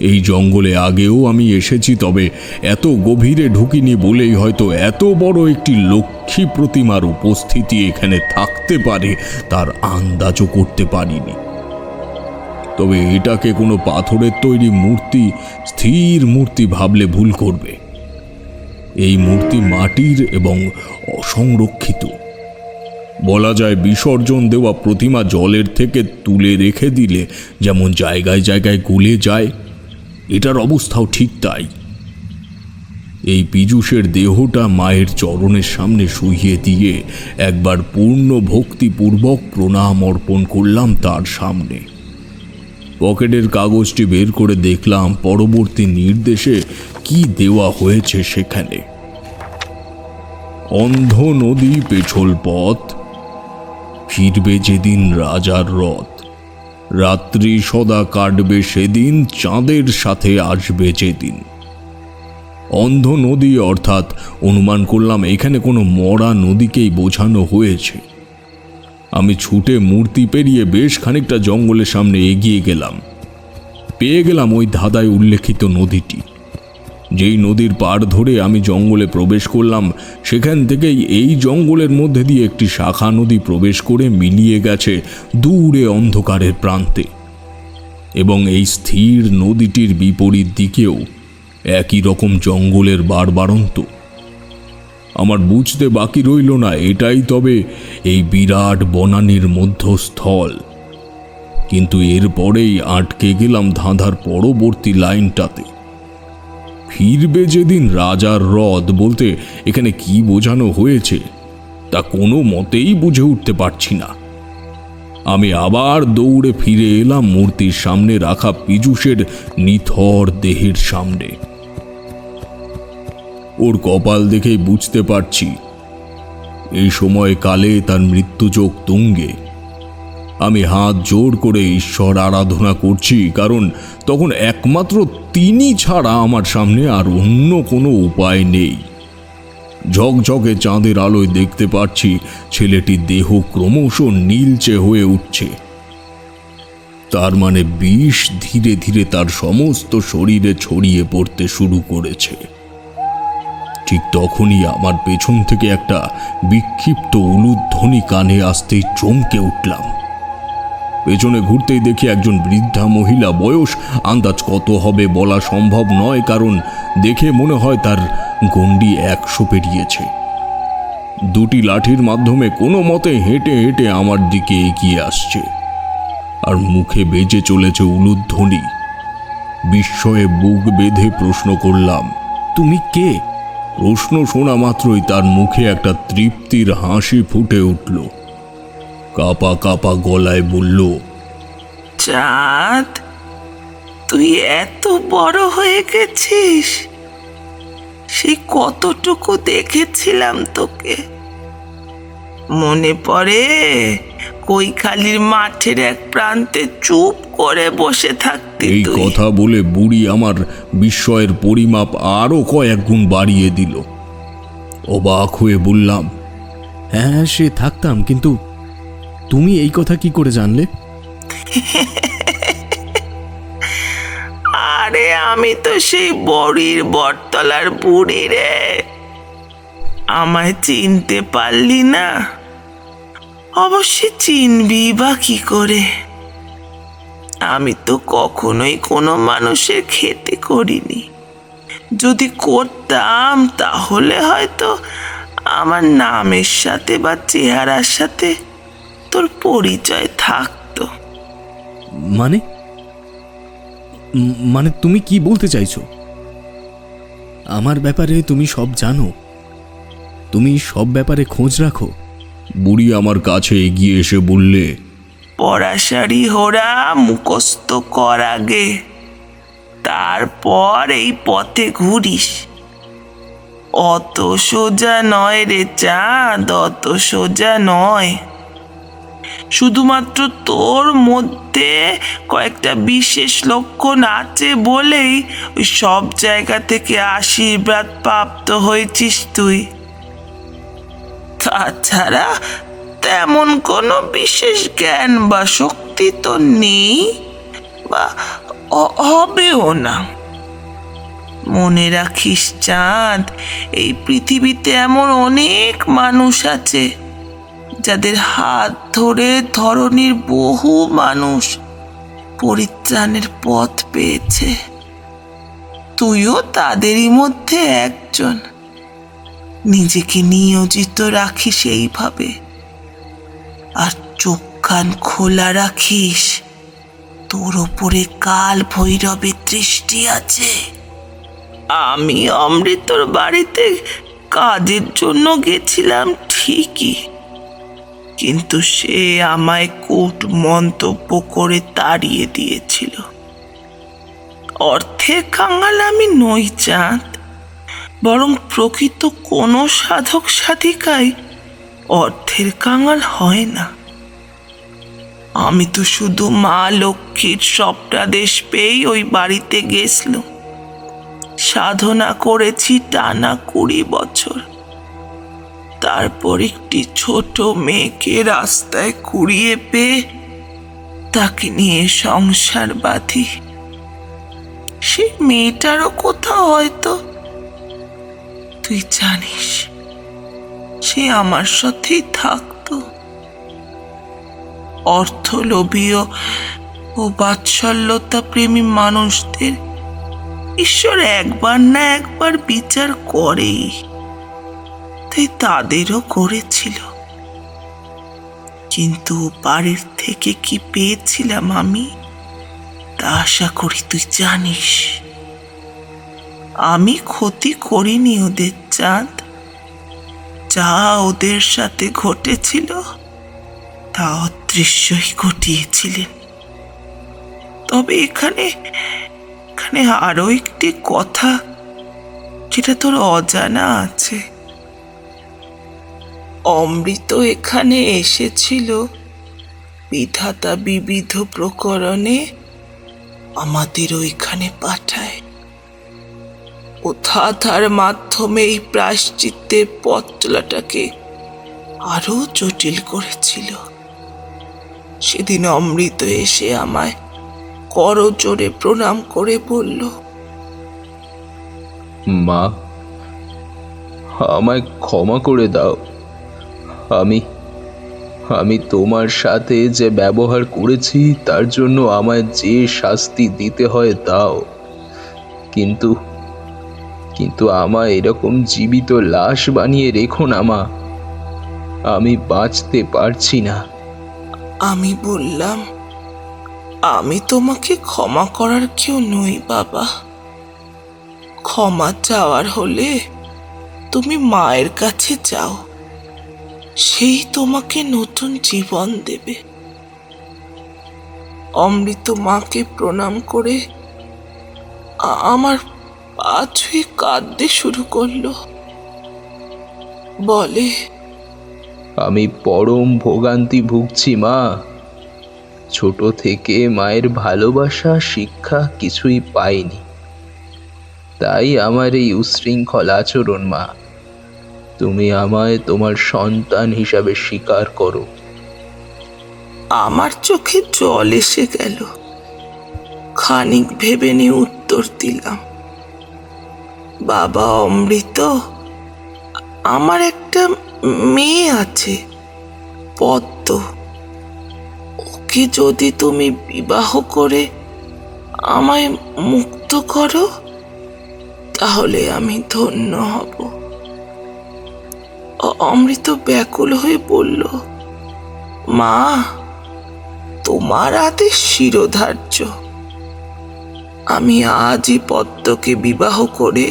Speaker 1: এই জঙ্গলে আগেও আমি এসেছি, তবে এত গভীরে ঢুকিনি বলেই হয়তো এত বড় একটি লক্ষ্মী প্রতিমার উপস্থিতি এখানে থাকতে পারে তার আন্দাজও করতে পারিনি। তবে এটাকে কোনো পাথরের তৈরি মূর্তি, স্থির মূর্তি ভাবলে ভুল করবে। এই মূর্তি মাটির এবং অসংরক্ষিত। বলা যায় বিসর্জন দেওয়া প্রতিমা জলের থেকে তুলে রেখে দিলে যেমন জায়গায় জায়গায় গলে যায়, এটার অবস্থাও ঠিক তাই। এই পীযূষের দেহটা মায়ের চরণের সামনে শুইয়ে দিয়ে একবার পূর্ণ ভক্তিপূর্বক প্রণাম অর্পণ করলাম তার সামনে। পকেটের কাগজটি বের করে দেখলাম পরবর্তী নির্দেশে কি দেওয়া হয়েছে সেখানে। অন্ধ নদী পেছল পথ, ফিরবে যেদিন রাজার রথ, রাত্রি সদা কাটবে সেদিন, চাঁদের সাথে আসবে যেদিন। অন্ধ নদী অর্থাৎ অনুমান করলাম এখানে কোনো মরা নদীকেই বোঝানো হয়েছে। আমি ছুটে মূর্তি পেরিয়ে বেশ খানিকটা জঙ্গলের সামনে এগিয়ে গেলাম। পেয়ে গেলাম ওই ধাঁধায় উল্লেখিত নদীটি। যেই নদীর পাড় ধরে আমি জঙ্গলে প্রবেশ করলাম, সেখান থেকেই এই জঙ্গলের মধ্যে দিয়ে একটি শাখা নদী প্রবেশ করে মিলিয়ে গেছে দূরে অন্ধকারের প্রান্তে, এবং এই স্থির নদীটির বিপরীত দিকেও একই রকম জঙ্গলের বাড়বাড়ন্ত। আমার বুঝতে বাকি রইল না এটাই তবে এই বিরাট বনানীর মধ্যস্থল। কিন্তু এরপরেই আটকে গেলাম ধাঁধার পরবর্তী লাইনটাতে। ফিরবে যেদিন রাজার রথ বলতে এখানে কি বোঝানো হয়েছে তা কোনো মতেই বুঝে উঠতে পারছি না। আমি আবার দৌড়ে ফিরে এলাম মূর্তির সামনে রাখা পীযূষের নিথর দেহের সামনে। ওর কপাল দেখেই বুঝতে পারছি এই সময় কালে তার মৃত্যুযোগ তুঙ্গে। আমি হাত জোর করে ঈশ্বর আরাধনা করছি, কারণ তখন একমাত্র তিনি ছাড়া আমার সামনে আর অন্য কোনো উপায় নেই। ঝকঝকে চাঁদের আলোয় দেখতে পাচ্ছি ছেলেটির দেহ ক্রমশ নীলচে হয়ে উঠছে। তার মানে বিষ ধীরে ধীরে তার সমস্ত শরীরে ছড়িয়ে পড়তে শুরু করেছে। ঠিক তখনই আমার পেছন থেকে একটা বিক্ষিপ্ত উলুধ্বনি কানে আসতেই চমকে উঠলাম। পেছনে ঘুরতেই দেখি একজন বৃদ্ধা মহিলা, বয়স আন্দাজ কত হবে বলা সম্ভব নয়, কারণ দেখে মনে হয় তার গণ্ডি 100 পেরিয়েছে। দুটি লাঠির মাধ্যমে কোনো মতে হেঁটে হেঁটে আমার দিকে এগিয়ে আসছে, আর মুখে বেজে চলেছে উলুধ্বনি। বিস্ময়ে বুক বেঁধে প্রশ্ন করলাম, তুমি কে? প্রশ্ন শোনা মাত্রই তার মুখে একটা তৃপ্তির হাসি ফুটে উঠল। কাপা কাপা গলায় বলল,
Speaker 8: চাঁদ, তুই এত বড় হয়ে গেছিস। সেই কতটুকু দেখেছিলাম তোকে, মনে পড়ে? কৈখালির মাঠের এক প্রান্তে চুপ করে বসে থাকতি।
Speaker 1: এই কথা বলে বুড়ি আমার বিস্ময়ের পরিমাপ আরো কয়েক গুণ বাড়িয়ে দিল। অবাক হয়ে বললাম,
Speaker 9: হ্যাঁ সে থাকতাম, কিন্তু তুমি এই কথা কি করে জানলে?
Speaker 8: আরে আমি তো সেই বড়ির বটতলার বুড়ি রে। আমায় চিনতে পারলি না? অবশ্যই চিনবি বা কি করে? আমি তো কখনোই কোনো মানুষের ক্ষতি করিনি। যদি করতাম তাহলে হয়তো আমার নামের সাথে বা চেহারার সাথে তোর পরিচয় থাকতো।
Speaker 9: মানে মানে তুমি কি বলতে চাইছো? আমার ব্যাপারে তুমি সব জানো? তুমি সব ব্যাপারে খোঁজ রাখো?
Speaker 1: বুড়ি আমার কাছে এগিয়ে এসে বললে,
Speaker 8: পরাশাড়ি হোরা মুখস্থ কর আগে, তারপর এই পথে ঘুরিস। অত সোজা নয় রে চাঁদ, অত সোজা নয়।
Speaker 13: শুধুমাত্র তোর মধ্যে কয়েকটা বিশেষ লক্ষণ আছে বলেই ওই সব জায়গা থেকে আশীর্বাদ প্রাপ্ত হয়েছিস তুই। তাছাড়া তেমন কোনো বিশেষ জ্ঞান বা শক্তি তো নেই বা হবেও না। মনে রাখিস চাঁদ, এই পৃথিবীতে এমন অনেক মানুষ আছে যাদের হাত ধরে ধরনীর বহু মানুষ পরিত্রাণের পথ পেয়েছে। তুইও তাদেরই মধ্যে একজন। নিজেকে নিয়োজিত রাখিস এইভাবে, আর চোখ কান খোলা রাখিস, তোর ওপরে কাল ভৈরবের দৃষ্টি আছে। আমি অমৃতর বাড়িতে কাজের জন্য গেছিলাম ঠিকই, কিন্তু সে আমায় কূট মন্তব্য করে তাড়িয়ে দিয়েছিল। অর্থের কাঙাল আমি নই চাঁদ, বরং প্রকৃত কোনো সাধক সাধিকাই অর্থের কাঙাল হয় না। আমি তো শুধু মা লক্ষ্মীর স্বপ্নাদেশ পেয়েই ওই বাড়িতে গেছিলাম। সাধনা করেছি টানা 20 বছর। তারপর একটি ছোট মেয়েকে রাস্তায় কুড়িয়ে পেয়ে তাকে নিয়ে সংসার বাঁধি। সে মেয়েটারও কোথাও হয়তো, তুই জানিস, সে আমার সাথেই থাকতো। অর্থলোভী ও বাৎসল্যতা প্রেমী মানুষদের ঈশ্বর একবার না একবার বিচার করেই, তাই তাদেরও করেছিল। কিন্তু বাড়ির থেকে কি পেয়েছিলাম আমি, তা আশা করি তুই জানিস। আমি ক্ষতি করিনি ওদের চাঁদ। যা ওদের সাথে ঘটেছিল তা অদৃশ্যই ঘটিয়েছিলেন। তবে এখানে আরো একটি কথা যেটা তোর অজানা আছে। অমৃত এখানে এসেছিল বিধাতা বিবিধ প্রকরণে আমাদের ওইখানে পাঠায়। ও ধাঁধার মাধ্যমে এই প্রায়শ্চিত্তের পথ চলাটাকে আরো জটিল করেছিল। সেদিন অমৃত এসে আমায় করজোড়ে প্রণাম করে বলল,
Speaker 5: মা, আমায় ক্ষমা করে দাও। আমি তোমার সাথে যে ব্যবহার করেছি তার জন্য আমায় যে শাস্তি দিতে হয় দাও, কিন্তু আমায় এরকম জীবিত লাশ বানিয়ে রেখো না মা। আমি বাঁচতে পারছি না।
Speaker 13: আমি বললাম, আমি তোমাকে ক্ষমা করার কেউ নই বাবা। ক্ষমা চাওয়ার হলে তুমি মায়ের কাছে যাও, সেই তোমাকে নতুন জীবন দেবে। অমৃত মাকে প্রণাম করে আমার পা ছুঁয়ে কাঁদতে শুরু করলো। বলে,
Speaker 5: আমি পরম ভোগান্তি ভুগছি মা। ছোট থেকে মায়ের ভালোবাসা শিক্ষা কিছুই পাইনি, তাই আমার এই উশৃঙ্খল আচরণ। মা, তুমি আমায় তোমার সন্তান হিসাবে স্বীকার করো।
Speaker 13: আমার চোখে জল এসে গেল। খানিক ভেবে নিয়ে উত্তর দিলাম, বাবা অমৃত, আমার একটা মেয়ে আছে পদ্ম। ওকে যদি তুমি বিবাহ করে আমায় মুক্ত করো তাহলে আমি ধন্য হব। অমৃত ব্যাকুল হয়ে বলল, মা, তোমার আদেশ শিরোধার্য। আমি আজই পদ্মকে বিবাহ করে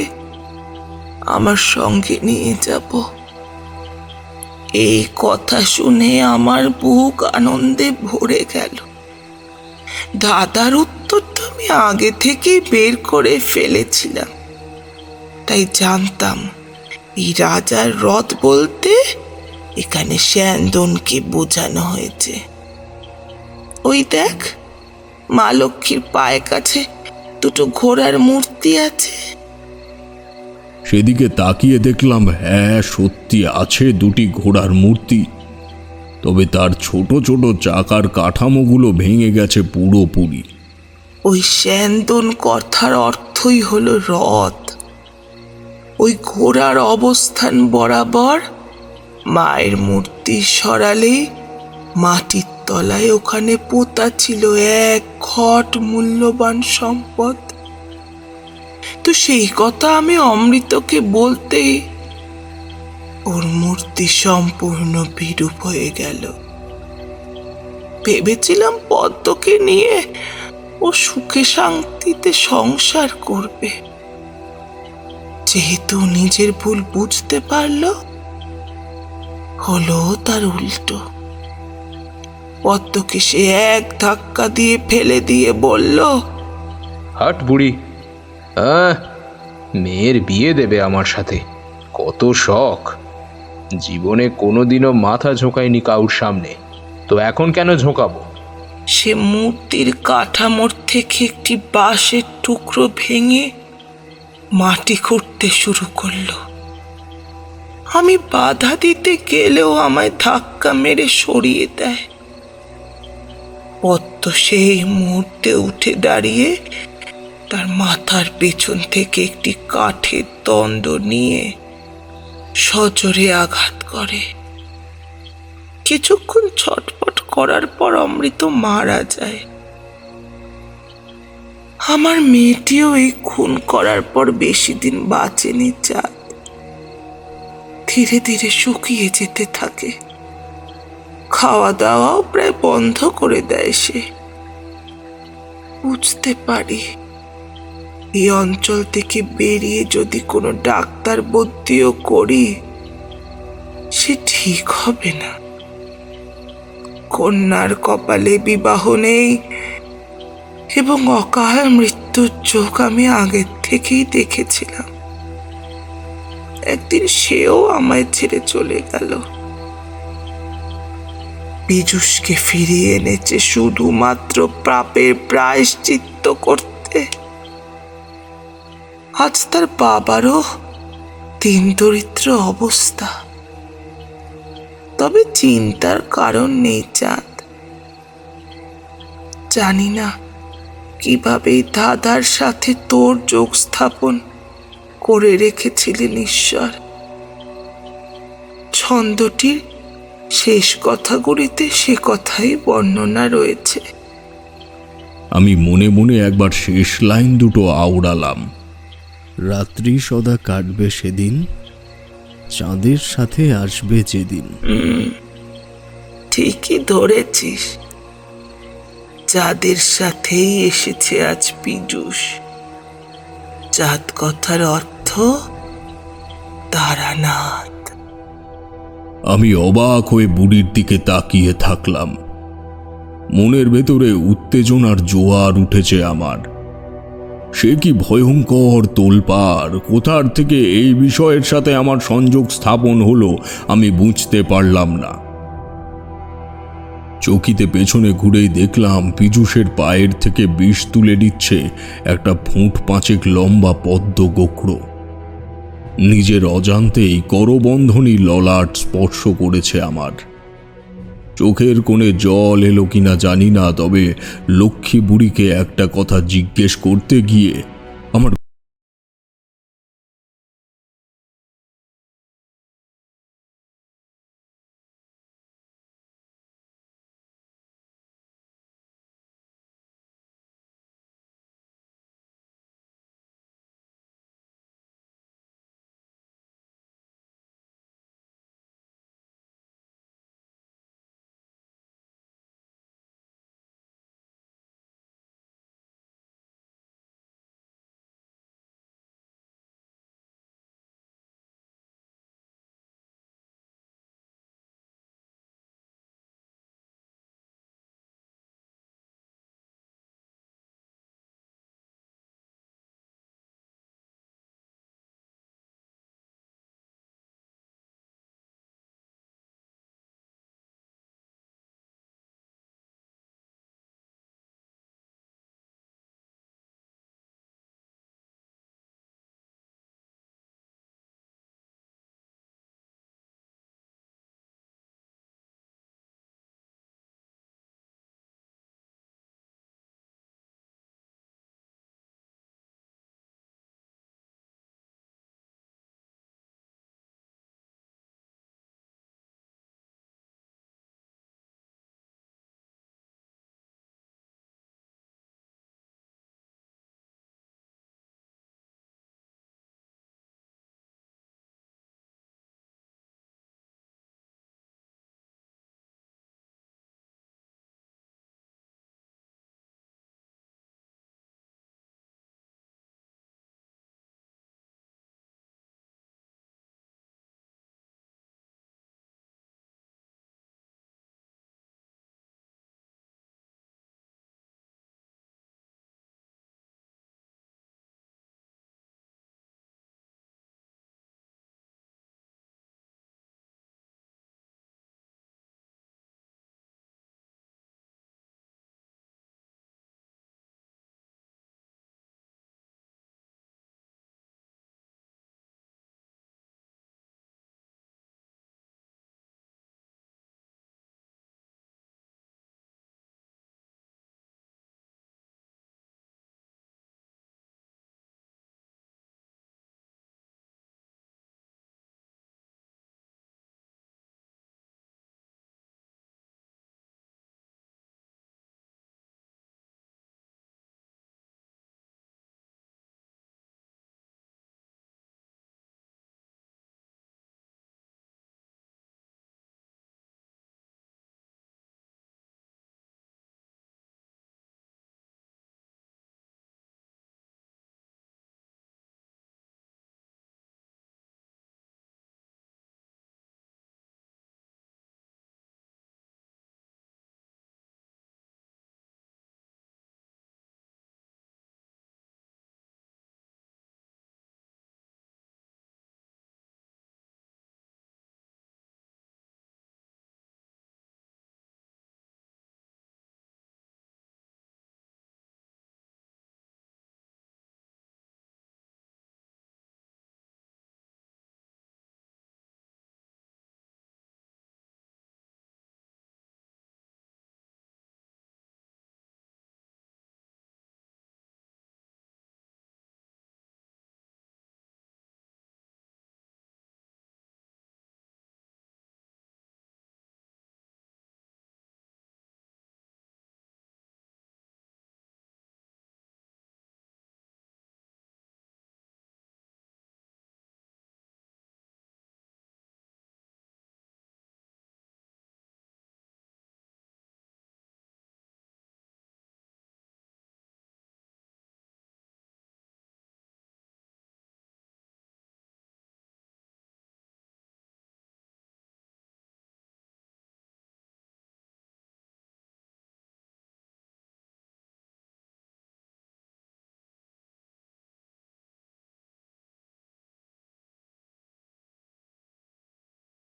Speaker 13: আমার সঙ্গে নিয়ে যাব। এই কথা শুনে আমার বুক আনন্দে ভরে গেল। দাদার উত্তরটা আমি আগে থেকেই বের করে ফেলেছিলাম, তাই জানতাম এই রাজার রথ বলতে এখানে স্যান্দনকে বোঝানো হয়েছে। ওই দেখ, মা লক্ষ্মীর পায়ের কাছে দুটো ঘোড়ার মূর্তি আছে।
Speaker 1: সেদিকে তাকিয়ে দেখলাম, হ্যাঁ সত্যি আছে দুটি ঘোড়ার মূর্তি, তবে তার ছোট ছোট চাকার কাঠামোগুলো ভেঙে গেছে পুরোপুরি।
Speaker 13: ওই স্যান্দন কথার অর্থই হলো রথ। ওই ঘোড়ার অবস্থান বরাবর মায়ের মূর্তি সরালে মাটির তলায় ওখানে পোতা ছিল এক ঘট মূল্যবান সম্পদ। তো সেই কথা আমি অমৃতকে বলতেই ওর মূর্তি সম্পূর্ণ বিরূপ হয়ে গেল। ভেবেছিলাম পদ্মকে নিয়ে ও সুখে শান্তিতে সংসার করবে। যেহেতু নিজের ভুল বুঝতে পারলো, হলো তার উল্টো। পদ্মকে সে এক ধাক্কা দিয়ে ফেলে দিয়ে বলল,
Speaker 5: হাট বুড়ি, মেয়ের বিয়ে দেবে আমার সাথে, কত শখ। জীবনে কোনোদিনও মাথা ঝোঁকায়নি কাউর সামনে, তো এখন কেন ঝোঁকাবো?
Speaker 13: সে মূর্তির কাঠামোর থেকে একটি বাঁশের টুকরো ভেঙে মাটি খুঁড়তে শুরু করলো। আমি বাধা দিতে গেলেও আমায় ধাক্কা মেরে সরিয়ে দেয়। পদ্ম সেই মুহূর্তে উঠে দাঁড়িয়ে তার মাথার পেছন থেকে একটি কাঠের দণ্ড নিয়ে সজোরে আঘাত করে। কিছুক্ষণ ছটফট করার পর অমৃত মারা যায়। আমার মেয়েটিও এই খুন করার পর বেশি দিন বাঁচেনি। চাঁদ ধীরে ধীরে শুকিয়ে যেতে থাকে। খাওয়া দাওয়াও প্রায় বন্ধ করে দেয় সে। বুঝতে পারি এই অঞ্চল থেকে বেরিয়ে যদি কোনো ডাক্তার ভর্তিও করি, সে ঠিক হবে না। কন্যার কপালে বিবাহ নেই এবং অকাল মৃত্যুর চোখ আমি আগের থেকেই দেখেছিলাম। একদিন সেও আমায় ছেড়ে চলে গেল। পীযূষকে ফিরিয়ে এনেছে শুধুমাত্র পাপের প্রায়শ্চিত্ত করতে। আজ তার বাবারও দিন দরিদ্র অবস্থা। তবে চিন্তার কারণ নেই চাঁদ। জানি না কিভাবে দাদার সাথে তোর যোগ স্থাপন করে রেখেছিলেন ঈশ্বর। ছন্দটির শেষ কথাগুলিতে সে কথাই বর্ণনা রয়েছে।
Speaker 1: আমি মনে মনে একবার শেষ লাইন দুটো আওড়ালাম।
Speaker 9: রাত্রি সদা কাটবে সেদিন, চাঁদের সাথে আসবে যেদিন।
Speaker 13: ঠিকই ধরেছিস, চাঁদের সাথেই এসেছে আজ পীযূষ। চাঁদ কথার অর্থ তারানাথ।
Speaker 1: আমি অবাক হয়ে বুড়ির দিকে তাকিয়ে থাকলাম। মনের ভেতরে উত্তেজনার জোয়ার উঠেছে আমার। সে কি ভয়ঙ্কর তোলপাড়! কোথার থেকে এই বিষয়ের সাথে আমার সংযোগ স্থাপন হলো আমি বুঝতে পারলাম না। চকিতে পেছনে ঘুরেই দেখলাম পীযূষের পায়ের থেকে বিষ তুলে দিচ্ছে একটা 5 ফুট লম্বা পদ্ম গোখরো। নিজের অজান্তেই করবন্ধনী ললাট স্পর্শ করেছে আমার। চোখের কোণে জল এলো কিনা জানি না, তবে লক্ষ্মী বুড়িকে একটা কথা জিজ্ঞেস করতে গিয়ে